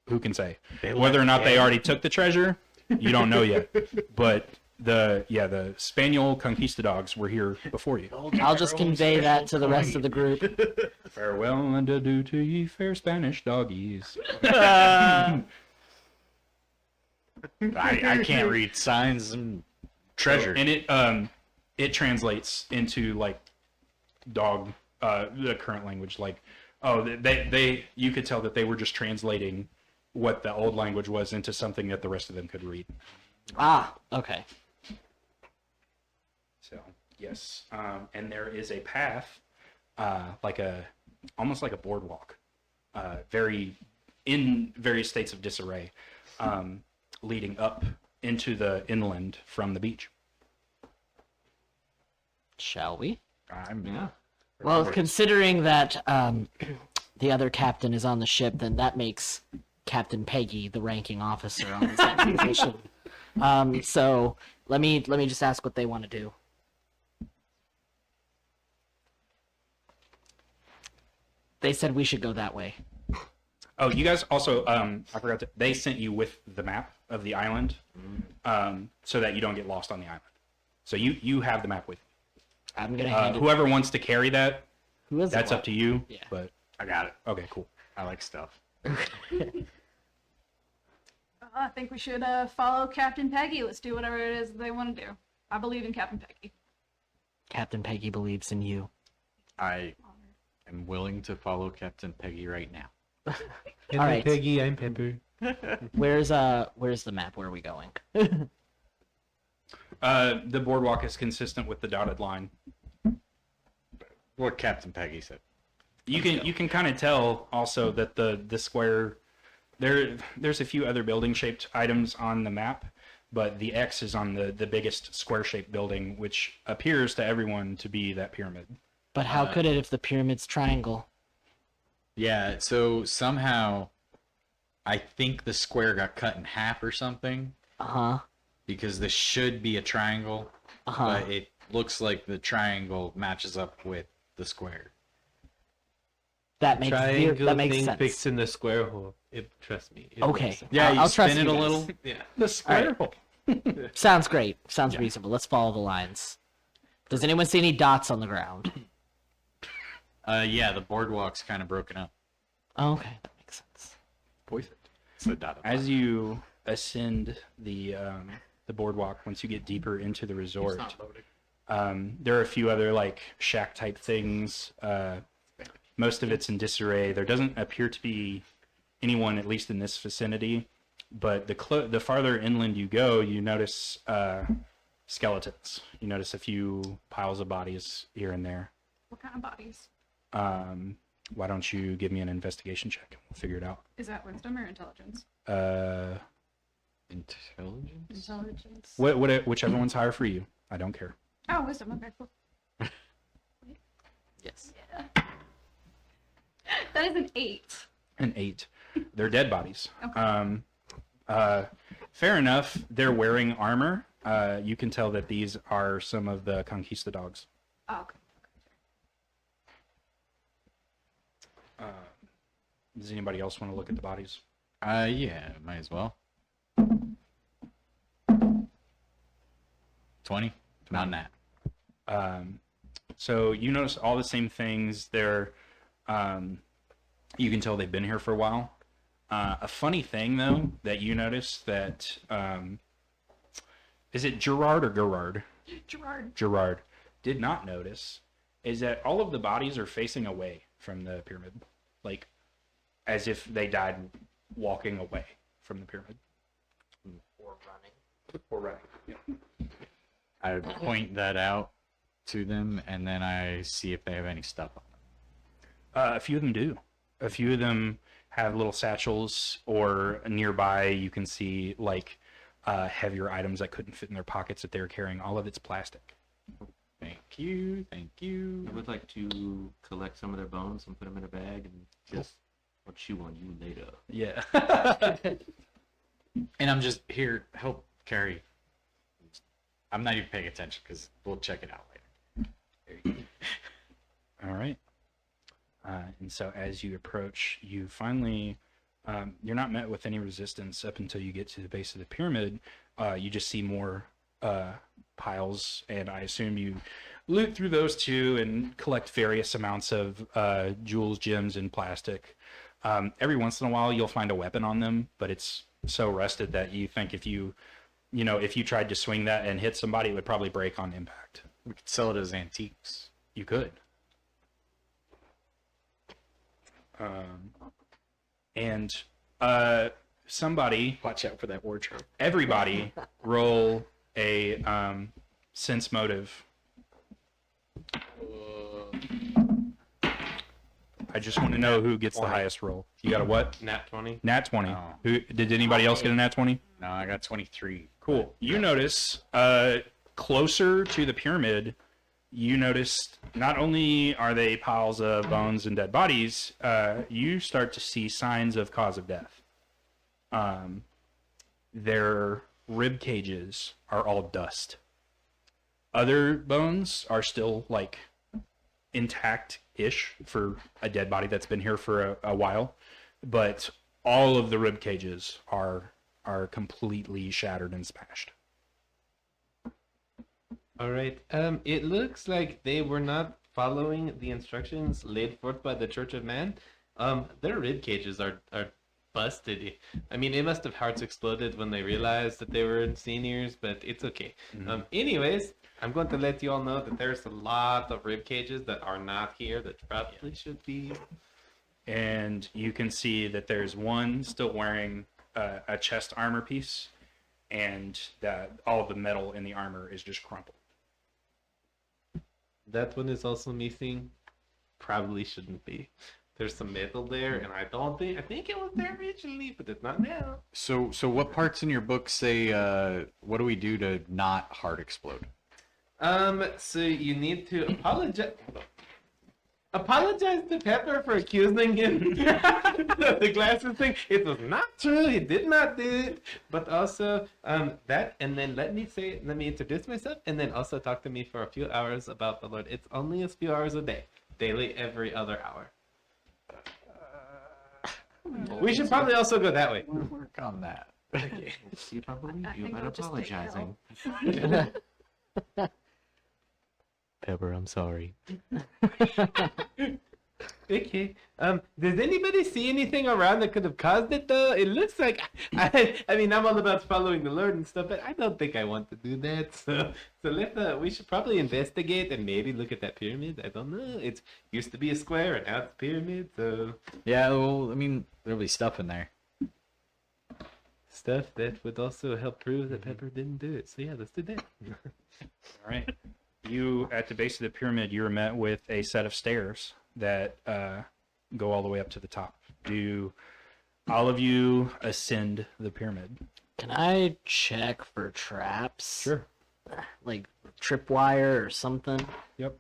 who can say? Whether or not they already took the treasure, you don't know yet. But the Spaniel conquistadors were here before you. I'll just convey that to the rest of the group. Farewell and adieu to ye fair Spanish doggies. I can't read signs and treasure. And it translates into like dog, the current language. Like, they you could tell that they were just translating what the old language was into something that the rest of them could read. Ah, okay. So yes, and there is a path, almost like a boardwalk, in various states of disarray, leading up into the inland from the beach. Shall we? Yeah. Well, considering that the other captain is on the ship, then that makes Captain Peggy the ranking officer on this expedition. So let me just ask what they want to do. They said we should go that way. Oh, you guys also, I forgot to, they sent you with the map of the island, so that you don't get lost on the island. So you have the map with you. I'm gonna hand it. Whoever wants to carry that, Who is that's it? up to you. Yeah. But I got it. okay, cool. I like stuff. I think we should follow Captain Peggy. Let's do whatever it is they want to do. I believe in Captain Peggy. Captain Peggy believes in you. I am willing to follow Captain Peggy right now. Hello, All right. Peggy. I'm Pepper. Where's the map? Where are we going? The boardwalk is consistent with the dotted line. What Captain Peggy said. You can kind of tell also that the square there's a few other building shaped items on the map, but the X is on the biggest square shaped building, which appears to everyone to be that pyramid. But how could it if the pyramid's triangle? Yeah, so somehow I think the square got cut in half or something, Uh-huh. because this should be a triangle, Uh-huh. but it looks like the triangle matches up with the square. That makes Triangle makes thing sense. fixed in the square hole. Trust me. it Okay. makes sense. Yeah, you I'll spin trust it you a guys. little. Yeah. The square hole. Sounds great. Sounds reasonable. Let's follow the lines. Does anyone see any dots on the ground? Yeah, the boardwalk's kind of broken up. Oh, okay, that makes sense. It's the dot. As you ascend the boardwalk, once you get deeper into the It's resort, not loading. there are a few other like shack type things. Most of it's in disarray. There doesn't appear to be anyone, at least in this vicinity. But the farther inland you go, you notice skeletons. You notice a few piles of bodies here and there. What kind of bodies? Why don't you give me an investigation check and we'll figure it out. Is that wisdom or intelligence? Intelligence? Intelligence. Whichever one's higher for you. I don't care. Oh, wisdom. Okay, cool. Yes. That is an 8. An 8. They're dead bodies. Okay. Fair enough. They're wearing armor. You can tell that these are some of the conquistadors. Oh, okay. Does anybody else want to look at the bodies? Yeah, might as well. 20? Not that. So you notice all the same things. They're, you can tell they've been here for a while. A funny thing, though, that you notice that, is it Gerard or Gerard? Gerard. Gerard did not notice is that all of the bodies are facing away from the pyramid, like as if they died walking away from the pyramid. Or running. Or running. Yeah. I point that out to them, and then I see if they have any stuff on them. A few of them do. A few of them have little satchels, or nearby you can see like heavier items that couldn't fit in their pockets that they're carrying. All of it's plastic. Thank you, thank you. I would like to collect some of their bones and put them in a bag and just I'll chew on you later. Yeah. And I'm just here, help carry. I'm not even paying attention because we'll check it out later. There you go. All right. And so as you approach, you finally, you're not met with any resistance up until you get to the base of the pyramid. You just see more piles, and I assume you loot through those too and collect various amounts of jewels, gems, and plastic. Every once in a while, you'll find a weapon on them, but it's so rusted that you think if you tried to swing that and hit somebody, it would probably break on impact. We could sell it as antiques. You could. Somebody, Watch out for that wardrobe. everybody, roll a sense motive. I just want to know who gets the highest roll. You got a what? Nat 20. Nat 20. Oh. Who did anybody else get a nat 20? No, I got 23. Cool. You notice closer to the pyramid, you notice not only are they piles of bones and dead bodies, you start to see signs of cause of death. Their rib cages are all dust. Other bones are still like intact-ish for a dead body that's been here for a while, but all of the rib cages are completely shattered and smashed. All right. It looks like they were not following the instructions laid forth by the Church of Man. Their rib cages are busted. I mean, it must have hearts exploded when they realized that they were seniors, but it's okay. Anyways, I'm going to let you all know that there's a lot of rib cages that are not here that probably should be. And you can see that there's one still wearing a chest armor piece, and that all of the metal in the armor is just crumpled. That one is also missing. Probably shouldn't be. There's some metal there, and I think it was there originally, but it's not now. So what parts in your book say, what do we do to not heart explode? So you need to apologize to Pepper for accusing him of the glasses thing. It was not true. He did not do it. But also that, and then let me introduce myself, and then also talk to me for a few hours about the Lord. It's only a few hours a day, daily, every other hour. We should probably also go that way. We'll work on that. See if I believe I you think about I'll just take apologizing. Pepper, I'm sorry. Okay. Does anybody see anything around that could have caused it though? It looks like I mean I'm all about following the Lord and stuff, but I don't think I want to do that. So we should probably investigate and maybe look at that pyramid. I don't know. It used to be a square and now it's a pyramid, so Yeah, well, I mean, there'll be stuff in there. stuff that would also help prove that Pepper didn't do it. So yeah, let's do that. All right. You, at the base of the pyramid, you're met with a set of stairs that go all the way up to the top. Do all of you ascend the pyramid? Can I check for traps? Sure. Like tripwire or something? Yep.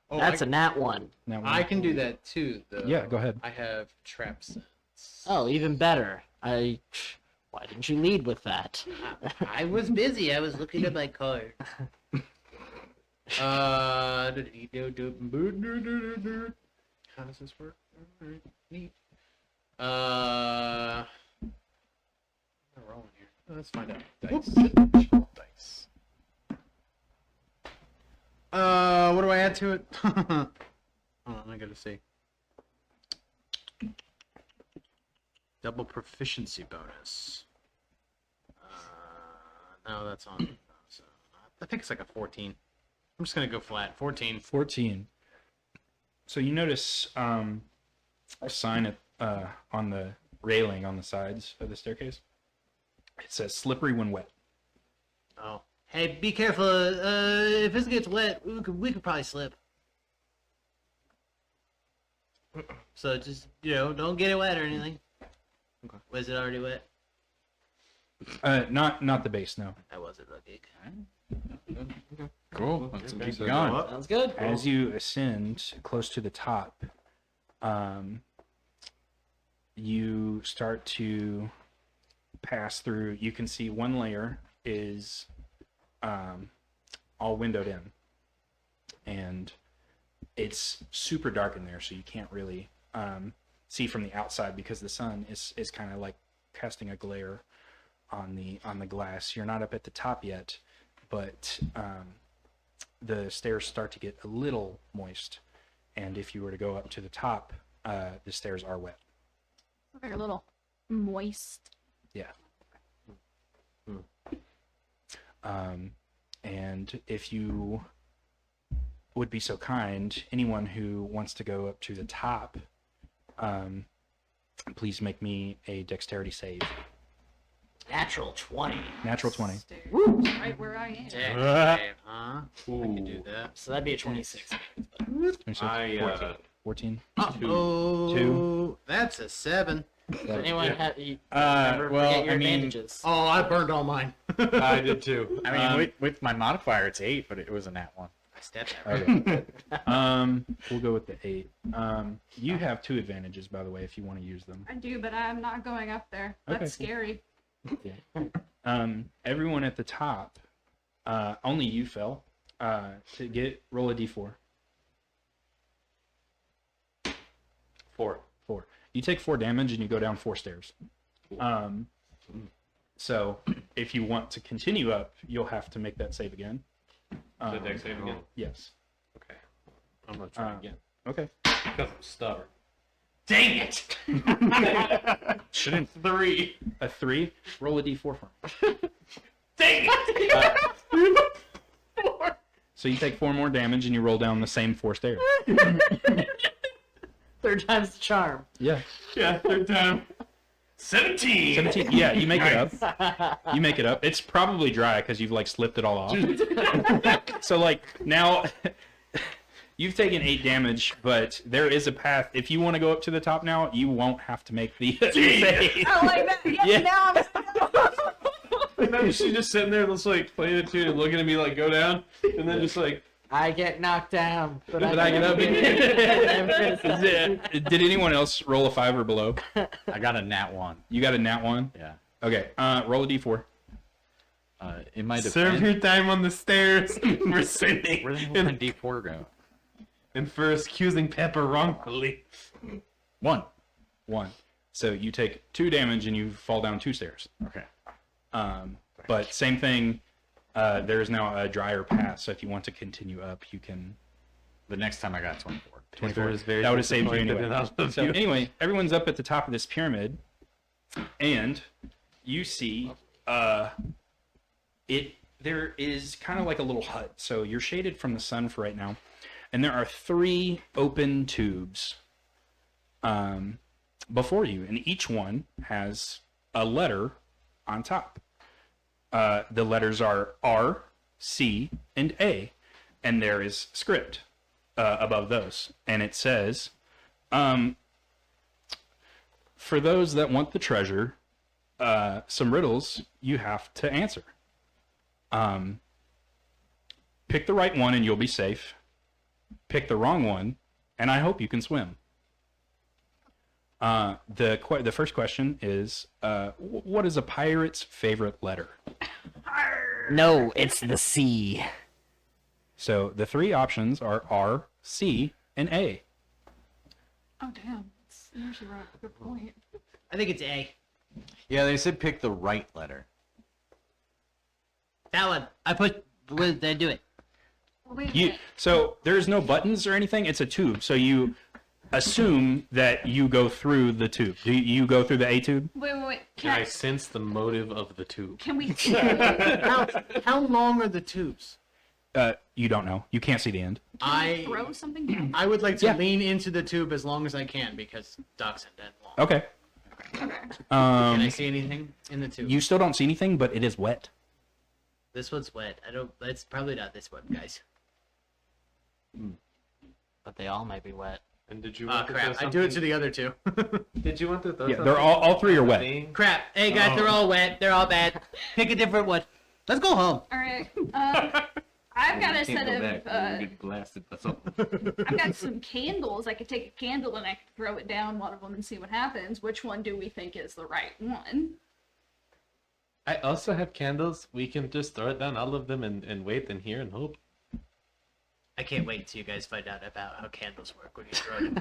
Oh, That's a nat one. Now, I can do that too, though. Yeah, go ahead. I have trap sense. Oh, even better. Why didn't you lead with that? I was busy. I was looking at my card. How does this work? Alright, neat. I'm rolling here. Let's find out. Dice. What do I add to it? Hold on, I gotta see. Double proficiency bonus. No, that's on. So, I think it's like a 14. I'm just gonna go flat. 14. 14. So you notice a sign on the railing on the sides of the staircase. It says "slippery when wet." Oh, hey, be careful. If this gets wet, we could probably slip. So just don't get it wet or anything. Okay. Was it already wet? Not the base, no. I wasn't looking. Cool. Let's keep So going. go up. Sounds good. As you ascend close to the top, you start to pass through. You can see one layer is all windowed in, and it's super dark in there, so you can't really see from the outside because the sun is kind of like casting a glare on the glass. You're not up at the top yet, but the stairs start to get a little moist, and if you were to go up to the top, the stairs are wet. They're a little moist. Yeah. And if you would be so kind, anyone who wants to go up to the top, please make me a dexterity save. Natural 20. Natural 20. Woo! Right where I am. Dang, huh? I can do that. So that'd be a 26. 26, I 14. Oh, Two. That's a 7. Does anyone have well, forget your I mean- advantages? Oh, I burned all mine. I did too. I mean, with my modifier, it's 8, but it was a nat 1. I stepped out. Okay. We'll go with the 8. You have 2 advantages, by the way, if you want to use them. I do, but I'm not going up there. That's Okay, cool. scary. Everyone at the top, only you fell. To roll a d4. 4. 4. You take 4 damage and you go down 4 stairs. So if you want to continue up, you'll have to make that save again. The dex save again? Yes. Okay. I'm going to try again. Okay. Because I'm stubborn. Dang it! Shouldn't 3. a 3 roll a d4 for me. Dang it! So you take 4 more damage and you roll down the same 4 stairs. Third time's the charm. Yeah. Yeah, third time. 17! 17. Yeah, you make it up. You make it up. It's probably dry because you've like slipped it all off. So like now you've taken 8 damage, but there is a path. If you want to go up to the top now, you won't have to make the save. I like that. Yeah, Yeah. now I'm And then she's just sitting there, just like playing it too, and looking at me like go down, and then just like, I get knocked down, but But I get up. again. Did anyone else roll a 5 or below? I got a nat 1. You got a nat 1? Yeah. Okay. Roll a d4. In my Serve defense, your time on the stairs for sinning where the hell did my D4 go? and for accusing Pepper wrongfully. 1. 1. So you take 2 damage and you fall down 2 stairs. Okay. But same thing. There is now a drier path, so if you want to continue up, you can The next time I got 24. 24. is very That would have saved you disappointed anyway. in us. So anyway, everyone's up at the top of this pyramid, and you see there is kind of like a little hut. So you're shaded from the sun for right now, and there are 3 open tubes before you, and each one has a letter on top. The letters are R, C, and A, and there is script above those, and it says, for those that want the treasure, some riddles you have to answer. Pick the right one and you'll be safe. Pick the wrong one, and I hope you can swim. The first question is, what is a pirate's favorite letter? No, it's the C. So the 3 options are R, C, and A. Oh damn, it's usually right. Good point. I think it's A. Yeah, they said pick the right letter. That one. I put. Did I do it? Wait a You minute. so there's no buttons or anything. It's a tube. So you assume that you go through the tube. Do you go through the A tube? Wait. Can I sense the motive of the tube? Can we? How long are the tubes? You don't know. You can't see the end. I throw something down? I would like to Yeah. lean into the tube as long as I can because Dachshund dead long. Okay. Okay. Can I see anything in the tube? You still don't see anything, but it is wet. This one's wet. I don't. It's probably not this one, guys. But they all might be wet. And did you Oh want to crap! throw I do it to something- the other two. Did you want to throw Yeah, something they're all 3 are wet. thing? Crap. Hey guys, they're all wet. They're all bad. Pick a different one. Let's go home. All right. I've got a set of. get blasted by something. I've got some candles. I could take a candle and I could throw it down one of them and see what happens. Which one do we think is the right one? I also have candles. We can just throw it down, all of them, and wait and hear and hope. I can't wait till you guys find out about how candles work when you throw them.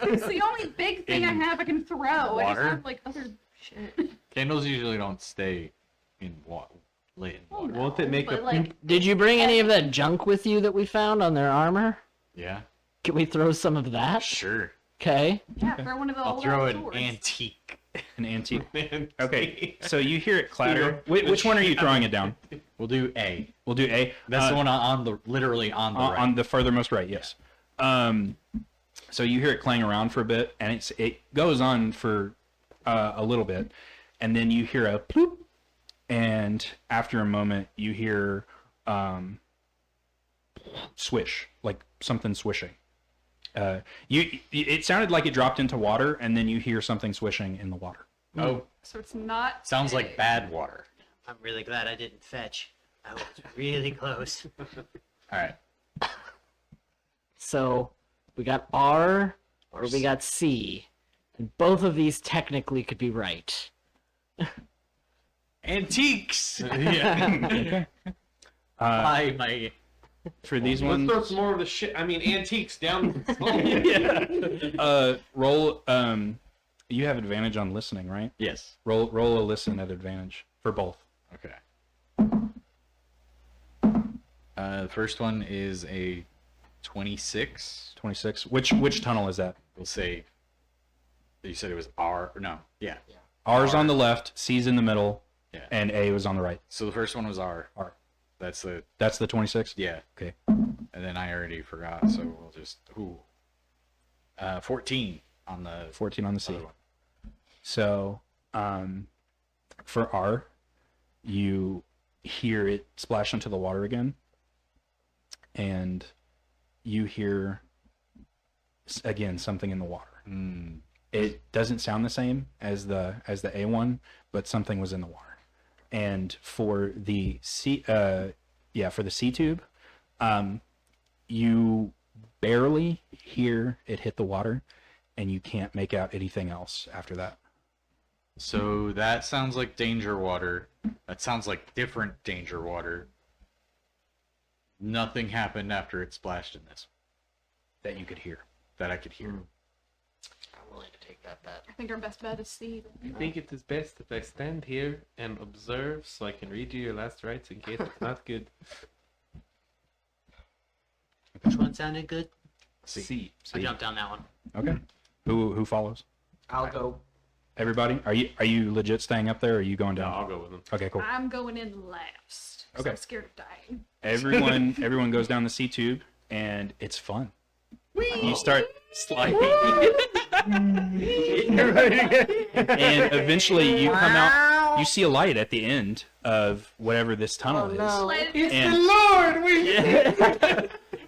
It's the only big thing I have I can throw. I just water? have like other shit. Candles usually don't stay in lit in water. Won't it make But, a like, Did you bring any of that junk with you that we found on their armor? Yeah, Can we throw some of that? sure. Okay. yeah, throw one of the I'll old throw ass an swords. antique. An antique. man? Okay. So you hear it clatter. Which one are you throwing it down? We'll do A. We'll do A. That's the one on the literally on the right. On the furthermost right, yes. So you hear it clang around for a bit, and it goes on for a little bit, and then you hear a ploop, and after a moment you hear swish, like something swishing. It sounded like it dropped into water, and then you hear something swishing in the water. Oh, So it's not. sounds A. like bad water. I'm really glad I didn't fetch. I was really close. All right. So we got R or we got C. And both of these technically could be right. Antiques. Okay. Buy my. For these Let's ones, throw some more of the shit. I mean, antiques down. roll. You have advantage on listening, right? Yes. Roll a listen at advantage for both. Okay. The first one is a 26. 26. Which tunnel is that? We'll say. You said it was R. No. Yeah. R's on the left, C's in the middle, Yeah. and A was on the right. So the first one was R. R. That's the That's the 26? yeah. Okay. And then I already forgot, so we'll just 14 on the 14 on the C. other one. So, for R, you hear it splash into the water again, and you hear again something in the water. It doesn't sound the same as the A one, but something was in the water. And for the C, for the C tube, you barely hear it hit the water, and you can't make out anything else after that. So that sounds like danger water. That sounds like different danger water. Nothing happened after it splashed in this That you could hear. that I could hear. I'm willing to take that bet. I think our best bet is C. I think it is best if I stand here and observe so I can read you your last rites in case it's not good. Which one sounded good? C. I jumped down that one. Okay. Who follows? I'll go. Everybody? Are you legit staying up there, or are you going No, down? I'll go with him. Okay, cool. I'm going in last. 'Cause Okay. I'm scared of dying. Everyone goes down the C tube, and it's fun. You start sliding, and eventually you come out. You see a light at the end of whatever this tunnel is. It's And- the Lord.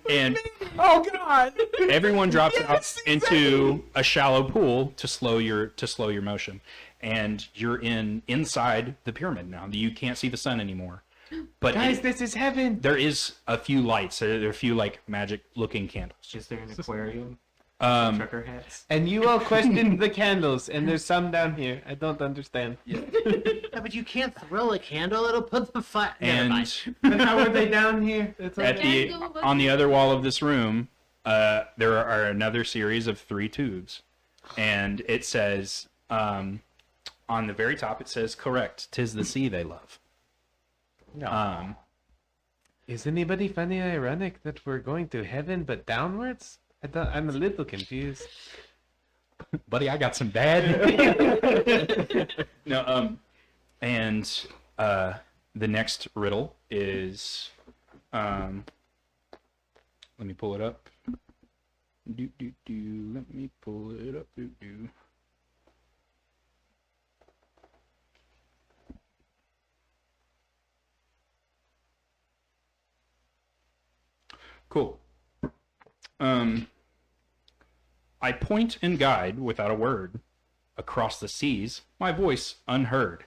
And Oh God! everyone drops out into a shallow pool to slow your motion, and you're inside the pyramid now. You can't see the sun anymore, but Guys, this is heaven. there is a few lights. There are a few like magic looking candles. Is there an aquarium? Trucker hats. And you all questioned the candles, and there's some down here. I don't understand. Yeah, but you can't throw a candle; it'll put the fire. Never mind. And But how are they down here? That's all at the on the other wall of this room, there are another series of 3 tubes, and it says on the very top it says, "Correct, 'tis the sea they love." No. Is anybody funny ironic that we're going to heaven but downwards? I'm a little confused. Buddy, I got some bad. No, and the next riddle is, let me pull it up. Let me pull it up. Cool. I point and guide without a word across the seas, my voice unheard.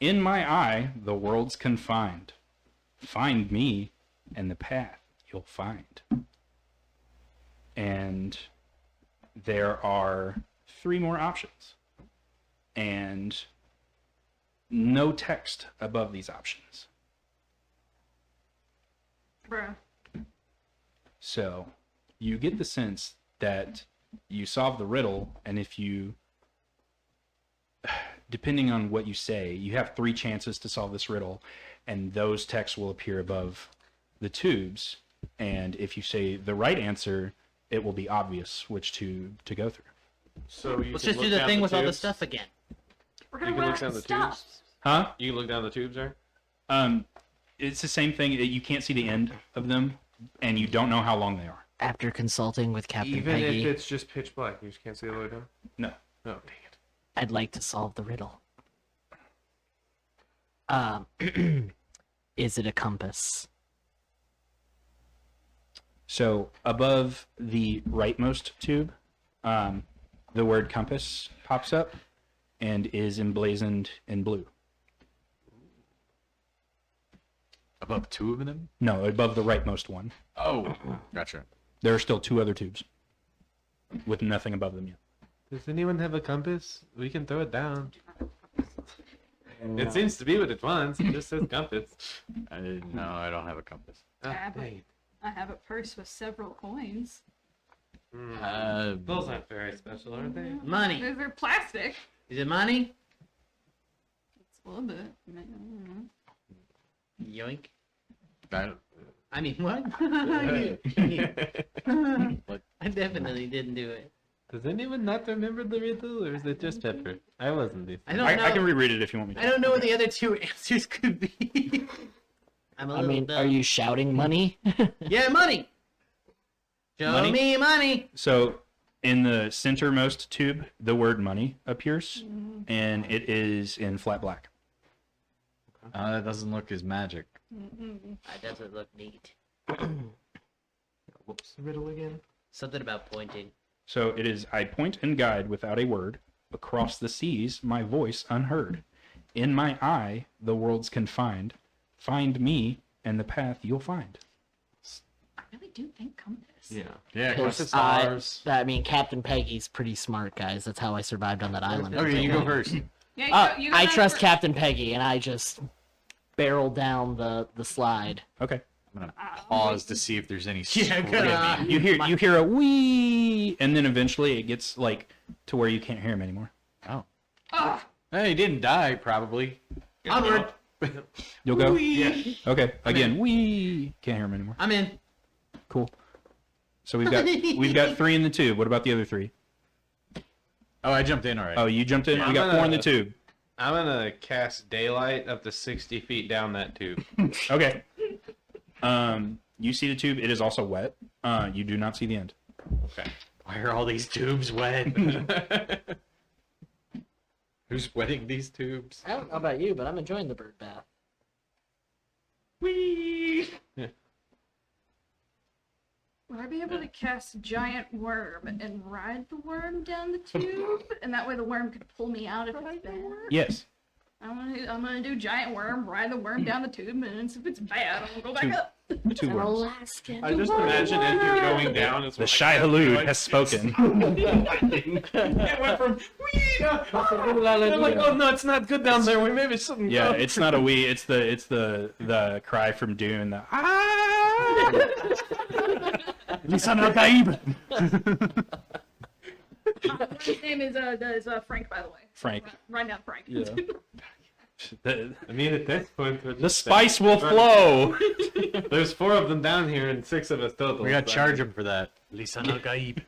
In my eye, the world's confined. Find me, and the path you'll find. And there are 3 more options, and no text above these options. Bruh. So you get the sense that you solve the riddle, and if you, depending on what you say, you have 3 chances to solve this riddle, and those texts will appear above the tubes. And if you say the right answer, it will be obvious which tube to go through. So you Let's can just do look the down thing with all the tubes? stuff again. We're You gonna can run look out down of the stuff. tubes. Huh? You can look down the tubes there. It's the same thing. You can't see the end of them, and you don't know how long they are. After consulting with Captain Even Peggy, if it's just pitch black, you just can't see the way down. No. Oh, dang it. I'd like to solve the riddle. Is it a compass? So above the rightmost tube, the word compass pops up and is emblazoned in blue. Above 2 of them? No, above the rightmost one. Oh, gotcha. There are still 2 other tubes with nothing above them yet. Does anyone have a compass? We can throw it down. It seems to be what it wants. It just says compass. No, I don't have a compass. Ah, dang. I have a purse with several coins. Those aren't very special, are they? Money. They're plastic. Is it money? It's a little bit. Yoink. I, I mean, what? I definitely didn't do it. Does anyone not remember the riddle, or is it just Pepper? I wasn't this. I don't know. I can reread it if you want me to. I don't know what the other 2 answers could be. I'm a I little mean, dumb. are you shouting money? Yeah, money. Show Money? me money. So in the centermost tube, the word money appears, and it is in flat black. that doesn't look as magic. That doesn't look neat. What's the riddle again? Something about pointing. So it is, I point and guide without a word, across the seas, my voice unheard. In my eye, the world's confined. Find me, and the path you'll find. I really do think compass. Yeah. Yeah, of course. I mean, Captain Peggy's pretty smart, guys. That's how I survived on that island. Okay, you go first. Yeah, you I gotta- trust Captain Peggy, and I just barrel down the slide. Okay. I'm gonna pause to see if there's any Yeah, screaming. You hear a wee, and then eventually it gets like to where you can't hear him anymore. Oh. Oh, Hey, he didn't die, probably. Onward. You'll go? Yeah. Okay. Again, wee. Can't hear him anymore. I'm in. cool. So we've got 3 in the tube. What about the other 3? Oh, I jumped in already. Oh, you jumped in. Yeah, We got 4 in the tube. I'm gonna cast daylight up to 60 feet down that tube. Okay. You see the tube. It is also wet. You do not see the end. Okay. Why are all these tubes wet? Who's wetting these tubes? I don't know about you, but I'm enjoying the bird bath. Whee! Would I be able to cast giant worm and ride the worm down the tube, and that way the worm could pull me out if it's bad? Yes. I'm gonna do giant worm, ride the worm down the tube, and if it's bad, I'm gonna go back up. 2 worms. Alaskan. I just imagine if you're going down, it's The Shy Halud has spoken. It went from I'm like, oh no, it's not good down there. We maybe shouldn't. Yeah, go. it's not a wee. It's the cry from Dune. The His name is Frank, by the way. Frank. Right now, Frank. Yeah. The, I mean, at this point, the spice will flow. There's 4 of them down here and 6 of us total. We got to so- charge him for that. Lisan al-Gaib.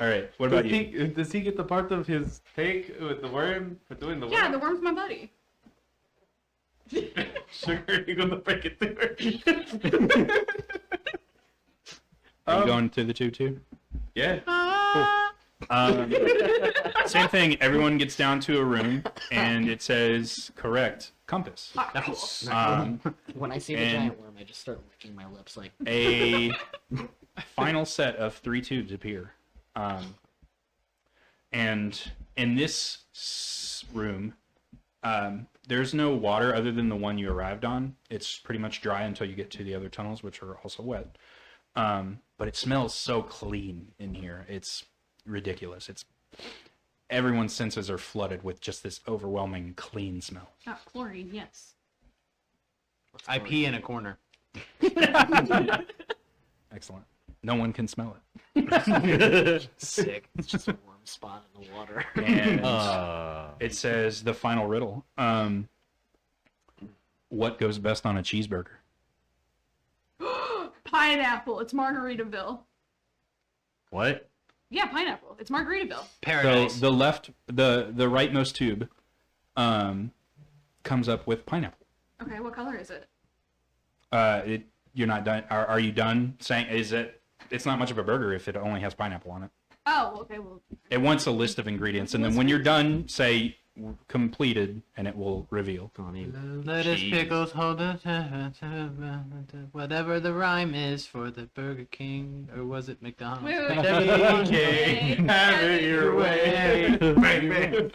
All right. What Does about you? he get the part of his take with the worm for doing the worm? Yeah, the worm's my buddy. Sugar, you're gonna break it through. Are you going to the tube? Yeah. Same thing. Everyone gets down to a room, and it says correct compass. When I see the And- giant worm, I just start licking my lips like. A final set of 3 tubes appear, and in this room, there's no water other than the one you arrived on. It's pretty much dry until you get to the other tunnels, which are also wet. But it smells so clean in here. It's ridiculous. Everyone's senses are flooded with just this overwhelming clean smell. Chlorine, yes. I pee in a corner. Excellent. No one can smell it. Sick. It's just a warm spot in the water. And it says the final riddle. What goes best on a cheeseburger? Pineapple. It's Margaritaville. What? Yeah, pineapple. It's Margaritaville. So Paradise. the rightmost tube comes up with pineapple. Okay, what color is it? You're not done. Are you done saying? It's not much of a burger if it only has pineapple on it. Oh, okay, well. It wants a list of ingredients, and then when you're done, say completed, and it will reveal. Lettuce, pickles, hold it, whatever the rhyme is for the Burger King, or was it McDonald's? Wait. BK, have it your way.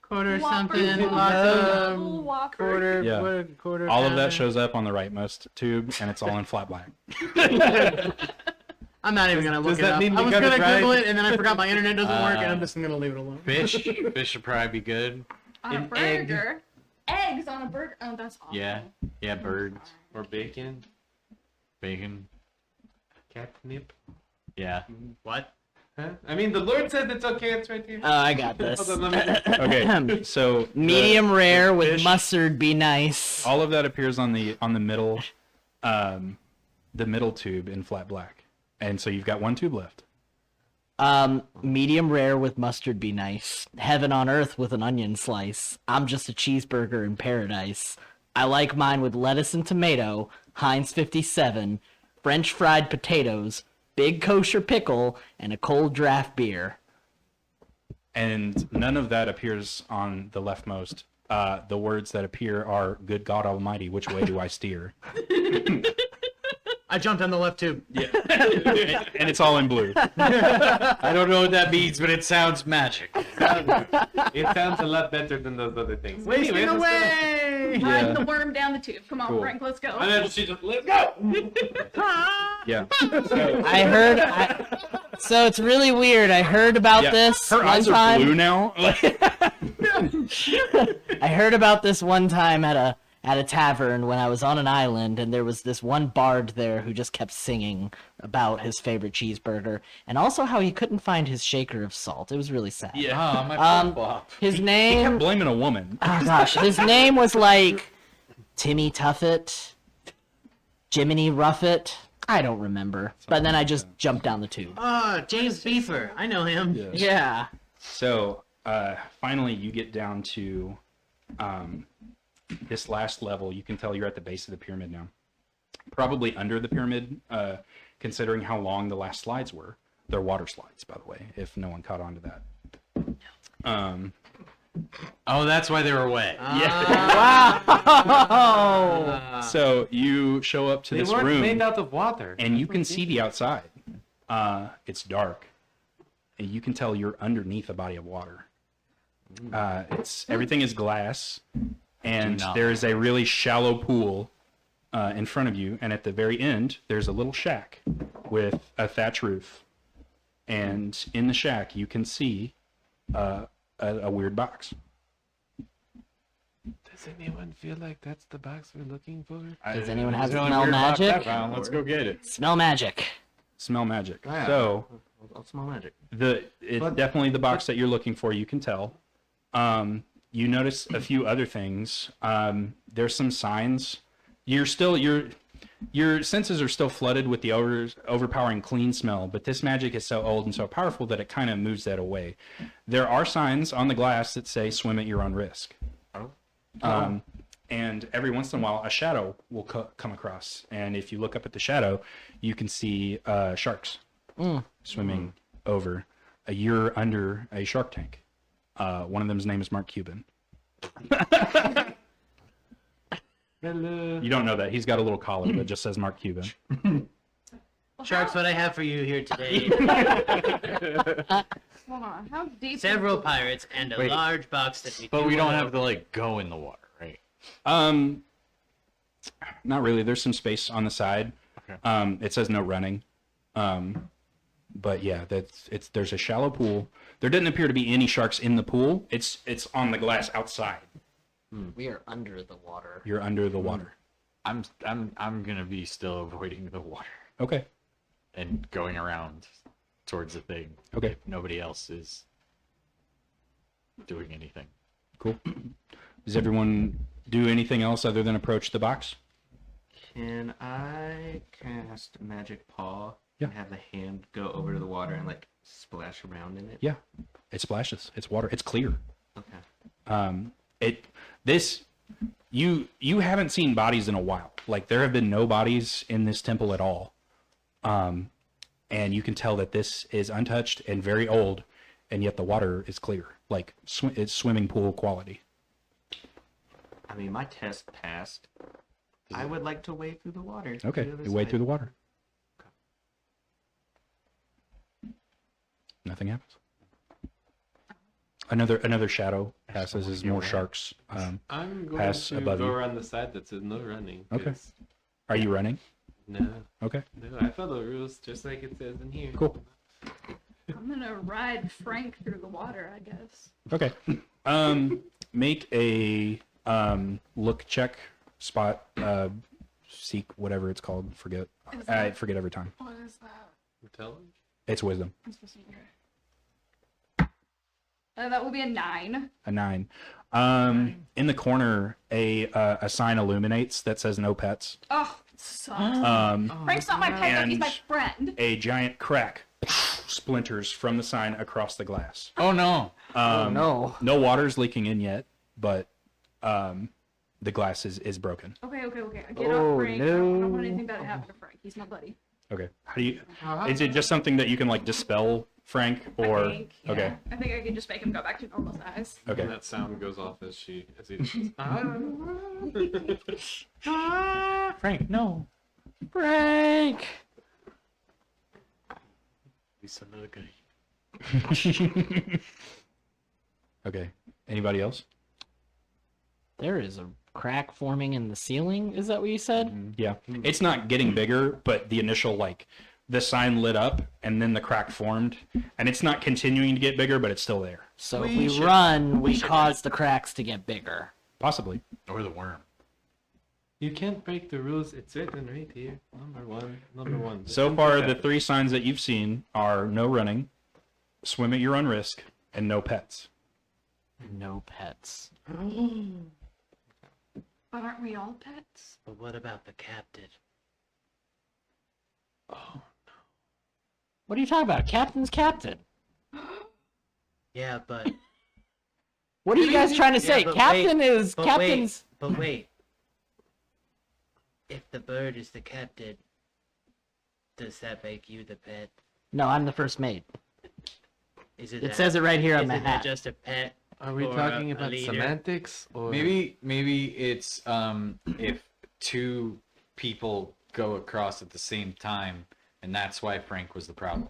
Quarter Whopper, something, Whopper, awesome. Whopper. Quarter, Yeah. quarter. All of that pounder. shows up on the rightmost tube, and it's all in flat black. I'm not even gonna look does it that up. mean I you was got gonna it right? Google it, and then I forgot my internet doesn't work, and I'm just gonna leave it alone. Fish? Fish should probably be good. On a An egg. burger. Eggs on a burger. Oh, that's awful. Yeah. Yeah, birds. Or bacon. Bacon. Catnip. Yeah. What? Huh? I mean, the Lord said it's okay. It's right here. Oh, I got this. Hold on, let me... Okay, so Medium rare with fish- mustard be nice. all of that appears on the middle, the middle tube in flat black, and so you've got 1 tube left. Medium rare with mustard be nice. Heaven on earth with an onion slice. I'm just a cheeseburger in paradise. I like mine with lettuce and tomato, Heinz 57, French fried potatoes, big kosher pickle, and a cold draft beer. And none of that appears on the leftmost. The words that appear are "Good God Almighty, which way do I steer?" I jumped on the left tube. And it's all in blue. I don't know what that means, but it sounds magic. It sounds a lot better than those other things. Wasting Anyways, away! Ride the worm down the tube. Come on, Cool. Frank, let's go. And then she just, let's go! Yeah. I heard. So it's really weird. I heard about Yeah. this Her one eyes time. are blue now. I heard about this one time at a tavern when I was on an island, and there was this one bard there who just kept singing about his favorite cheeseburger, and also how he couldn't find his shaker of salt. It was really sad. Oh, my flip-flop. His I'm name. blaming a woman. Oh gosh, his name was like Timmy Tuffet, Jiminy Ruffet. I don't remember. But then I just jumped down the tube. Oh, James Beefer. I know him. Yeah. So finally, you get down to this last level. You can tell you're at the base of the pyramid now. Probably under the pyramid, considering how long the last slides were. They're water slides, by the way, if no one caught on to that. Oh, that's why they were wet. Wow. So you show up to They this weren't room, made out of water. and you can see the outside. It's dark, and you can tell you're underneath a body of water. Everything is glass, and there's a really shallow pool in front of you, and at the very end, there's a little shack with a thatch roof. And in the shack, you can see a weird box. Does anyone feel like that's the box we're looking for? Does anyone have Feeling smell weird about magic? that, Val. Let's go get it. Smell magic. Smell magic. Yeah. So I'll smell magic. it's definitely the box that you're looking for. You can tell. You notice a few other things. There's some signs. Your senses are still flooded with the overpowering clean smell, but this magic is so old and so powerful that it kind of moves that away. There are signs on the glass that say "swim at your own risk." And every once in a while, a shadow will come across, and if you look up at the shadow, you can see sharks swimming over. You're under a shark tank. One of them's name is Mark Cuban. Hello. You don't know that. He's got a little collar that just says Mark Cuban. Sharks, what I have for you here today. Hold on. How deep? Several pirates and a Wait. large box that we. But do we don't wanna- have to like go in the water, right? Not really. There's some space on the side. Okay. It says no running. But yeah, there's a shallow pool. There didn't appear to be any sharks in the pool. It's on the glass outside. We are under the water. You're under the water. I'm gonna be still avoiding the water Okay. and going around towards the thing. Okay. If nobody else is doing anything. Cool. Does everyone do anything else other than approach the box? Can I cast Magic Paw? Yeah. And have the hand go over to the water and like splash around in it? Yeah. It splashes. It's water. It's clear. Okay. You haven't seen bodies in a while. Like there have been no bodies in this temple at all. And you can tell that this is untouched and very old, and yet the water is clear. Like it's swimming pool quality. I mean, my test passed. I would like to wade through the water. Okay. You wade through the water. Nothing happens. Another shadow passes as more sharks. I'm going Pass to above go you. around the side that says no running. Okay. 'cause- Are you running? No, Okay. no, I follow rules just like it says in here. Cool. I'm gonna ride Frank through the water, I guess. Okay. Make a look check, spot, seek, whatever it's called. Forget. Is I that- forget every time. What is that? Intelligence? It's wisdom. I'm supposed to be okay. That will be a 9. A 9. In the corner, a sign illuminates that says "No pets." Oh, it sucks. Frank's not my pet, though. He's my and- friend. A giant crack splinters from the sign across the glass. Oh no. No. No water's leaking in yet, but the glass is broken. Okay. Get Oh, off Frank. I don't no. want anything bad to happen to Frank. He's my buddy. Okay. How do you? Is it just something that you can like dispel, Frank, or I think, yeah. okay? I think I can just make him go back to normal size. Okay. And that sound goes off as he just Frank, no. Frank. He's another guy. Okay. Anybody else? There is a crack forming in the ceiling. Is that what you said? Yeah. It's not getting bigger, but the initial like the sign lit up and then the crack formed, and it's not continuing to get bigger, but it's still there. So if we run, we cause the cracks to get bigger. Possibly. Or the worm. You can't break the rules. It's written right here. Number one. So far, the 3 signs that you've seen are no running, swim at your own risk, and no pets. No pets. But aren't we all pets? But what about the captain? What are you talking about? Captain's captain. Yeah, but What are you guys trying to say? but Captain wait, is but captain's. But wait. If the bird is the captain, does that make you the pet? No, I'm the first mate. Is it? It says it right here on my Isn't that hat. just a pet? Are we Or talking a about leader? semantics or Maybe it's if two people go across at the same time, and that's why Frank was the problem.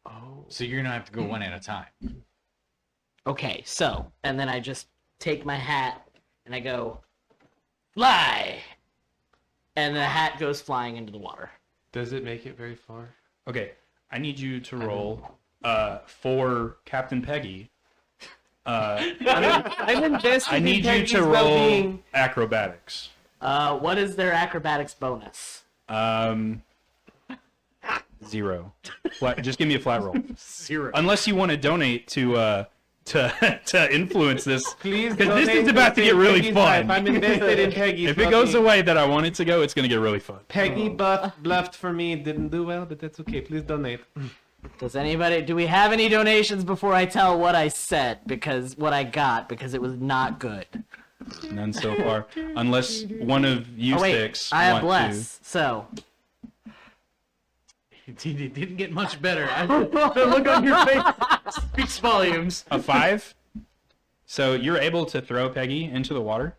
Oh. So you're gonna have to go one at a time. Okay, so, and then I just take my hat and I go, fly! And the hat goes flying into the water. Does it make it very far? Okay, I need you to roll for Captain Peggy. I'm invested. I need you to roll acrobatics. What is their acrobatics bonus? 0. Flat, just give me a flat roll. 0. Unless you want to donate to influence this, Please, because this donate is about to get really Peggy's fun. life. I'm invested in Peggy's. If it goes the well-being. way that I want it to go, it's going to get really fun. Peggy bluffed for me, didn't do well, but that's okay. Please donate. Do we have any donations before I tell what I said? Because what I got, because it was not good. None so far, unless one of you Oh wait, six I have want less, so. It didn't get much better. The look on your face speaks volumes. to. A 5. So you're able to throw Peggy into the water.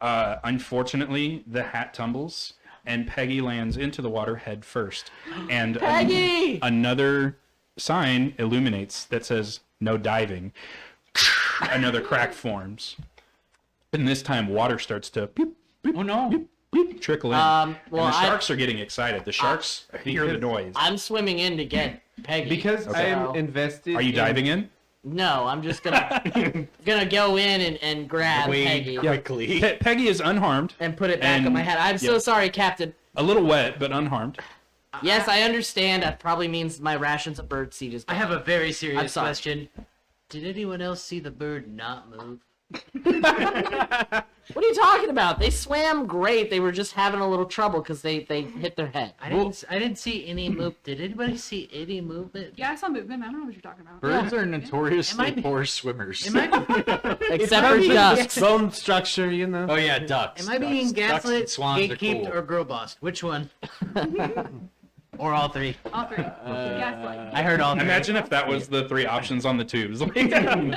Unfortunately, the hat tumbles, and Peggy lands into the water head first. And Peggy! Another sign illuminates that says "No diving." Another crack forms, and this time water starts to beep, beep, Oh no! beep, beep, trickle in. Well, and the I- sharks are getting excited. The sharks hear the noise. I'm swimming in to get Peggy. Because Okay. I'm invested. Are you diving in? No, I'm just gonna go in and grab Peggy Quickly. Peggy is unharmed, and put it back on And- my head. I'm so yeah. sorry, Captain. a little wet but unharmed. Yes, I understand. That probably means my rations of bird seed is I gone. have a very I'm serious sorry. question. Did anyone else see the bird not move? What are you talking about? They swam great. They were just having a little trouble because they hit their head. I didn't see any move. Did anybody see any movement? Yeah, I saw movement. I don't know what you're talking about. Birds are notoriously Am I- poor swimmers. Am I Except for ducks. Bone structure, you know. Oh yeah, ducks. am I being Ducks and gaslit, swans are gatekeeped, cool. or girl bossed? Which one? Or all three? All three. Gaslight. I heard all three. Imagine if that was the 3 options on the tubes. I'm In done.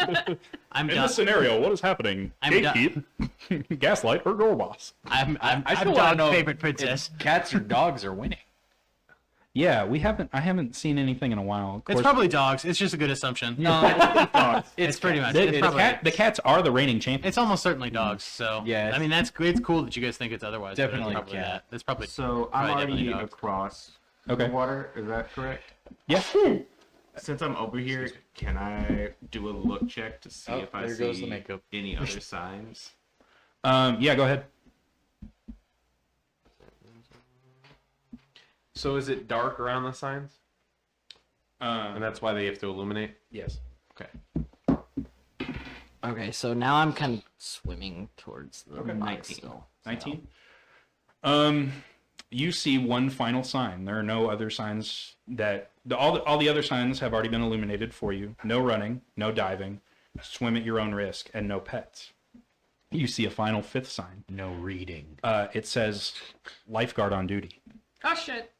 this scenario, what is happening? I'm done. Gatekeep, gaslight, or girl boss? I'm I still want to Dog's know favorite if princess. cats or dogs are winning. Yeah, I haven't seen anything in a while. Of It's course, probably dogs. It's just a good assumption. No, it's dogs. It's pretty much. the, It's, probably, the cats are the reigning champions. it's almost certainly dogs. So Yeah, I mean that's it's cool that you guys think it's otherwise. but it's Definitely probably cat. that. It's probably So I'm Probably already definitely dogs. across Okay. the water. Is that correct? Yeah. Since I'm over here, can I do a look check to see Oh, if I there goes the see makeup. any other signs? Yeah, go ahead. So is it dark around the signs? And that's why they have to illuminate? Yes. Okay. Okay, so now I'm kind of swimming towards the Okay. box 19. still. 19. You see one final sign. There are no other signs that all the other signs have already been illuminated for you. No running, no diving, swim at your own risk, and no pets. You see a final 5th sign. No reading. It says lifeguard on duty. Oh shit.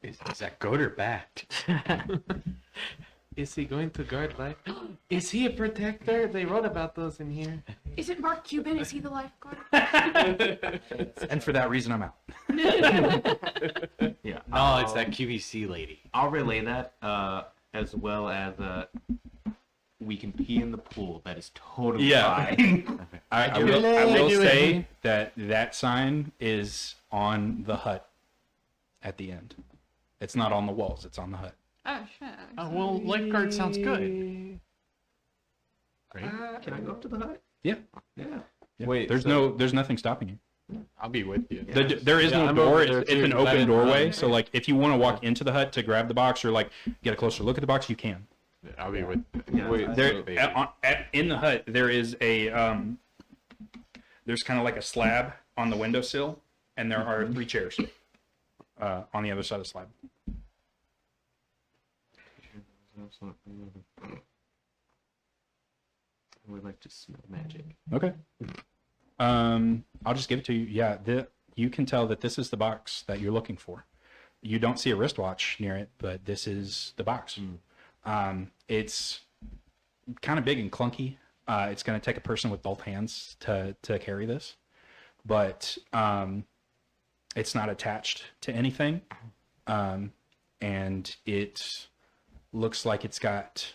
Is that good or bad? Is he going to guard life? Is he a protector? They wrote about those in here. Is it Mark Cuban? Is he the lifeguard? And for that reason, I'm out. Yeah. No, it's that QVC lady. I'll relay that as well as we can pee in the pool. That is totally Yeah. fine. I will say that sign is on the hut at the end. It's not on the walls. It's on the hut. Oh shit. Oh, well, lifeguard sounds good. Great. Can I go up to the hut? Yeah. Yeah. Yeah. Wait, There's nothing stopping you. I'll be with you. There is Yeah, no I'm door. over It's, there it's too, an 'cause I open didn't doorway. run. So like, if you want to walk into the hut to grab the box or like get a closer look at the box, you can. I'll be with. Yeah. Wait, There, baby. in the hut, there is a there's kind of like a slab on the windowsill, and there are 3 chairs. on the other side of the slide. I would like to smell magic. Okay. I'll just give it to you. Yeah, you can tell that this is the box that you're looking for. You don't see a wristwatch near it, but this is the box. It's kind of big and clunky. It's going to take a person with both hands to carry this, but it's not attached to anything, and it looks like it's got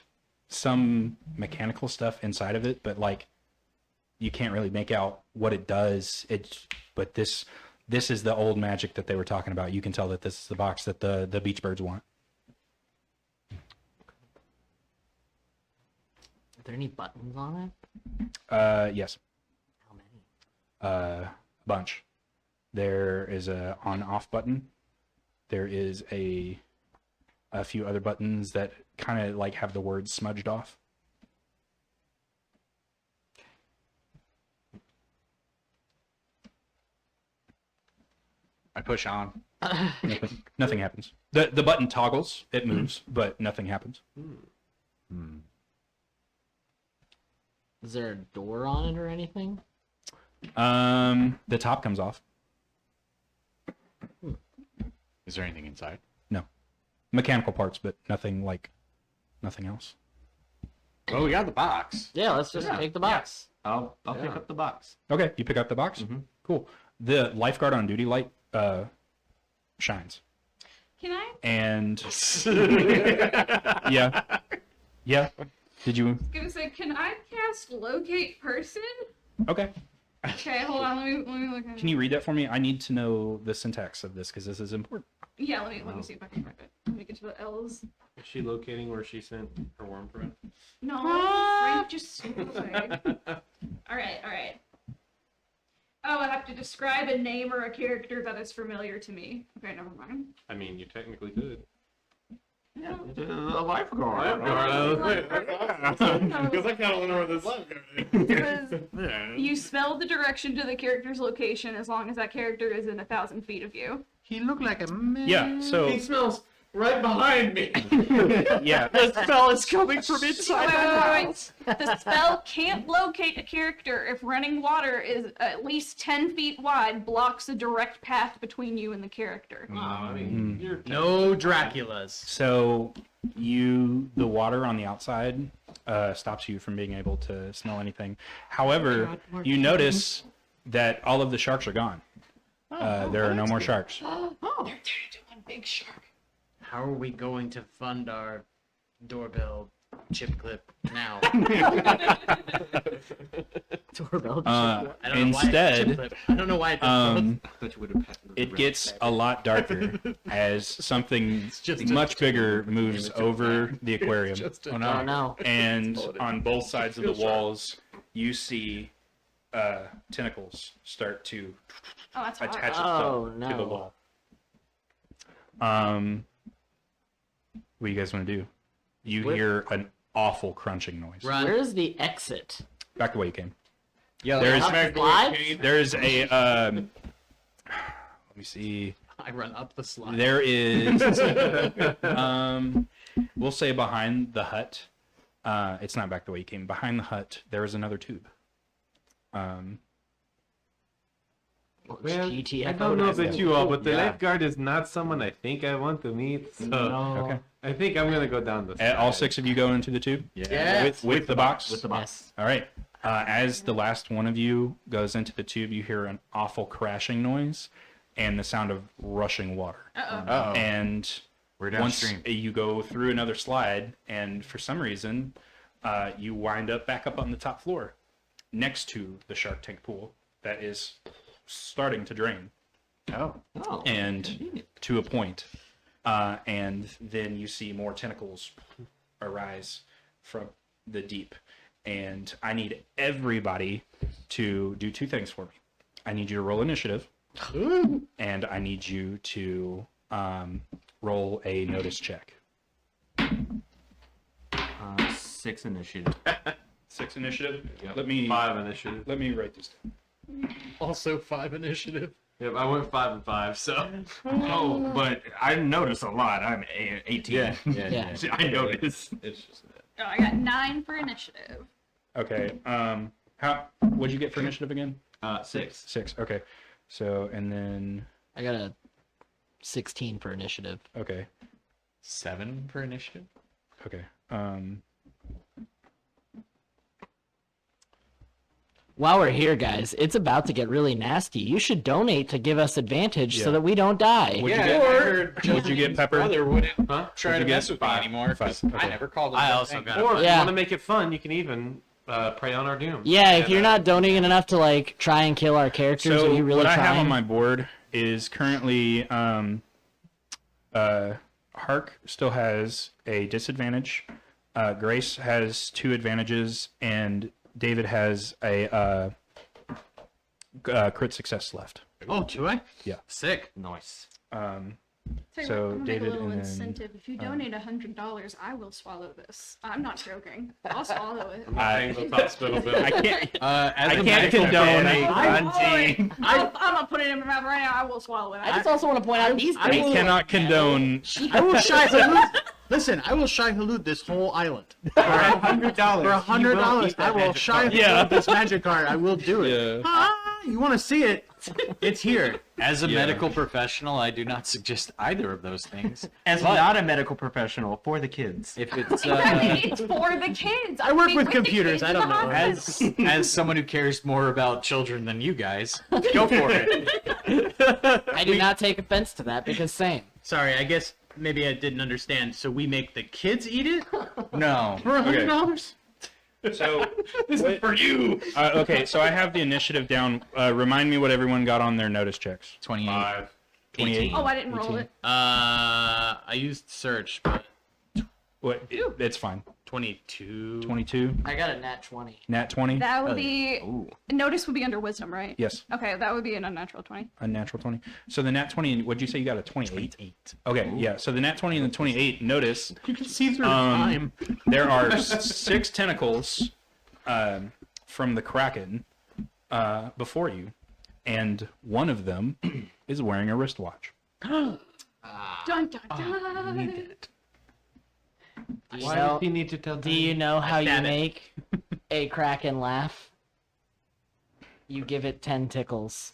some mechanical stuff inside of it, but like you can't really make out what it does. But this is the old magic that they were talking about. You can tell that this is the box that the beach birds want. Are there any buttons on it? Yes. How many? A bunch. There is a on-off button. There is a few other buttons that kind of like have the words smudged off. I push on. Nothing happens. The button toggles, it moves, but nothing happens. Is there a door on it or anything? The top comes off. Is there anything inside? No. Mechanical parts, but nothing else. Well, we got the box. Yeah, let's just take the box. I'll pick up the box. Okay, you pick up the box? Cool. The lifeguard on duty light shines. Can I? And yeah. Did you? I was gonna say, can I cast locate person? Okay. Okay, hold on. Let me look at it. Can you read that for me? I need to know the syntax of this because this is important. Yeah, let me see if I can find it. Let me get to the L's. Is she locating where she sent her worm friend? No, Frank just away. All right. Oh, I have to describe a name or a character that is familiar to me. Okay, never mind. I mean, you technically could. A lifeguard. Because I kind of wonder where this lifeguard is. It says, you spell the direction to the character's location as long as that character is in 1,000 feet of you. He looked like a man. Yeah, so He smells right behind me. yeah. The spell is coming from inside Wait. The spell can't locate a character if running water is at least 10 feet wide, blocks a direct path between you and the character. I mean, you're No Draculas. So the water on the outside stops you from being able to smell anything. However, you notice that all of the sharks are gone. There are no more sharks. They're turned into one big shark. How are we going to fund our doorbell chip clip now? Doorbell. I don't know why it's chip Instead, clip. I don't know why it does it gets a lot darker as something much bigger moves over the aquarium. Oh no. And on both sides of the walls, you see tentacles start to Oh, that's attach hard. itself Oh, to the no. wall. What do you guys want to do? You hear an awful crunching noise. Run. Where's the exit? Back the way you came. Yeah, There's Slide? there's a let me see. I run up the slide. There is we'll say behind the hut. It's not back the way you came. Behind the hut, there is another tube. Well, GTFO I don't know about you all, but the Yeah. lifeguard is not someone I think I want to meet. So Okay. I think I'm gonna go down the. All slide. 6 of you go into the tube? Yeah. With the box? With the box. Yes. All right. As the last one of you goes into the tube, you hear an awful crashing noise and the sound of rushing water. Uh-oh. And We're once downstream. you go through another slide, and for some reason, you wind up back up on the top floor next to the Shark Tank pool that is starting to drain. Oh. And to a point. And then you see more tentacles arise from the deep. And I need everybody to do 2 things for me. I need you to roll initiative. And I need you to roll a notice check. 6 initiative. 6 initiative. Yep. Let me 5 initiative. Let me write this down. Also 5 initiative. Yep, I went 5 and 5. So Oh, but I notice a lot. I'm 18. Yeah. I notice. it's just Oh, I got 9 for initiative. Okay. What'd you get for initiative again? 6. 6. Okay. So, and then, I got a 16 for initiative. okay. 7 for initiative. Okay. While we're here, guys, it's about to get really nasty. You should donate to give us advantage so Yeah. that we don't die. What'd you get? What'd you get, Pepper? Brother wouldn't try What'd to you get? mess with me anymore because 5. I Okay. never called him. I that also thing. got Or if Yeah. you want to make it fun, you can even prey on our doom. Yeah, if And, you're not donating enough to like try and kill our characters, So are you really what I have trying? on my board is currently Hark still has a disadvantage. Grace has 2 advantages, and David has a crit success left. Oh, do I? Yeah. Sick. Nice. Tell you So, what, I'm gonna David, make a little and then, incentive. If you donate $100, I will swallow this. I'm not joking. I'll swallow it. I the hospital bill. I can't. As I a can't medical condone professional- I'm gonna put it in my mouth right now. I will swallow it. I just also want to point out these I things. cannot condone. I will shy Halud. Listen, I will shy Halud this whole island. For $100. For $100, I will shy Halud this magic card. I will do it. You want to see it? It's here. As a medical professional, I do not suggest either of those things. As not a medical professional, for the kids. If it's Exactly. It's for the kids. I work Be with the computers, kids I in the don't know. hospital. as someone who cares more about children than you guys, go for it. I do not take offense to that because same. Sorry, I guess maybe I didn't understand. So we make the kids eat it No. for $100? So this is for you. Okay, so I have the initiative down. Remind me what everyone got on their notice checks. 28. 28. Oh, I didn't roll it. I used search, but What? It's fine. 22. 22. I got a nat 20. Nat 20. That would be. Notice would be under wisdom, right? Yes. Okay, that would be an unnatural 20. A natural 20. So the nat 20. What'd you say? You got a 28. Okay. Yeah. So the nat 20 and the 28. Notice You can see through time. there are 6 tentacles from the Kraken before you, and one of them is wearing a wristwatch. Dun dun dun. Do you Why know, does he need to tell do you know how you stabbed it. make a kraken laugh? You give it 10 tickles.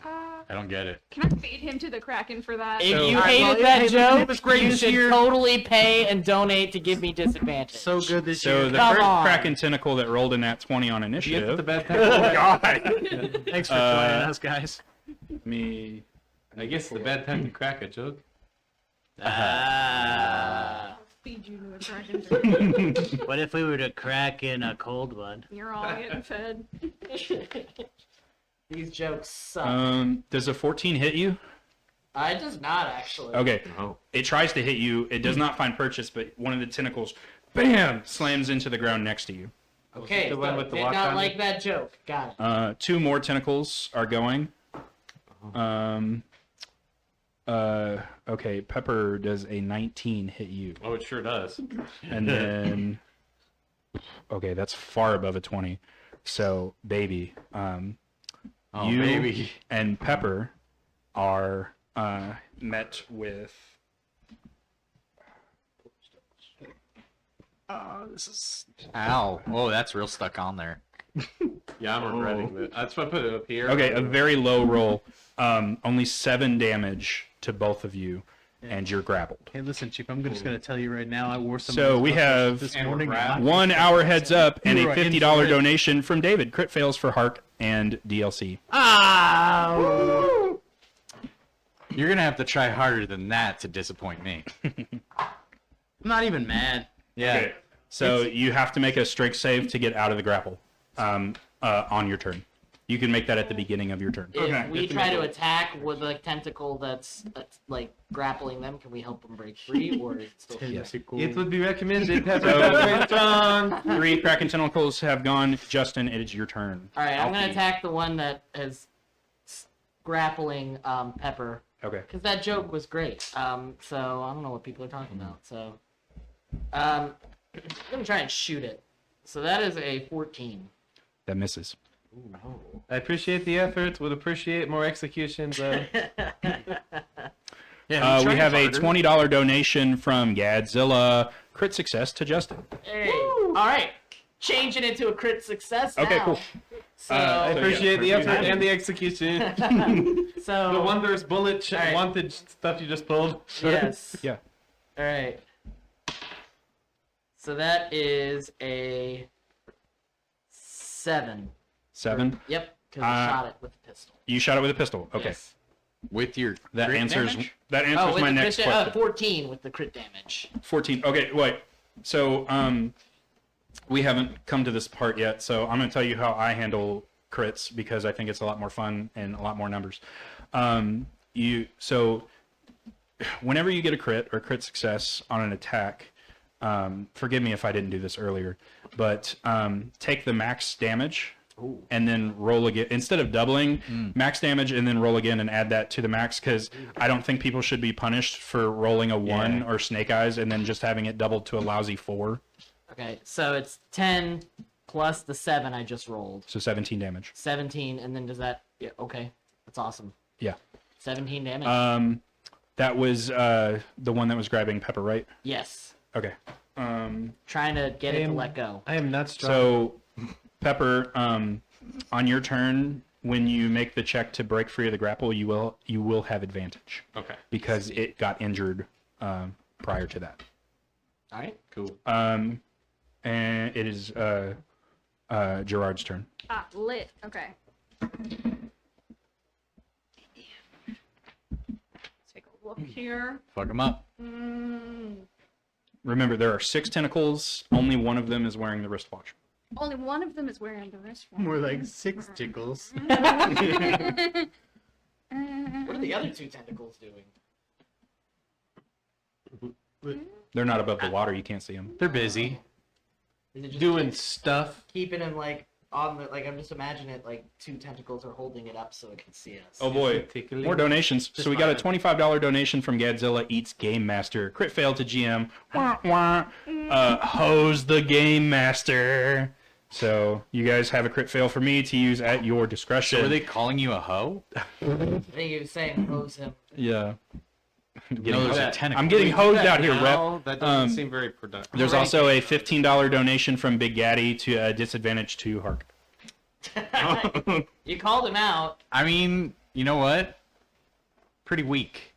I don't get it. Can I feed him to the Kraken for that? If So- you Alright, hated well, that hey, joke, it was great you this should year. totally pay and donate to give me disadvantage. So good this So year. the Come first on. Kraken tentacle that rolled a nat 20 on You initiative. get the bad tentacle. God. Thanks for joining us, guys. Me. I guess the bad time to crack a joke. Feed you to a Kraken. What if we were to crack in a cold one? You're all getting fed. These jokes suck. Does a 14 hit you? I does not actually. Okay. It tries to hit you. It does not find purchase, but one of the tentacles, bam, slams into the ground next to you. Okay, The one so with the did lock not on like it? that joke. Got it. 2 more tentacles are going. Okay, Pepper, does a 19 hit you? Oh, it sure does. And then, okay, that's far above a 20. So, baby, Oh, you baby. and Pepper are met with. Oh, this is. Ow. Oh, that's real stuck on there. Yeah, I'm regretting that. That's why I put it up here. Okay, a very low roll. Only 7 damage to both of you, and you're grappled. Hey, listen, Chief, I'm just going to tell you right now, I wore some So of we those have this and morning. wrap. 1 hour heads up and a You are in $50 for it. donation from David. Crit fails for Hark and DLC. You're gonna have to try harder than that to disappoint me. I'm not even mad. Yeah. Okay. So you have to make a strength save to get out of the grapple on your turn. You can make that at the beginning of your turn. If we try to attack with a tentacle that's like grappling them, can we help them break free, or is it still? Yes. It would be recommended. So, 3 Kraken tentacles have gone. Justin, it is your turn. All right, I'm gonna Alfie. attack the one that is grappling Pepper, Okay. because that joke was great. So I don't know what people are talking about. So I'm gonna try and shoot it. So that is a 14. That misses. I appreciate the effort. Would appreciate more execution, though. Yeah, we have a $20 donation from Gadzilla. Crit success to Justin. Hey. All right. Change it into a crit success. Okay, now. cool. So, I appreciate the effort appreciate and the execution. so The wondrous bullet All right. wanted stuff you just pulled. yes. Yeah. All right. So that is a 7. 7. Yep, because I shot it with the pistol. You shot it with a pistol. Okay. Yes. With your That crit answers damage? With my the next crit, question. 14 with the crit damage. 14. Okay, wait. So, we haven't come to this part yet, so I'm going to tell you how I handle crits because I think it's a lot more fun and a lot more numbers. Whenever you get a crit or crit success on an attack, forgive me if I didn't do this earlier, but take the max damage and then roll again. Instead of doubling max damage and then roll again and add that to the max, because I don't think people should be punished for rolling a 1 or snake eyes and then just having it doubled to a lousy 4. Okay, so it's 10 plus the 7 I just rolled. So 17 damage. 17, and then does that... Yeah, okay, that's awesome. Yeah. 17 damage. That was the one that was grabbing Pepper, right? Yes. Okay. Trying to get it to let go. I am not strong. So, Pepper, on your turn, when you make the check to break free of the grapple, you will have advantage Okay. because it got injured prior to that. All right. Cool. And it is Gerard's turn. Ah, lit. Okay. Take a look here. Fuck them up. Remember, there are 6 tentacles. Only one of them is wearing the wristwatch. Only one of them is wearing the wristwatch. More like 6 tickles. What are the other 2 tentacles doing? They're not above the water. You can't see them. They're busy. Is it just Doing stuff. keeping him like on the I'm just imagining it like 2 tentacles are holding it up so it can see us. Oh boy, Tickling. more donations. So we got a $25 donation from Godzilla Eats Game Master. Crit fail to GM. Wah, wah. Hose the Game Master. So you guys have a crit fail for me to use at your discretion. So are they calling you a hoe? I think he was saying hose him. Yeah. No, those are tentacles. I'm getting hosed out here, Now, rep. that doesn't seem very productive. There's also a $15 donation from Big Gaddy to disadvantage to Hark. You called him out. I mean, you know what? Pretty weak.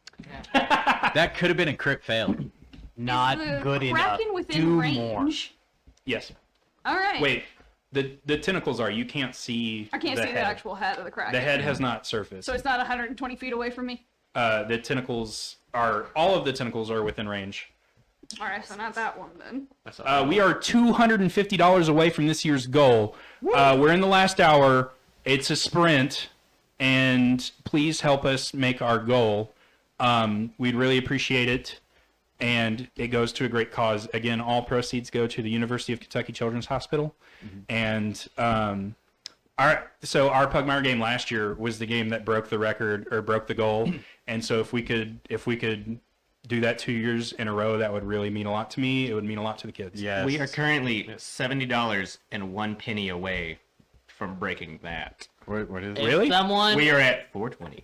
Yeah. That could have been a crit fail. Not Is the good enough. Kraken within Do range? more. Yes. All right. Wait. The tentacles are. You can't see. I can't the see head. the actual head of the Kraken. The head has not surfaced. So it's not 120 feet away from me? The tentacles are. All of the tentacles are within range. All right, so not that one then. We are $250 away from this year's goal. We're in the last hour. It's a sprint, and please help us make our goal. We'd really appreciate it, and it goes to a great cause. Again, all proceeds go to the University of Kentucky Children's Hospital, and our Pugmire game last year was the game that broke the record or broke the goal, and so if we could do that 2 years in a row, that would really mean a lot to me. It would mean a lot to the kids. Yes. We are currently $70 and 1 penny away from breaking that. What is it? Really? We are at 420.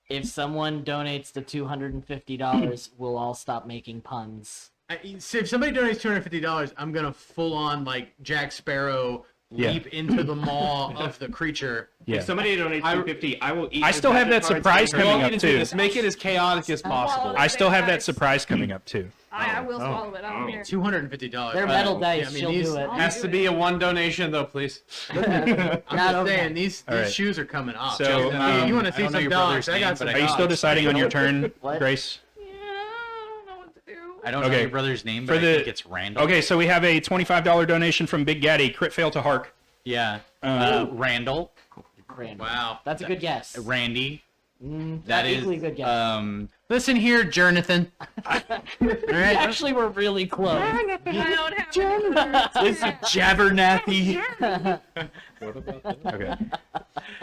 If someone donates the $250, we'll all stop making puns. So if somebody donates $250, I'm gonna full on like Jack Sparrow leap into the maw of the creature. Yeah. If somebody donates $250, I will eat. I still have that surprise coming up too. Make it as chaotic as possible. I still have that surprise coming up too. I will swallow it. I don't care. $250. They're metal dice. I mean, She'll these- do it. Has to be a 1 donation though, please. I'm Not just over. saying these All right. shoes are coming off. So, you want to I see don't know some your dogs? brother's I name, got but some. I Are you dogs. still deciding on your turn, What? Grace? Yeah, I don't know what to do. I don't know Okay. your brother's name, For but the- I think it's Randall. Okay, so we have a $25 donation from Big Gaddy. Crit fail to Hark. Yeah. Randall. Random. Wow. That's a good guess. Randy. That That is is. equally good guess. Listen here, Jonathan. We actually were really close. I don't have any This Jabernathy. Okay.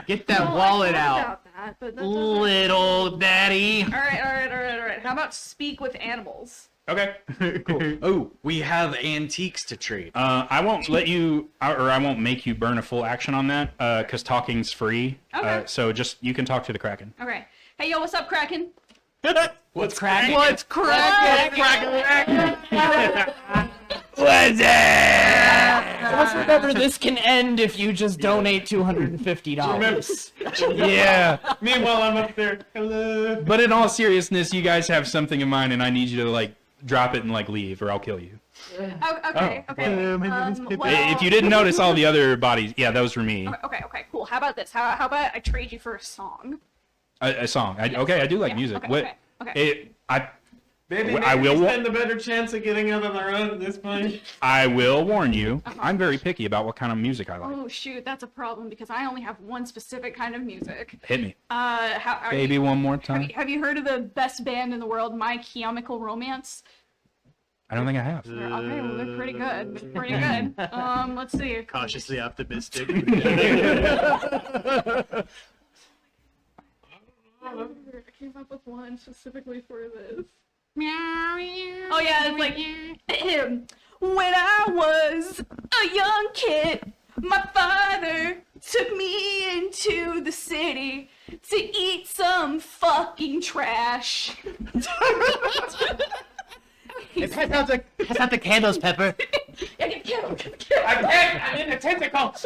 Get that wallet out. About that, but that doesn't- Little daddy. All right. How about speak with animals? Okay. Cool. Oh, we have antiques to trade. I won't let you, or I won't make you burn a full action on that, because talking's free. Okay. So just, you can talk to the Kraken. Okay. Hey, yo, what's up, Kraken? What's cracking? What's cracking? Just remember, this can end if you just donate $250. Yeah. Meanwhile, I'm up there. Hello. But in all seriousness, you guys have something in mind, and I need you to, like, drop it and, like, leave, or I'll kill you. Oh, okay. If you didn't notice all the other bodies, yeah, those were me. Okay, cool. How about this? How about I trade you for a song? A song. Okay, I do like music. Okay. Baby, I will stand a better chance of getting out on the road at this point. I will warn you, I'm very picky about what kind of music I like. Oh shoot, that's a problem because I only have one specific kind of music. Hit me. Baby, one more time. Have you heard of the best band in the world, My Chemical Romance? I don't think I have. Okay, well they're pretty good. They're pretty good. Let's see. Cautiously optimistic. I came up with one specifically for this. Oh yeah, it's like when I was a young kid, my father took me into the city to eat some fucking trash. Pass out the candles, Pepper. Yeah, get the candle. I can't. I'm in the tentacles.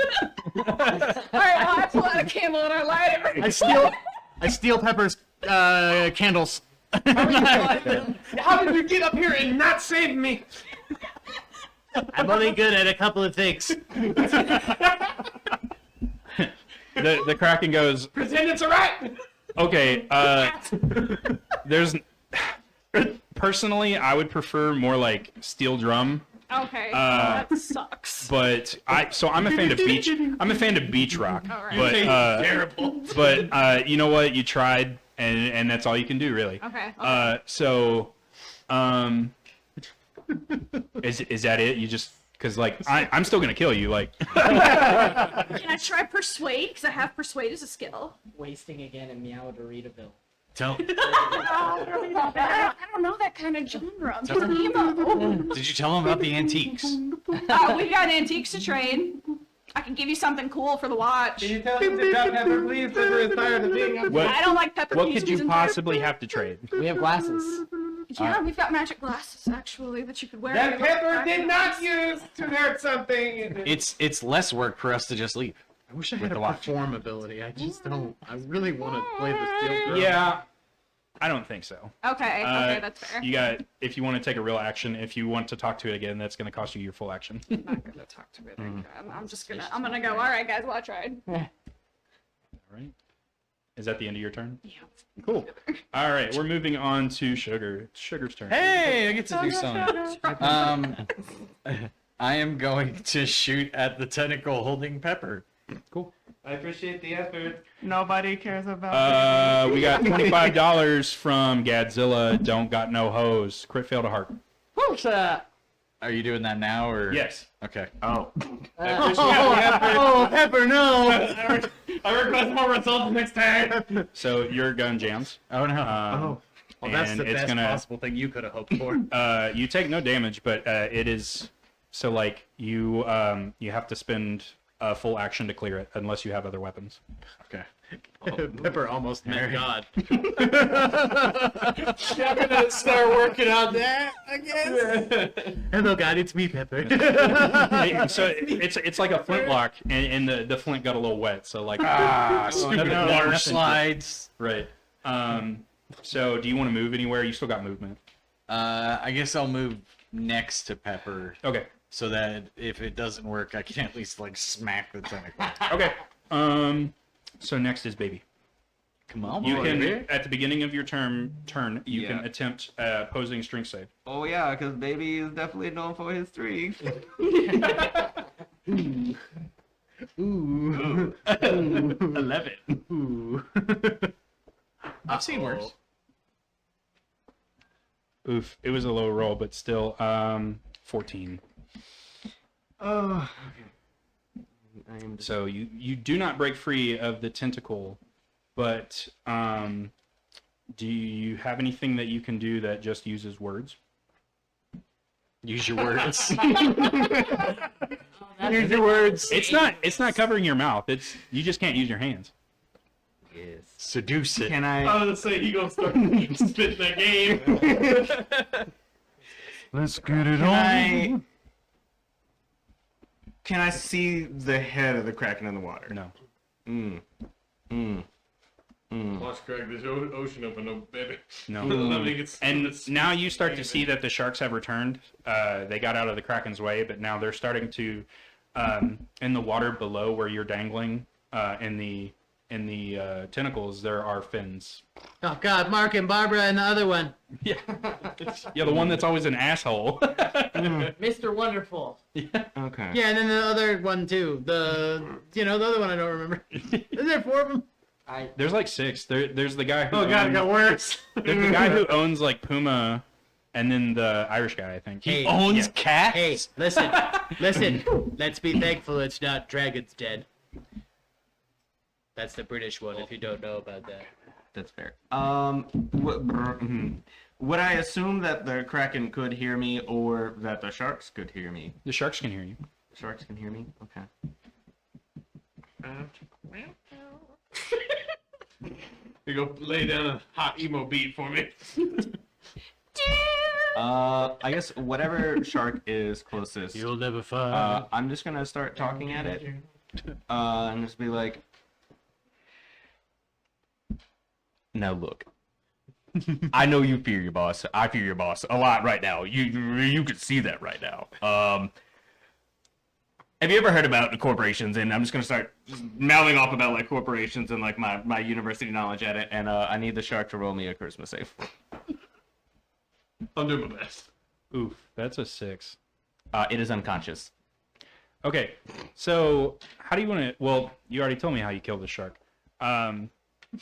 All right, well, I pull out a candle and I light it. I steal Pepper's candles. How did you get up here and not save me? I'm only good at a couple of things. The Kraken goes, Pretend it's a rat. okay, there's... Personally, I would prefer more like steel drum. Okay, that sucks. But I'm a fan of beach. I'm a fan of beach rock. All right. But Terrible. but you know what? You tried, and that's all you can do, really. Okay. Is that it? You just because like I'm still gonna kill you. Like, Can I try persuade? Because I have persuade as a skill. Wasting again in Meow-Doritaville. I don't know that kind of genre. I'm just emo. Did you tell him about the antiques? We got antiques to trade. I can give you something cool for the watch. Can you tell him to drop Pepper, please? Pepper is tired of being up. I don't like pepper. what could you possibly have to trade? We have glasses. Yeah, we've got magic glasses actually that you could wear. That Pepper did not use to hurt something. It's less work for us to just leave. I wish I With had a the watch. perform ability. I just don't. I really want to play the steel drum. Yeah, I don't think so. Okay, that's fair. You got if you want to take a real action. If you want to talk to it again, that's going to cost you your full action. I'm not gonna talk to it. I'm gonna go. All right, guys, well I tried. All right. Is that the end of your turn? Yeah. Cool. All right, we're moving on to Sugar. It's Sugar's turn. Hey, I get to do something. I am going to shoot at the tentacle holding Pepper. Cool. I appreciate the effort. Nobody cares about We got $25 from Godzilla. Don't got no hose. Crit fail to heart. Are you doing that now or? Yes. Okay. Oh. Oh, Pepper, no! I request more results next time. So your gun jams. Oh no. Well, that's and the it's best gonna- possible thing you could have hoped for. You take no damage, but it is so like you have to spend a full action to clear it unless you have other weapons. Okay. Pepper almost met God. I'm gonna start working on that, I guess. Hello, God, it's me, Pepper. So it's like a flintlock, and the flint got a little wet. So like Stupid water slides. Right. So do you want to move anywhere? You still got movement. I guess I'll move next to Pepper Okay. so that if it doesn't work, I can at least like smack the tentacle. Okay. So next is Baby. Come on, You boy. can at the beginning of your turn you can attempt posing strength save. Oh yeah, because Baby is definitely known for his strength. Ooh. 11. Ooh. I've seen worse. Oof, it was a low roll, but still 14. Oh. So you do not break free of the tentacle, but do you have anything that you can do that just uses words? Use your words. Use your words. It's not covering your mouth. It's you just can't use your hands. Yes. Seduce it. Can I? I was gonna say he gonna start spitting that game. Let's get it Can I see the head of the Kraken in the water? No. Watch crack this ocean open up, baby. No. Let me get And now you start to see that the sharks have returned. They got out of the Kraken's way, but now they're starting to, in the water below where you're dangling, in the tentacles, there are fins. Oh God, Mark and Barbara and the other one, Yeah, the one that's always an asshole. Mr. Wonderful. Okay. Yeah, and then the other one too. The other one I don't remember. Is there 4 of them? There's like 6. There's the guy who Oh God, it got worse. there's the guy who owns like Puma, and then the Irish guy, I think. Hey, Owns cats. hey, listen. Let's be thankful it's not Dragon's Den. That's the British one. If you don't know about that. That's fair. Would I assume that the Kraken could hear me, or that the sharks could hear me? The sharks can hear you. The sharks can hear me. Okay. You go lay down a hot emo beat for me. I guess whatever shark is closest. You'll never find. I'm just gonna start talking at it. And just be like, now look. I know you fear your boss. I fear your boss a lot right now. You can see that right now. Have you ever heard about the corporations? And I'm just gonna start mouthing off about like corporations and like my university knowledge at it. And I need the shark to roll me a charisma save. I'll do my best. Oof, that's a 6. It is unconscious. Okay, so how do you want to? Well, you already told me how you killed the shark.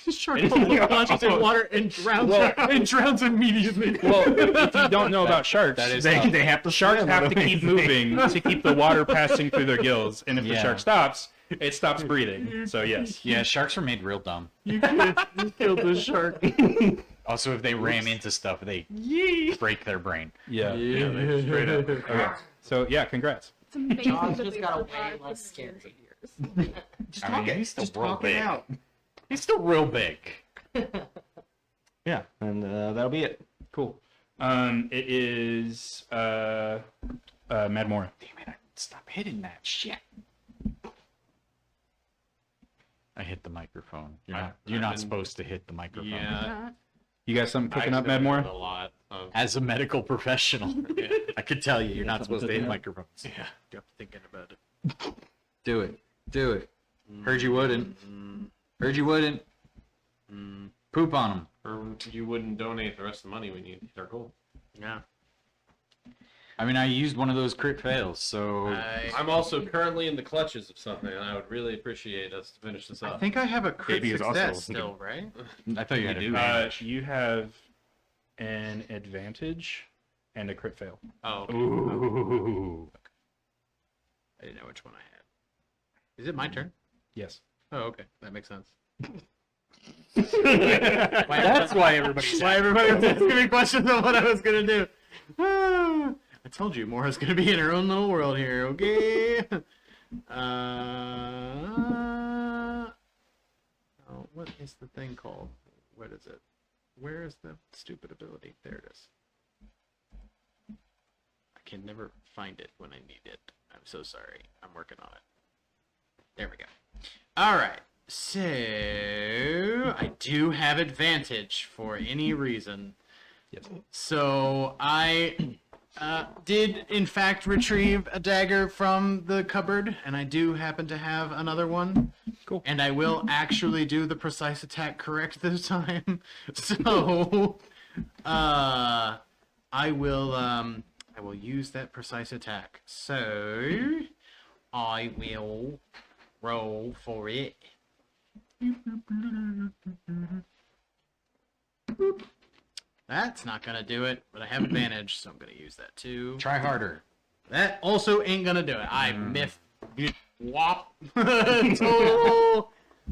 Shark falls unconscious in water and drowns immediately. Well, if you don't know about sharks, That is They tough. have to sharks swim, have to keep moving to keep the water passing through their gills, and if the Yeah. shark stops, it stops breathing. So yes. Yeah, sharks are made real dumb. You killed the shark. Also, if they ram into stuff, they break their brain. Yeah. Straight up. Okay. So yeah, congrats. It's amazing Jaws that just they've got survived way less for scary. years. I mean, he's still Just real talk big. it out. He's still real big. Yeah, and that'll be it. Cool. It is Madmora. Damn it! Stop hitting that shit. I hit the microphone. You're not supposed to hit the microphone. Yeah. You got something cooking up, Accidentally Madmora? did a lot of. As a medical professional, I could tell you, you're not supposed to hit microphones. Yeah. I'm thinking about it. Do it. Do it. Heard you wouldn't. Heard you wouldn't. Poop on them. Or you wouldn't donate the rest of the money when you hit our goal. Yeah. I mean, I used one of those crit fails, so I'm also currently in the clutches of something, and I would really appreciate us to finish this I up. think I have a crit Baby is also success looking still, right? I thought you had do. advantage. You have an advantage and a crit fail. Oh, okay. Ooh. I didn't know which one I had. Is it my turn? Yes. Oh, okay. That makes sense. That's why everybody's Why everybody was asking me questions on what I was gonna do. I told you, Mora's gonna be in her own little world here, okay? Oh, what is the thing called? What is it? Where is the stupid ability? There it is. I can never find it when I need it. I'm so sorry. I'm working on it. There we go. All right. So I do have advantage for any reason. Yes. So I did in fact retrieve a dagger from the cupboard, and I do happen to have another one. Cool. And I will actually do the precise attack correct this time. So I will use that precise attack. So I will roll for it. That's not gonna do it, but I have advantage, so I'm gonna use that too. Try harder. That also ain't gonna do it. I miffed, whop,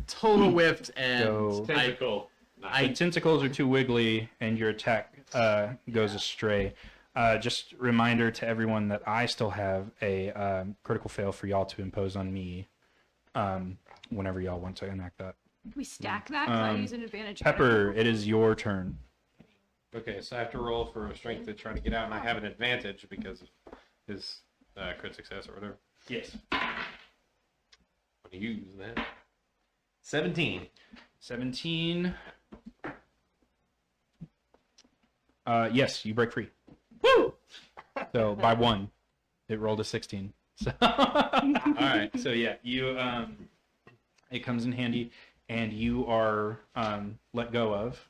total whiffed, and So- I, Tentacle. The tentacles are too wiggly, and your attack goes astray. Just reminder to everyone that I still have a critical fail for y'all to impose on me whenever y'all want to enact that. Can we stack that? 'Cause I use an advantage. Pepper, it is your turn. Okay, so I have to roll for a strength to try to get out, and I have an advantage because of his crit success or whatever. Yes. I'm gonna use that. 17. 17. Yes, you break free. So by 1, it rolled a 16. So all right. So yeah, you it comes in handy, and you are let go of.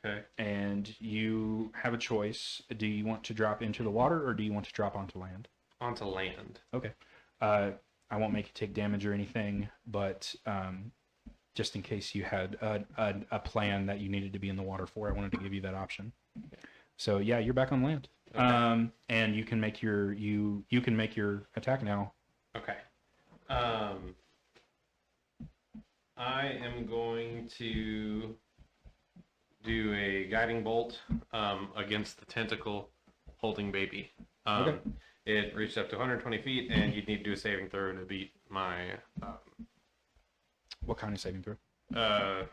Okay. And you have a choice. Do you want to drop into the water, or do you want to drop onto land? Onto land. Okay. I won't make you take damage or anything, but just in case you had a plan that you needed to be in the water for, I wanted to give you that option. So yeah, you're back on land. Okay. And you can make your you can make your attack now. Okay. I am going to do a guiding bolt against the tentacle holding baby. Okay. It reached up to 120 feet, and you'd need to do a saving throw to beat my. What kind of saving throw? You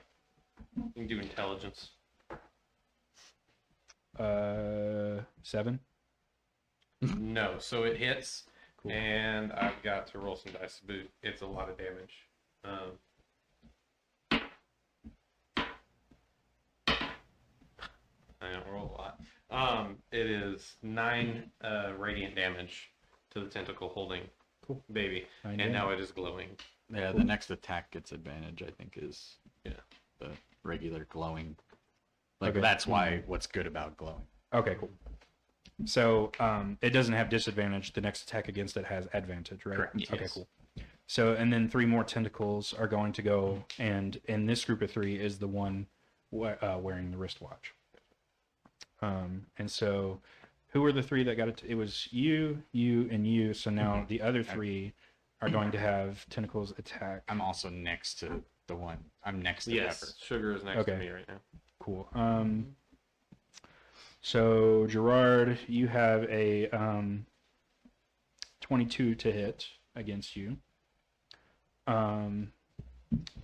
can do intelligence. 7. No, so it hits, Cool. and I've got to roll some dice, but it's a lot of damage. I don't roll a lot. It is 9 radiant damage to the tentacle holding baby, 9 and damage. now it is glowing. Yeah, the next attack gets advantage, I think, is Yeah. the regular glowing. Like, Okay. that's why what's good about glowing. Okay, cool. So it doesn't have disadvantage. The next attack against it has advantage, right? Correct, Okay, yes. cool. So, and then 3 more tentacles are going to go, and in this group of 3 is the one wearing the wristwatch. And so, who were the 3 that got it? It was you, and you. So now the other 3 are going to have tentacles attack. I'm also next to the one. I'm next to Yes, Pepper. Sugar is next to Okay. me right now. Cool. So Gerard, you have a 22 to hit against you. Let's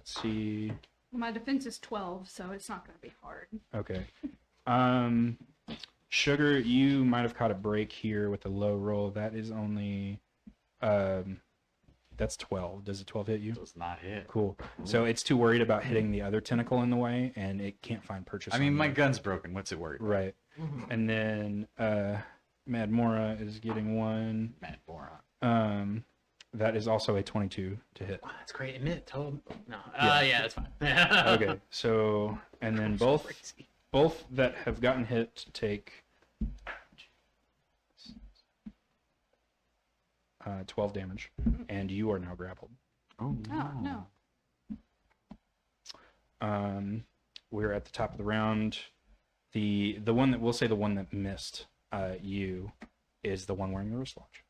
see. My defense is 12, so it's not going to be hard. Okay. Sugar, you might have caught a break here with a low roll. That is only that's 12. Does a 12 hit you? Does not hit. Cool. So it's too worried about hitting the other tentacle in the way, and it can't find purchase. I mean, on my you. gun's broken. What's it worried about? Right. And then Mad Mora is getting 1. Mad moron. That is also a 22 to hit. Wow, that's great. Admit it. Told no. Yeah. Yeah, that's fine. Okay. So and then both that have gotten hit take 12 damage, and you are now grappled. Oh, Oh, no. We're at the top of the round. The one that we'll say the one that missed you is the one wearing the wristwatch.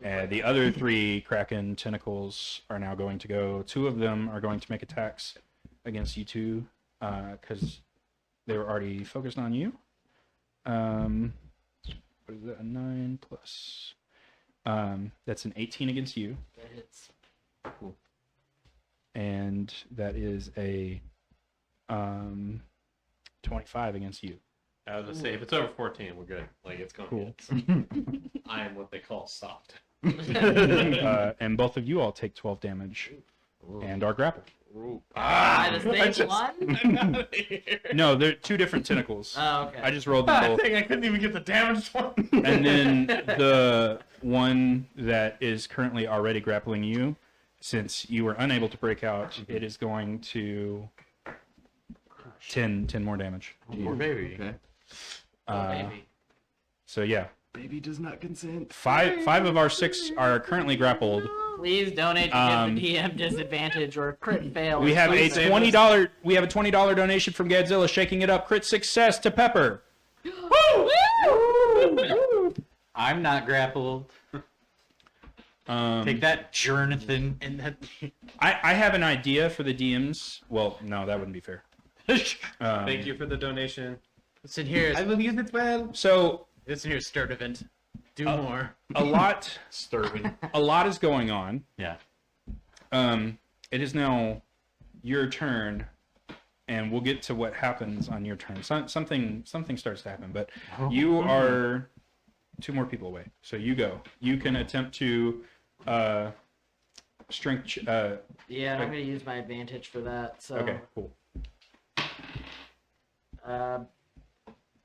The other 3 Kraken tentacles are now going to go. 2 of them are going to make attacks against you 2 because they were already focused on you. What is that? A 9 plus. That's an 18 against you. That hits. Cool. And that is a 25 against you. I was gonna say, if it's over 14, we're good. Like, it's going Cool. to I am what they call soft. And both of you all take 12 damage and are grappled. The same one? No, they're 2 different tentacles. Oh, okay. I just rolled them I both. think I couldn't even get the damaged one. And then the one that is currently already grappling you, since you were unable to break out, it is going to 10 more damage. Poor baby. Okay. Maybe. So yeah, Baby does not consent. 5 of our 6 are currently grappled. Please donate to give the DM disadvantage or crit fail. We have a Please save us. $20. We have a $20 donation from Godzilla, shaking it up. Crit success to Pepper. I'm not grappled. Take that, Jonathan. And that, I have an idea for the DMs. Well, no, that wouldn't be fair. Thank you for the donation. Listen here. I will use it well. So Listen here, Sturdivant. Do more. a lot Sturvin. a lot is going on. Yeah. It is now your turn, and we'll get to what happens on your turn. Something starts to happen, but you are 2 more people away. So you go. You can attempt to strength. Yeah, I'm gonna use my advantage for that. So Okay, cool.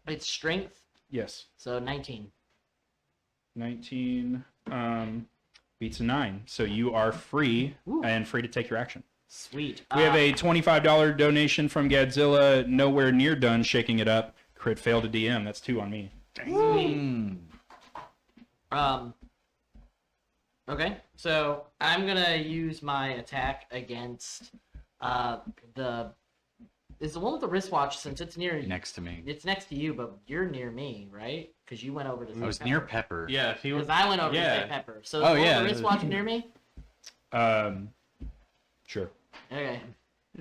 it's strength, Yes, so 19. 19 beats a 9. So you are free and free to take your action. Sweet. We have a $25 donation from Godzilla. Nowhere near done shaking it up. Crit fail to DM. That's 2 on me. Okay, so I'm gonna use my attack against is the one with the wristwatch, since it's near Next to me. It's next to you, but you're near me, right? Because you went over to. I was near Pepper. Yeah, if he was. Because I went over to Yeah. say Pepper. So Oh, is the one yeah. with the wristwatch near me? Sure. Okay.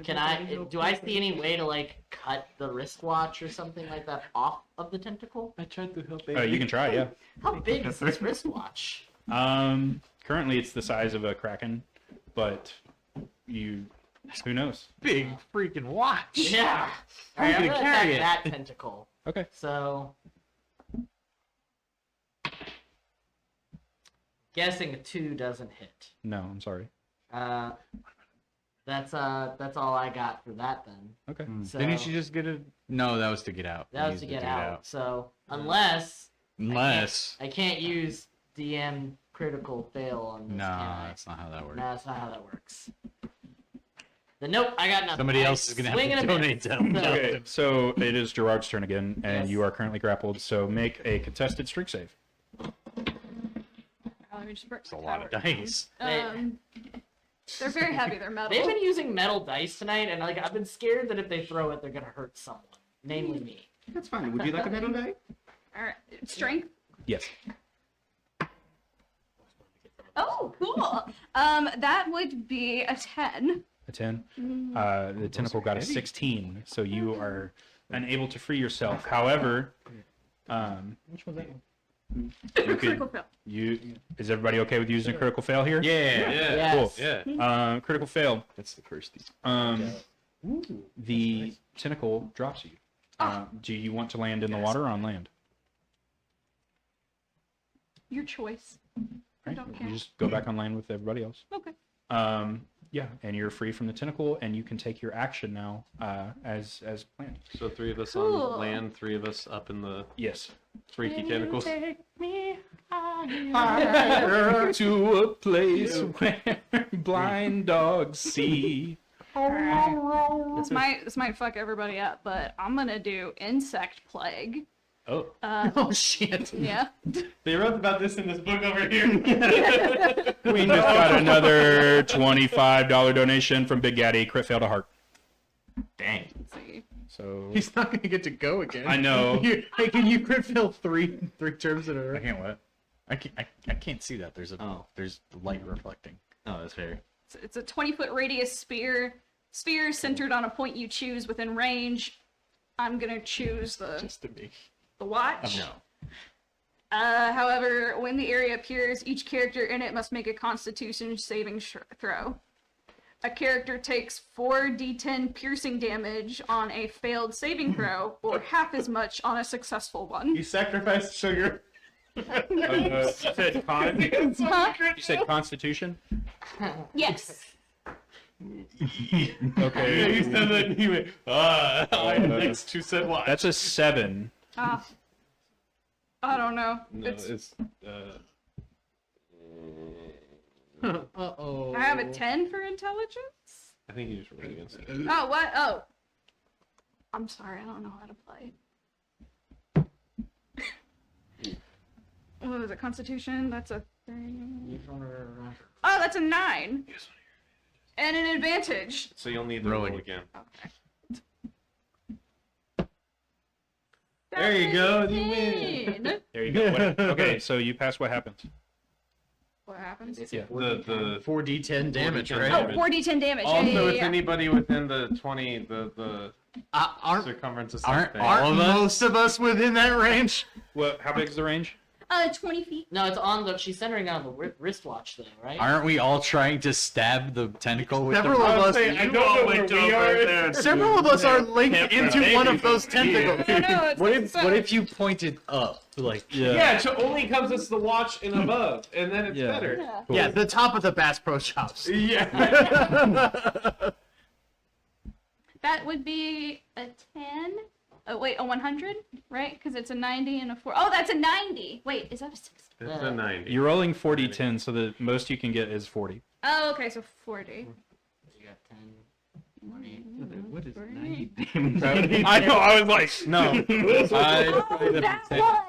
Can I? Do I see any way to like cut the wristwatch or something like that off of the tentacle? I tried to help. You can try, yeah. How big is this wristwatch? Currently it's the size of a kraken, but who knows? Big freaking watch. Yeah. All right, I'm gonna gonna carry attack that tentacle. Okay. So, guessing a 2 doesn't hit. No, I'm sorry. That's all I got for that then. Okay. So Didn't you just get a? No, that was to get out. that You was to used get out. So unless Unless. I can't use DM critical fail on this. No, can I? that's not how that works. No, that's not how that works. Then nope, I got nothing. Somebody I else is gonna have swing to and a donate miss. to him. So- Okay, so it is Gerard's turn again, and Yes. you are currently grappled, so make a contested strength save. Let me just break It's a lot of dice. They're very heavy. They're metal. They've been using metal dice tonight, and like I've been scared that if they throw it, they're gonna hurt someone, namely me. That's fine. Would you like a metal die? All right. Strength. Yes. Oh, cool. That would be a 10. A 10. The tentacle got a 16, so you are unable to free yourself. However, Which was that one? you Critical could, fail. is everybody okay with using a critical fail here? Yeah. Yes. Cool. Yeah. Critical fail. That's the first. The tentacle drops you. Do you want to land in the water or on land? Your choice. I don't care. You just go back on land with everybody else. Okay. Yeah, and you're free from the tentacle, and you can take your action now as planned. So 3 of us Cool. on land, 3 of us up in the Yes. freaky tentacles. To a place where blind dogs see. This might fuck everybody up, but I'm gonna do insect plague. Oh. Oh shit. Yeah. They wrote about this in this book over here. We just got another $25 donation from Big Gaddy. Crit fail to heart. Dang. Let's see. So He's not gonna get to go again. I know. Hey, can you crit fail three terms in a I row? can't what? I can't see that. There's light reflecting. Oh, that's fair. It's a 20-foot radius sphere. Sphere centered on a point you choose within range. I'm gonna choose the Just to me. watch. No. However, when the area appears, each character in it must make a Constitution saving throw. A character takes 4d10 piercing damage on a failed saving throw, or half as much on a successful one. You sacrificed sugar. you said Huh? You said Constitution. Yes. Okay. You said that and he went, next 2 said what? That's a 7. I don't know. No, it's Uh-oh. I have a 10 for intelligence. I think you just rolled against it. Oh, what? Oh. I'm sorry, I don't know how to play. What was it? Constitution? That's a 3. Oh, that's a 9. And an advantage. So you'll need to Roll roll it. again. Okay. There you go, you 17. win. There you go. Okay, so you pass. What happens? What happens? Yeah. The 4d10 damage, Oh, right? Oh, 4d10 damage. also, yeah. it's anybody within the 20 the Aren't circumference of aren't something. all of us? most of us within that range? What? How big is the range? 20 feet. No, it's on the. She's centering on the wristwatch thing, right? Aren't we all trying to stab the tentacle with Several the... of us. I don't know where we are. Several of us are linked into one of those tentacles. No, it's What if you pointed up? Like, Yeah, it only comes as the watch and above, and then it's Yeah. better. Yeah. Yeah, the top of the Bass Pro Shops. Yeah. That would be a 10. Oh, wait, a 100, right? Because it's a 90 and a 4. Oh, that's a 90. Wait, is that a 60? It's a 90. You're rolling 40-10, so the most you can get is 40. Oh, okay, so 40. You got 10, 20. What is 40. 90 damage? I know. I was like, no. Oh, that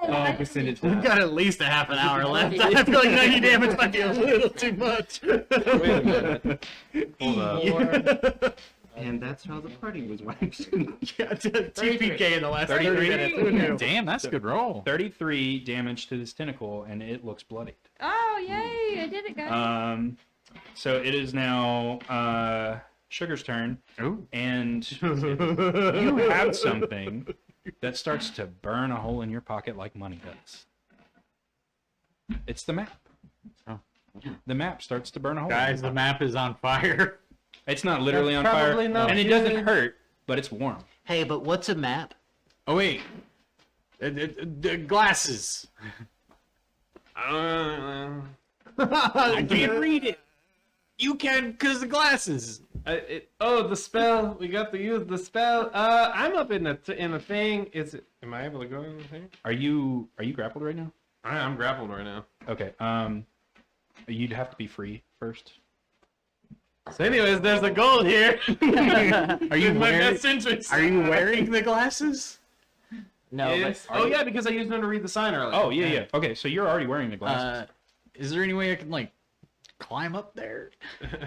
one! Percentage. We've got at least a half an hour left. I feel like 90 damage might be a little too much. Wait a minute. Hold up. And that's how the party was waxed. Yeah, TPK in the last 30 33. minutes. Who knew? damn, that's a good roll. 33 damage to this tentacle, and it looks bloodied. Oh, yay! I did it, guys. So it is now Sugar's turn, Ooh. and you have something that starts to burn a hole in your pocket like money does. It's the map. Oh. The map starts to burn a hole. Guys, the map is on fire. It's not literally That's on fire, probably not and it doesn't hurt, but it's warm. Hey, but what's a map? Oh, wait. Glasses. I can't read it. You can because the glasses. The spell. We got to use the spell. I'm up in a thing. Is it? Am I able to go in the thing? Are you grappled right now? I'm grappled right now. Okay. You'd have to be free first. So, anyways, there's a goal here. Are you in my wearing? best interest. Are you wearing the glasses? No, Yes. but Oh yeah, because I used them to read the sign earlier. Oh yeah. Okay, so you're already wearing the glasses. Is there any way I can like climb up there?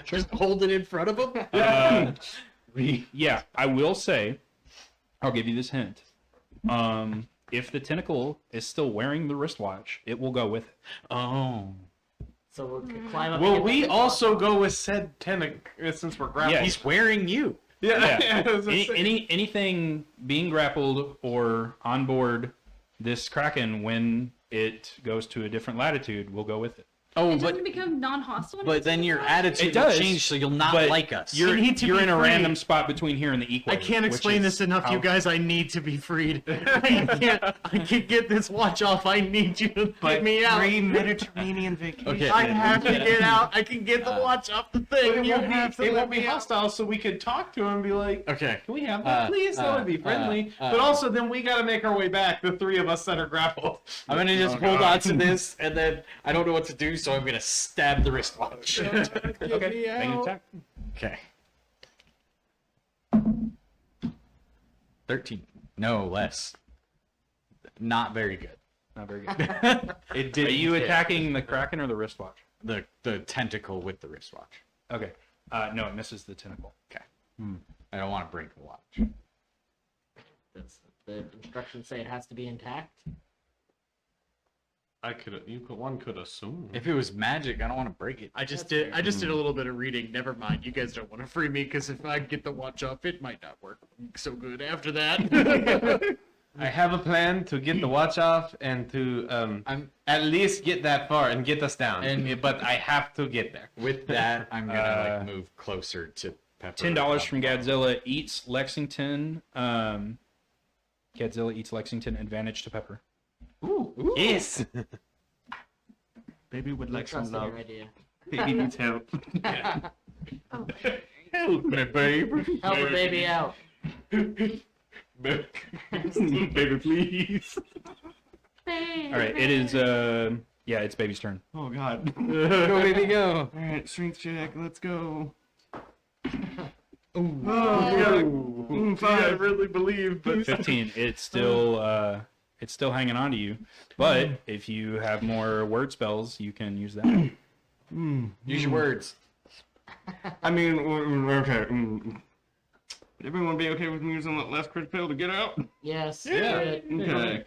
Just hold it in front of them. Yeah, I will say, I'll give you this hint. If the tentacle is still wearing the wristwatch, it will go with it. Oh. so we'll climb up. Will and get we the- also go with said tentacle since we're grappled? Yeah. He's wearing you. Yeah. Anything being grappled or on board this kraken when it goes to a different latitude will go with it. Oh, It but doesn't become non-hostile. when but it's then your inside? attitude It will does, change, so you'll not but like us. You're, You need to you're be in a free. random spot between here and the equator. I can't which explain is this enough, you how- guys. I need to be freed. I can't get this watch off. I need you to get me out. Free Mediterranean vacation. Okay. I have to get out. I can get the watch off the thing. You have to It let won't be me out. hostile, so we could talk to him and be like, Okay. "Can we have that, please?" That would be friendly. But also, then we got to make our way back. The three of us that are grappled. I'm gonna just hold on to this, and then I don't know what to do, so I'm gonna stab the wristwatch. Okay, make an attack. Okay. 13. No, less. Not very good. Not very good. It Are did. you attacking the kraken or the wristwatch? the tentacle with the wristwatch? Okay. No, it misses the tentacle. Okay. I don't want to break the watch. Does the instructions say it has to be intact? One could assume. If it was magic, I don't want to break it. I just did a little bit of reading. Never mind. You guys don't want to free me because if I get the watch off, it might not work so good after that. I have a plan to get the watch off and to I'm at least get that far and get us down. And- but I have to get there. with that. I'm gonna like move closer to Pepper. $10 from Godzilla eats Lexington. Godzilla eats Lexington. Advantage to Pepper. Ooh. Yes. Baby would like Trust some in love. your idea. Baby needs help. Help me, baby. Help a baby out. Baby, please. All right, it is. Yeah, it's baby's turn. Oh God. Go, baby, go. All right, strength check. Let's go. Oh, I really believe, but 15. It's still hanging on to you, but if you have more word spells, you can use that. Use your words. I mean, okay. Would everyone be okay with me using that last crit fail to get out? Yes. Yeah. Okay.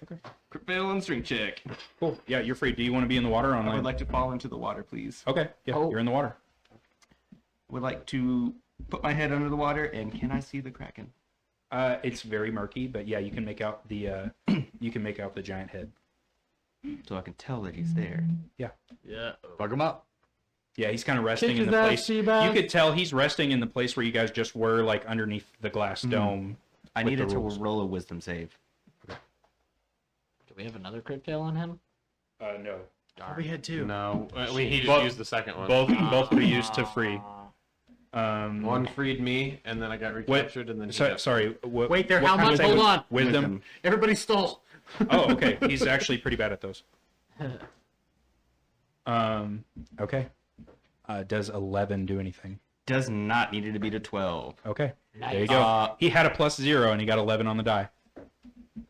Crit fail on strength check. Cool. Yeah, you're free. Do you want to be in the water or on I would land? like to fall into the water, please. Okay. Yeah, Oh. you're in the water. Would like to put my head under the water, and can I see the Kraken? It's very murky, but yeah, you can make out the giant head. So I can tell that he's there. Yeah. Bug him up. Yeah, he's kind of resting Kick in his the ass, place. Seabass. You could tell he's resting in the place where you guys just were, like underneath the glass dome. I with needed the to rules. roll a wisdom save. Do we have another crit fail on him? No. We had two. No, he just Both- used the second one. Both were used to free. One freed me, and then I got recaptured, and then he got- Sorry. What, Wait there, what how kind of much? save Hold was- on. Wisdom. Everybody stole. Oh, okay. He's actually pretty bad at those. Okay. Does 11 do anything? Does not need it to be to 12. Okay. There you go. He had a +0 and he got 11 on the die.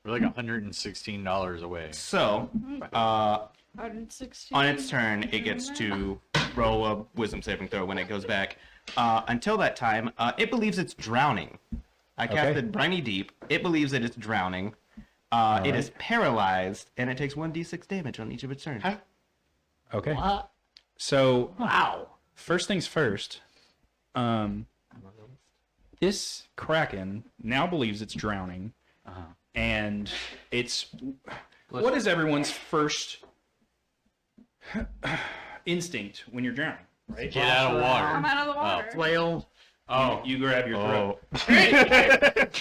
We're like $116 away. So, 160. on its turn, it gets to roll a wisdom saving throw when it goes back. Until that time, it believes it's drowning. I casted Briny Deep. It believes that it's drowning. It is paralyzed, and it takes 1d6 damage on each of its turns. Okay. What? So, Wow. first things first. This Kraken now believes it's drowning. And it's... What is everyone's first instinct when you're drowning, right? Get out of water. I'm out of the water. Flail. Oh. You grab your throat.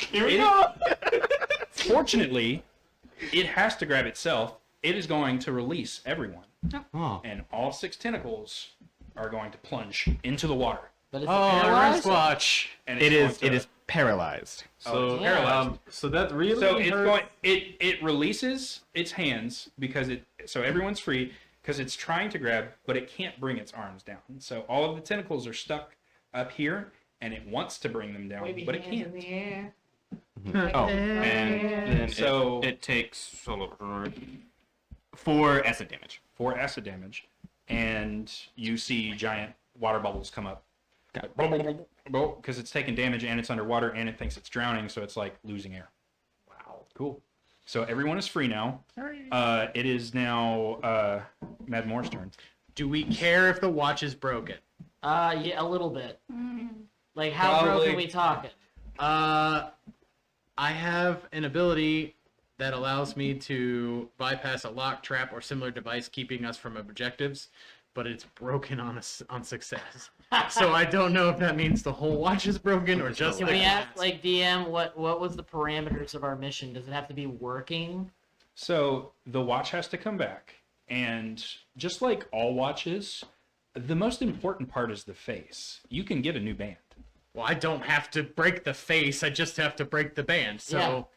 Here we go! Fortunately, it has to grab itself. It is going to release everyone. Oh. And all 6 tentacles are going to plunge into the water. But it's Oh, paralyzed? wristwatch. And It it's is paralyzed. So, it's paralyzed. so that really So it's hurts. going. It releases its hands because it. So everyone's free because it's trying to grab, but it can't bring its arms down. So all of the tentacles are stuck up here, and it wants to bring them down, but it can't. Oh, and then So- it takes 4 acid damage. 4 acid damage, and you see giant water bubbles come up. Because it's taking damage and it's underwater and it thinks it's drowning, so it's like losing air. Wow. Cool. So everyone is free now. It is now Mad Moore's turn. Do we care if the watch is broken? Yeah, a little bit. Like, how Probably. broke are we talking? I have an ability that allows me to bypass a lock, trap, or similar device keeping us from objectives, but it's broken on success. So I don't know if that means the whole watch is broken or just Can the we ask, glass. like, DM, what was the parameters of our mission? Does it have to be working? So the watch has to come back, and just like all watches, the most important part is the face. You can get a new band. Well, I don't have to break the face. I just have to break the band. So,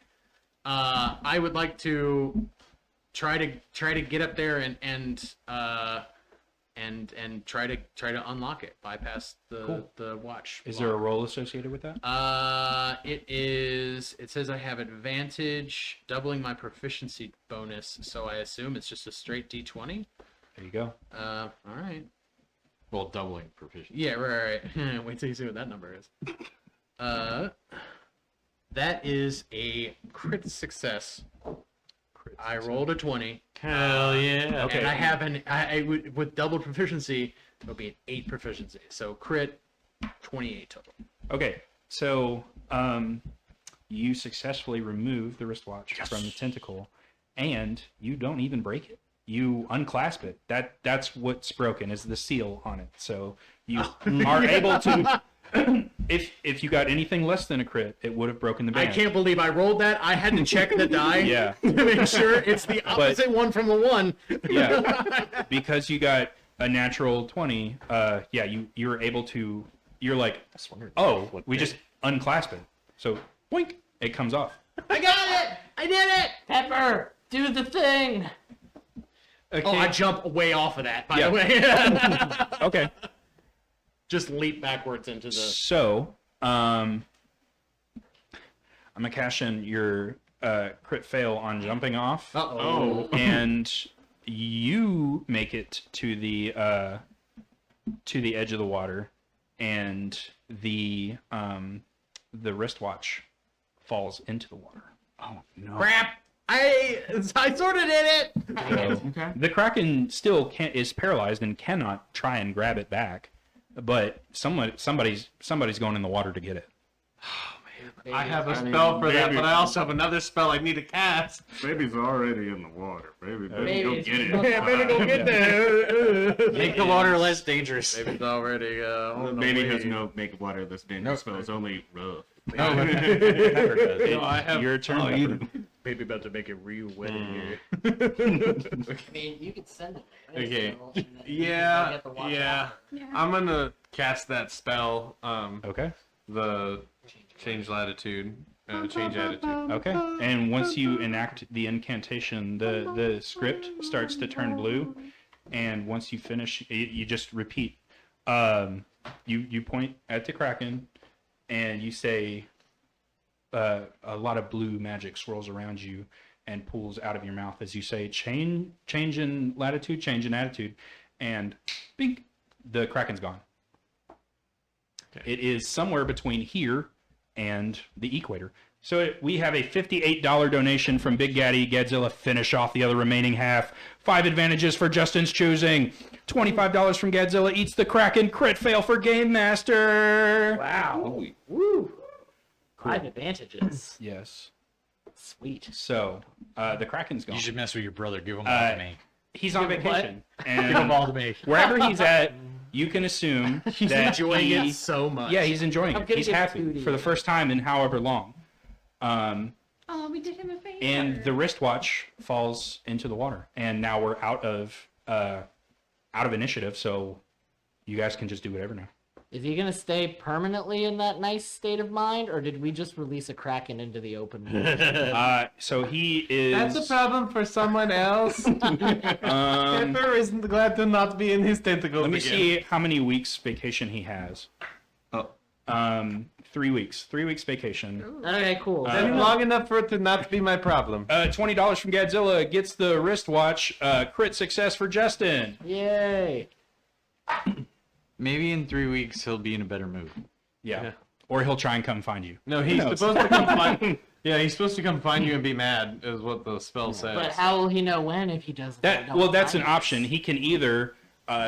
I would like to try to get up there and try to unlock it, bypass the watch. Is there a roll associated with that? It says I have advantage, doubling my proficiency bonus. So I assume it's just a straight D20. There you go. All right. Well, doubling proficiency. Yeah, right. Wait till you see what that number is. That is a crit success. I rolled a 20. Hell yeah. Okay. And I have with double proficiency, it'll be an 8 proficiency. So crit, 28 total. Okay, so you successfully remove the wristwatch from the tentacle, and you don't even break it. You unclasp it. That's what's broken is the seal on it. So you are able to. If you got anything less than a crit, it would have broken the band. I can't believe I rolled that. I had to check the die Yeah. to make sure it's the opposite one from the one. Yeah, because you got a natural 20. You're able to. You're like, oh, we just unclasp it. So boink, it comes off. I got it! I did it! Pepper, do the thing! Okay. Oh, I jump way off of that, by Yeah. the way. Okay. Just leap backwards into the. So, I'm gonna cash in your crit fail on jumping off, Oh. and you make it to the edge of the water, and the the wristwatch falls into the water. Oh no! Crap! I sort of did it. So the Kraken still is paralyzed and cannot try and grab it back, but somebody's going in the water to get it. I have a spell for that, but I also have another spell I need to cast. Baby's already in the water. Baby, Baby, go it's get it. Yeah, better go get there. Make the water less dangerous. Baby's already on the Baby way. has no make water this dangerous spell. It's only rough. No, never does. It's I have- your turn. Baby about to make it real wet in here. I mean, you could send it. right? Okay. So, and then you can Yeah, get the water yeah. out. I'm gonna cast that spell. Okay. The change latitude, change attitude. Okay. And once you enact the incantation, the script starts to turn blue, and once you finish, you just repeat. You point at the Kraken, and you say, a lot of blue magic swirls around you and pools out of your mouth as you say, change in latitude, change in attitude, and bink, the Kraken's gone. It is somewhere between here and the equator. So we have a $58 donation from Big Gaddy Godzilla. Finish off the other remaining half. 5 advantages for Justin's choosing. $25 from Godzilla eats the Kraken. Crit fail for Game Master. Wow. Woo. 5 advantages. Yes. Sweet. So the Kraken's gone. You should mess with your brother. Give him all to me. He's on vacation. Give him And all to me. wherever he's at, you can assume He's that enjoying he, it so much. Yeah, he's enjoying I'm it. gonna He's get happy foodie. for the first time in however long. Oh, we did him a favor. And the wristwatch falls into the water, and now we're out of initiative. So you guys can just do whatever now. Is he gonna stay permanently in that nice state of mind, or did we just release a Kraken into the open world? So he is. That's a problem for someone else. Pepper isn't glad to not be in his tentacles Let me again. see how many weeks vacation he has. Oh. 3 weeks. 3 weeks vacation. Okay, cool. That's long enough for it to not be my problem. $20 from Godzilla gets the wristwatch. Crit success for Justin. Yay! Maybe in 3 weeks he'll be in a better mood. Yeah. Or he'll try and come find you. No, he's knows? supposed to come find. Yeah, he's supposed to come find you and be mad, is what the spell says. But how will he know when if he doesn't? Well, that's an option. He can either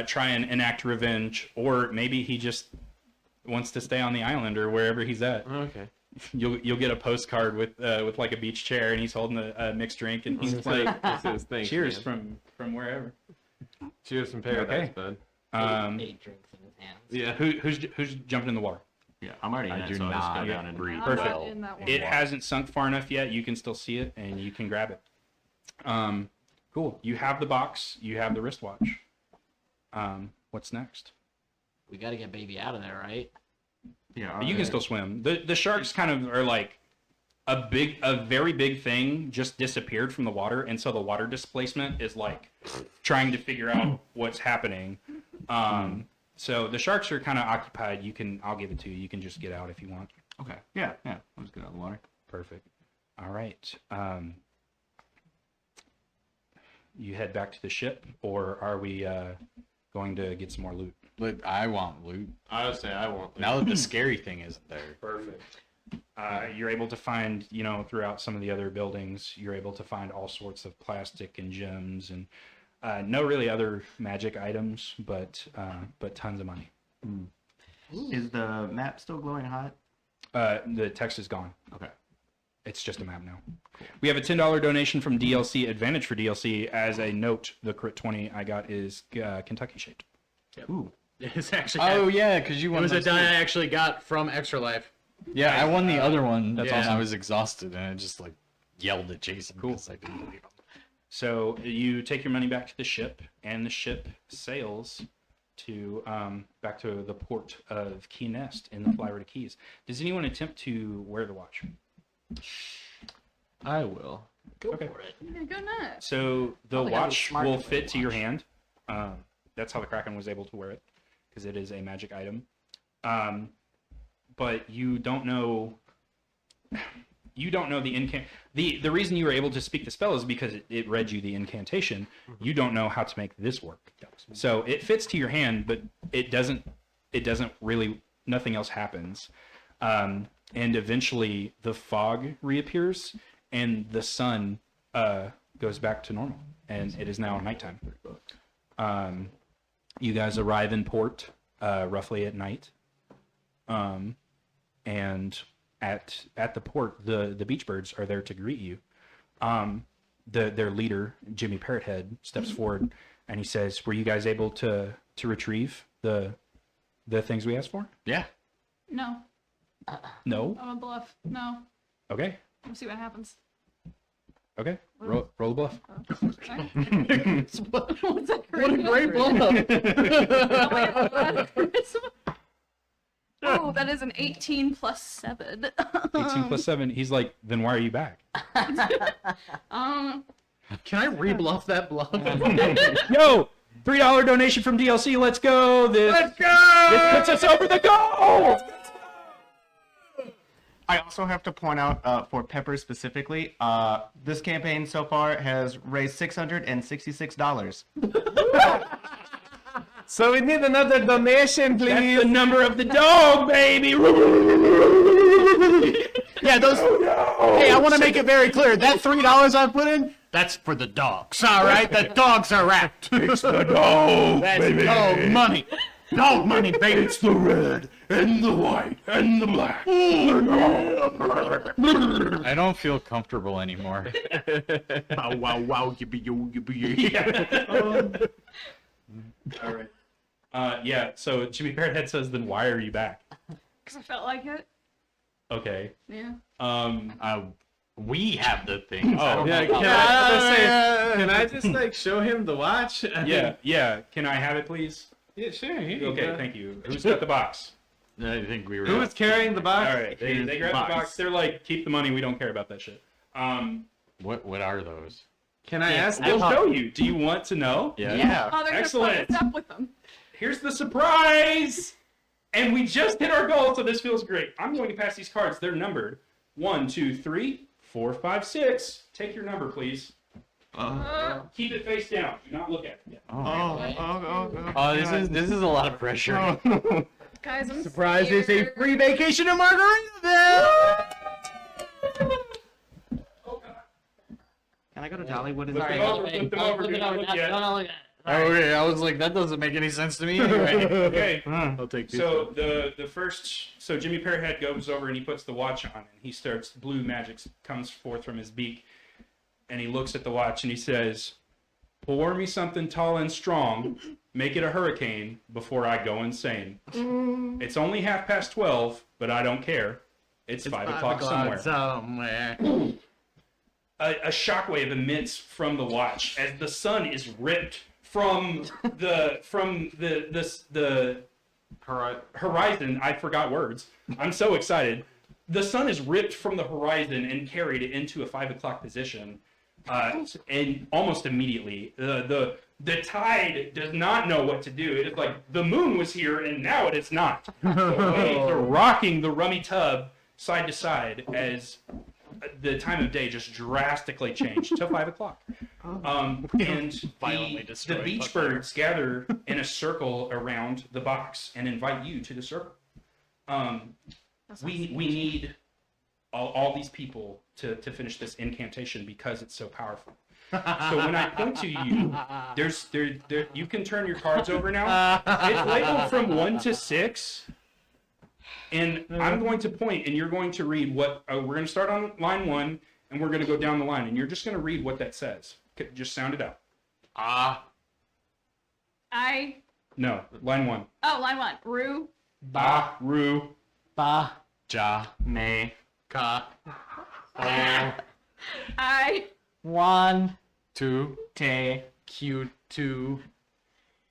try and enact revenge, or maybe he just wants to stay on the island or wherever he's at. Okay. You'll get a postcard with like a beach chair, and he's holding a mixed drink, and he's like, This is thanks, "Cheers man. from wherever." Cheers from paradise, Okay. bud. 8 drinks in his hands. Yeah. Who's jumping in the water? Yeah, I'm already in I it, do so I'll just go not down and breathe Perfect. well. In that one. It hasn't sunk far enough yet. You can still see it, and you can grab it. Cool. You have the box. You have the wristwatch. What's next? We got to get baby out of there, right? Yeah, You can still swim. The sharks kind of are like a very big thing just disappeared from the water, and so the water displacement is like trying to figure out what's happening. So the sharks are kind of occupied. I'll give it to you. You can just get out if you want. Okay. Yeah. I'll just get out of the water. Perfect. All right. You head back to the ship, or are we going to get some more loot? Look, I want loot. I would say I won't. Now that the scary thing isn't there. Perfect. You're able to find, throughout some of the other buildings, you're able to find all sorts of plastic and gems and no really other magic items, but tons of money. Is the map still glowing hot? The text is gone. Okay. It's just a map now. We have a $10 donation from DLC Advantage for DLC. As a note, the crit 20 I got is Kentucky shaped. Ooh. It's actually. Oh yeah, because you It won. was a those die too. I actually got from Extra Life. Yeah, I won the other one. That's and awesome. I was exhausted, and I just like yelled at Jason because I didn't believe him. So you take your money back to the ship, and the ship sails to back to the port of Key Nest in the Florida Keys. Does anyone attempt to wear the watch? I will. Go Okay. for it. Yeah, go nuts. So the Probably gotta be watch smart will to wear fit the to your watch. hand. That's how the Kraken was able to wear it, because it is a magic item. But you don't know. You don't know the reason you were able to speak the spell is because it read you the incantation. You don't know how to make this work. So it fits to your hand, but it doesn't really. Nothing else happens. and eventually the fog reappears, and the sun goes back to normal, and it is now nighttime. You guys arrive in port roughly at night, and at the port, the beach birds are there to greet you. Their leader, Jimmy Parrothead, steps forward and he says, "Were you guys able to retrieve the things we asked for?" Yeah. No, No. I'm a bluff. No, Okay. we'll see what happens. Okay. Roll a bluff. Sorry. What's that? What a great bluff! Oh, that is an 18 plus 7. 18 plus 7. He's like, then why are you back? Um, Can I re-bluff that bluff? Yo, $3 donation from DLC. Let's go. Let's go. This puts us over the goal. I also have to point out for Pepper specifically, this campaign so far has raised $666. So we need another donation, please. That's the number of the dog, baby. Yeah, those. Hey, I want to make it very clear. That $3 I put in, that's for the dogs. All right, the dogs are wrapped. It's the dog, That's baby. dog money. Dog money, baby. It's the red and the white and the black. I don't feel comfortable anymore. Wow, wow, wow, yippee, yo, yippee, yeah. All right. Yeah, so Jimmy Parrothead says, then why are you back? because I felt like it. Okay. Yeah. We have the things. Oh, Yeah, can I just like show him the watch? yeah. Can I have it, please? Yeah, sure. Here you Okay, go. thank you. Who's got the box? I think we were. Who is carrying the box? All right, they grab the box. They're like, keep the money. We don't care about that shit. What are those? Can I ask We'll them? show you. Do you want to know? Yeah. Oh, they're Excellent. What's up with them? Here's the surprise! And we just hit our goal, so this feels great. I'm going to pass these cards. They're numbered 1, 2, 3, 4, 5, 6. Take your number, please. Keep it face down. Do not look at it. Oh, this is a lot of pressure. Guys, I'm Surprise, it's a scared. free vacation in Margaritaville! Can I go to Dollywood? Flip them over, flip them over. Do not look yet. Okay, I was like, that doesn't make any sense to me. Anyway. Okay. I'll take these. So the first, so Jimmy Parrothead goes over and he puts the watch on, and he starts, blue magic comes forth from his beak, and he looks at the watch and he says, "Pour me something tall and strong, make it a hurricane before I go insane. It's only 12:30, but I don't care. It's 5 o'clock somewhere." A shockwave emits from the watch as the sun is ripped from the horizon. I forgot words. I'm so excited. The sun is ripped from the horizon and carried into a 5 o'clock position, and almost immediately the tide does not know what to do. It's like the moon was here and now it is not. The waves are rocking the rummy tub side to side as the time of day just drastically changed to 5 o'clock. And Violently the destroyed beach Pugmire. birds gather in a circle around the box and invite you to the circle. We need all these people to finish this incantation because it's so powerful. So when I point to you, there you can turn your cards over now. It's labeled from 1 to 6. And I'm going to point, and you're going to read what we're going to start on line 1, and we're going to go down the line, and you're just going to read what that says. Just sound it out. No, line 1. Oh, line 1. Rue. Ba, ru. Ba. Ja. May. Ka. I. 1. Tu. Te. Q. Tu.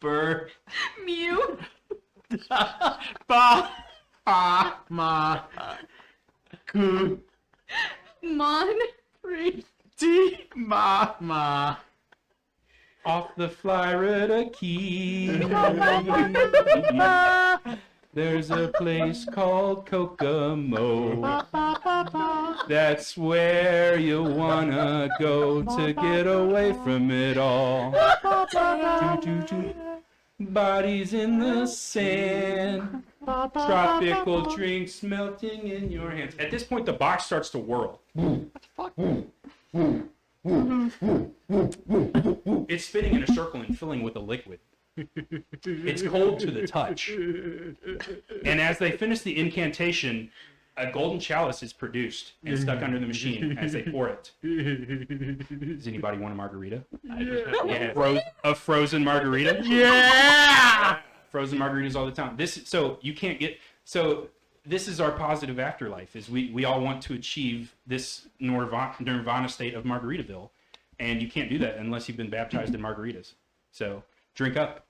Bur. Mew. Ba. Ma. Ku. Mon. Re. Ti. Ma. Ma. Off the Florida Keys. There's a place called Kokomo. That's where you wanna go to get away from it all. Bodies in the sand, Tropical drinks melting in your hands. At this point, the box starts to whirl. It's spinning in a circle and filling with a liquid. It's cold to the touch. And as they finish the incantation, a golden chalice is produced and stuck under the machine as they pour it. Does anybody want a margarita? Yeah. A frozen margarita? Yeah! Frozen margaritas all the time. This is our positive afterlife, is we all want to achieve this nirvana state of Margaritaville. And you can't do that unless you've been baptized in margaritas. So drink up.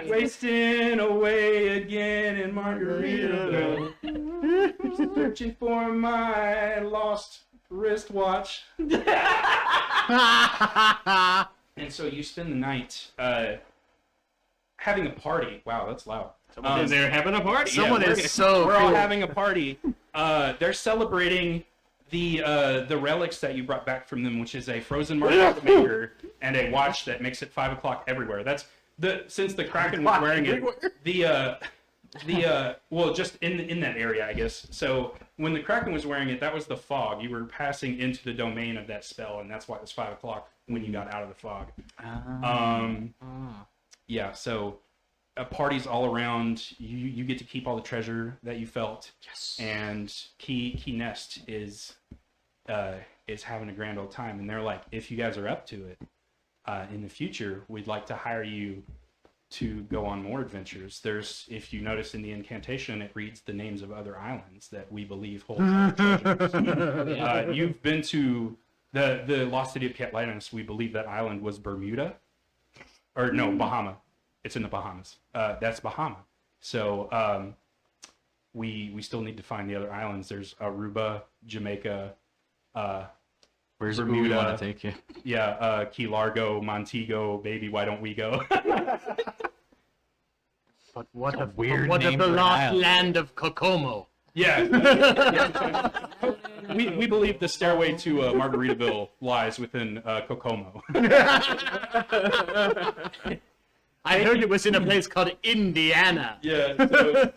Wasting away again in Margaritaville. Searching for my lost wristwatch. And so you spend the night having a party. Wow, that's loud. They're having a party. Someone Yeah, is so We're all cool. having a party. They're celebrating the relics that you brought back from them, which is a frozen margarita maker and a watch that makes it 5 o'clock everywhere. That's since the Kraken was wearing it. Well, just in that area, I guess. So when the Kraken was wearing it, that was the fog. You were passing into the domain of that spell, and that's why it was 5 o'clock when you got out of the fog. Yeah. So parties all around. You get to keep all the treasure that you felt. Yes. And Key Nest is having a grand old time, and they're like, if you guys are up to it, in the future, we'd like to hire you to go on more adventures. If you notice in the incantation, it reads the names of other islands that we believe hold treasures. You've been to the Lost City of Catlantis. We believe that island was Bermuda, or no, Bahama. It's in the Bahamas. That's Bahama. So we still need to find the other islands. There's Aruba, Jamaica, Where's Bermuda. we want to take you? Yeah, Key Largo, Montego, baby, why don't we go? But what of the name for an lost island. land of Kokomo? Yeah. We believe the stairway to Margaritaville lies within Kokomo. I heard it was in a place called Indiana. Yeah, so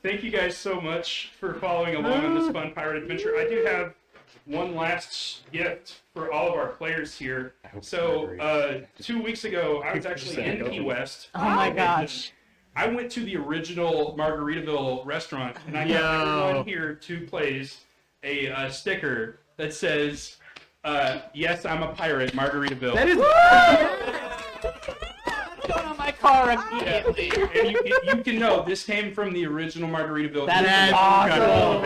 thank you guys so much for following along on this fun pirate adventure. I do have one last gift for all of our players here. So 2 weeks ago, I was actually in Key West. Oh my gosh. I went to the original Margaritaville restaurant, and I got everyone here to place a sticker that says, yes, I'm a pirate, Margaritaville. That is Going on my car immediately. And you can know this came from the original Margaritaville. That's awesome.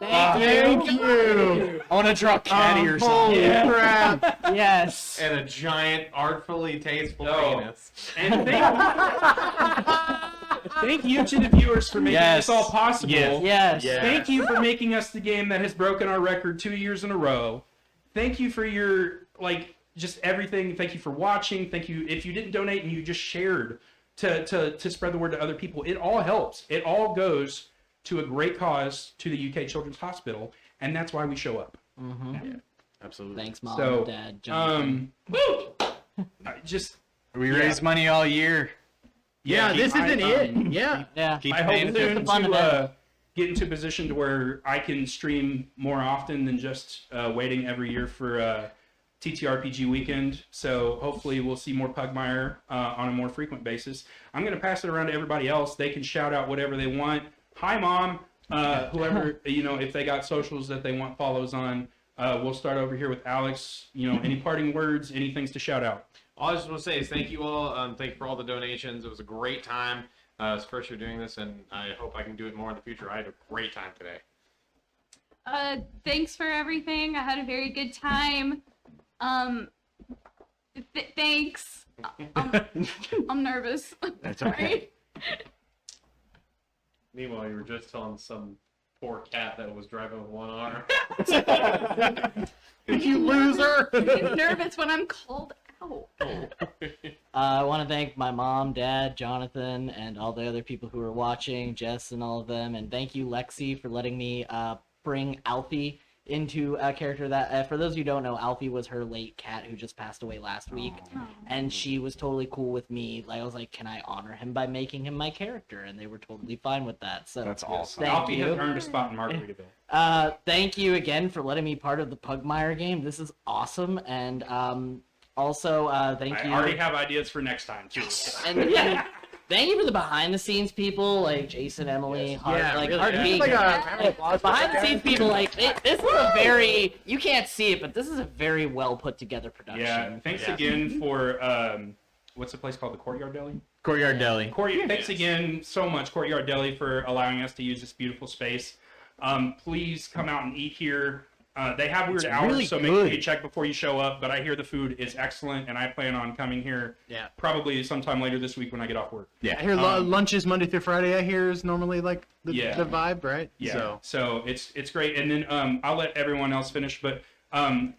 Thank you. I want to draw caddy or something. holy crap! Yes. And a giant, artfully tasteful Oh. penis. And thank you to the viewers for making this all possible. Yes. Thank you for making us the game that has broken our record 2 years in a row. Thank you for your, just everything. Thank you for watching. Thank you. If you didn't donate and you just shared to spread the word to other people, it all helps. It all goes to a great cause, to the UK Children's Hospital, and that's why we show up. Mm-hmm. Yeah, absolutely. Thanks, Mom, So, Dad, Jonathan. We raised money all year. Yeah, this isn't it. Yeah. Yeah. Keep I hope paying soon the fun of to get into a position to where I can stream more often than just waiting every year for TTRPG weekend. So hopefully we'll see more Pugmire on a more frequent basis. I'm going to pass it around to everybody else. They can shout out whatever they want. Hi, Mom. Whoever, if they got socials that they want follows on. We'll start over here with Alex. Any parting words, any things to shout out? All I just want to say is thank you all. Thank you for all the donations. It was a great time. It's the first year doing this, and I hope I can do it more in the future. I had a great time today. Thanks for everything. I had a very good time. Thanks. I'm nervous. That's okay. Meanwhile, you were just telling some poor cat that was driving with one arm. You loser! I'm nervous when I'm called out. I want to thank my mom, Dad, Jonathan, and all the other people who are watching, Jess and all of them. And thank you, Lexi, for letting me bring Alfie into a character that, for those who don't know, Alfie was her late cat who just passed away last week, and she was totally cool with me. Like I was like, can I honor him by making him my character? And they were totally fine with that. So That's awesome. Thank Alfie has you. earned a spot in Margaritaville. Thank you again for letting me part of the Pugmire game. This is awesome, and also thank you. I already have ideas for next time too. And thank you for the behind the scenes people like Jason, Emily, Hart, Yeah, like really. Hart Yeah. Vegan. Like Behind the scenes people like this is a very, you can't see it, but this is a very well put together production. Yeah, thanks again for what's the place called? The Courtyard Deli? Courtyard Deli. Thanks again so much, Courtyard Deli, for allowing us to use this beautiful space. Please come out and eat here. They have weird hours, really so make sure good. you check before you show up. But I hear the food is excellent, and I plan on coming here probably sometime later this week when I get off work. I hear lunches Monday through Friday. I hear is normally like the vibe, right? Yeah. So it's great, and then I'll let everyone else finish. But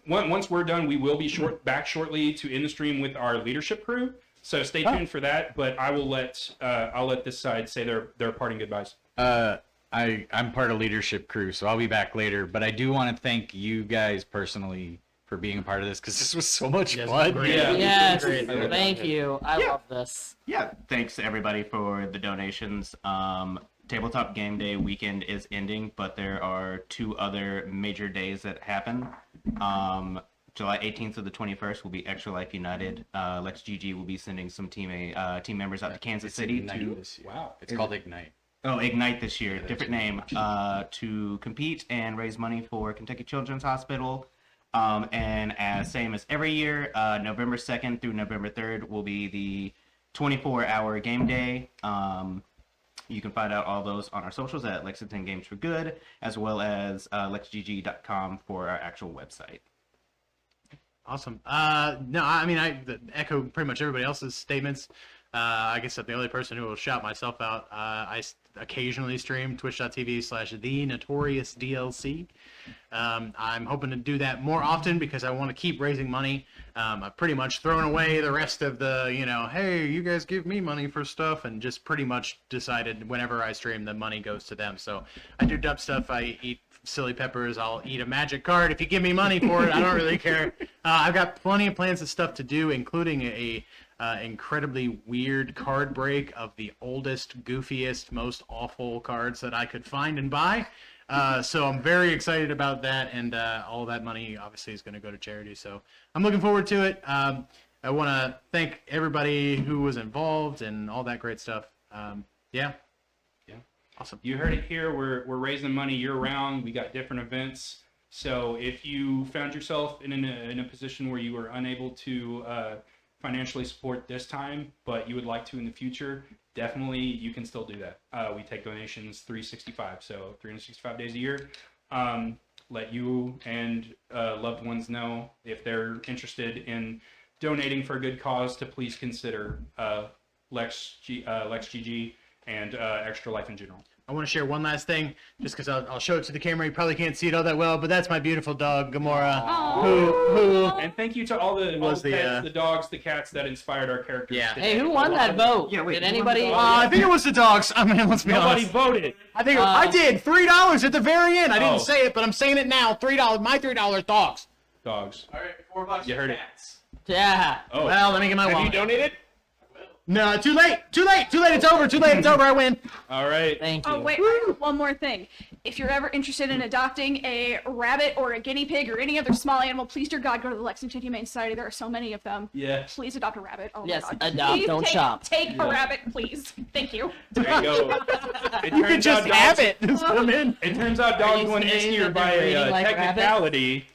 once we're done, we will be back shortly to in the stream with our leadership crew. So stay tuned for that. But I'll let this side say their parting goodbyes. I'm part of leadership crew, so I'll be back later. But I do want to thank you guys personally for being a part of this because this was so much fun. Yeah. Yes, thank you. I love this. Yeah, thanks to everybody for the donations. Tabletop Game Day weekend is ending, but there are 2 other major days that happen. July 18th to the 21st will be Extra Life United. LexGG will be sending some team members out to Kansas City to... Wow. It's called Ignite. Oh, Ignite this year, different name, to compete and raise money for Kentucky Children's Hospital. And same as every year, November 2nd through November 3rd will be the 24-hour game day. You can find out all those on our socials at Lexington Games for Good, as well as lexgg.com for our actual website. Awesome. No, I mean, I echo pretty much everybody else's statements. I guess I'm the only person who will shout myself out. I occasionally stream twitch.tv/TheNotoriousDLC. I'm hoping to do that more often because I want to keep raising money. I've pretty much thrown away the rest of the, hey, you guys give me money for stuff, and just pretty much decided whenever I stream, the money goes to them. So I do dumb stuff. I eat silly peppers. I'll eat a magic card if you give me money for it. I don't really care. I've got plenty of plans of stuff to do, including a incredibly weird card break of the oldest, goofiest, most awful cards that I could find and buy. So I'm very excited about that, and all that money obviously is going to go to charity. So I'm looking forward to it. I want to thank everybody who was involved and all that great stuff. Yeah. Awesome. You heard it here. We're raising money year round. We got different events. So if you found yourself in a position where you were unable to financially support this time, but you would like to in the future, definitely you can still do that. We take donations 365, so 365 days a year. Let you and loved ones know if they're interested in donating for a good cause to please consider LexGG and Extra Life in general. I want to share one last thing, just because I'll show it to the camera. You probably can't see it all that well, but that's my beautiful dog, Gamora, who and thank you to all the pets, the dogs, the cats that inspired our characters. Yeah. today. Hey, who won that vote? Yeah, wait, Did who won anybody? the vote? I think it was the dogs. I mean, let's be Nobody honest. voted. I think I did. $3 at the very end. I Oh. didn't say it, but I'm saying it now. $3. My $3 dogs. Dogs. All right, $4. You heard it. Yeah. Oh. Well, let me get my Have you wallet. donated? No, too late. Too late. Too late. It's over. Too late. It's over. I win. All right. Thank you. Oh, wait, one more thing. If you're ever interested in adopting a rabbit or a guinea pig or any other small animal, please, dear God, go to the Lexington Humane Society. There are so many of them. Yes. Please adopt a rabbit. Oh, Yes, my God. adopt, Please don't take, shop. Take a rabbit, please. Thank you. There you go. It You could turns just out have dogs- it. Just put 'em in. It turns out dogs you won this saying year that by they're a breeding like technicality.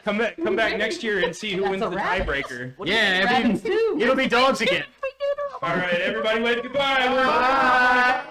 Come back next year and see who That's wins a the rabbit. tiebreaker. What do you Yeah, think rabbits do? it'll be dogs again. All right, everybody, wave goodbye.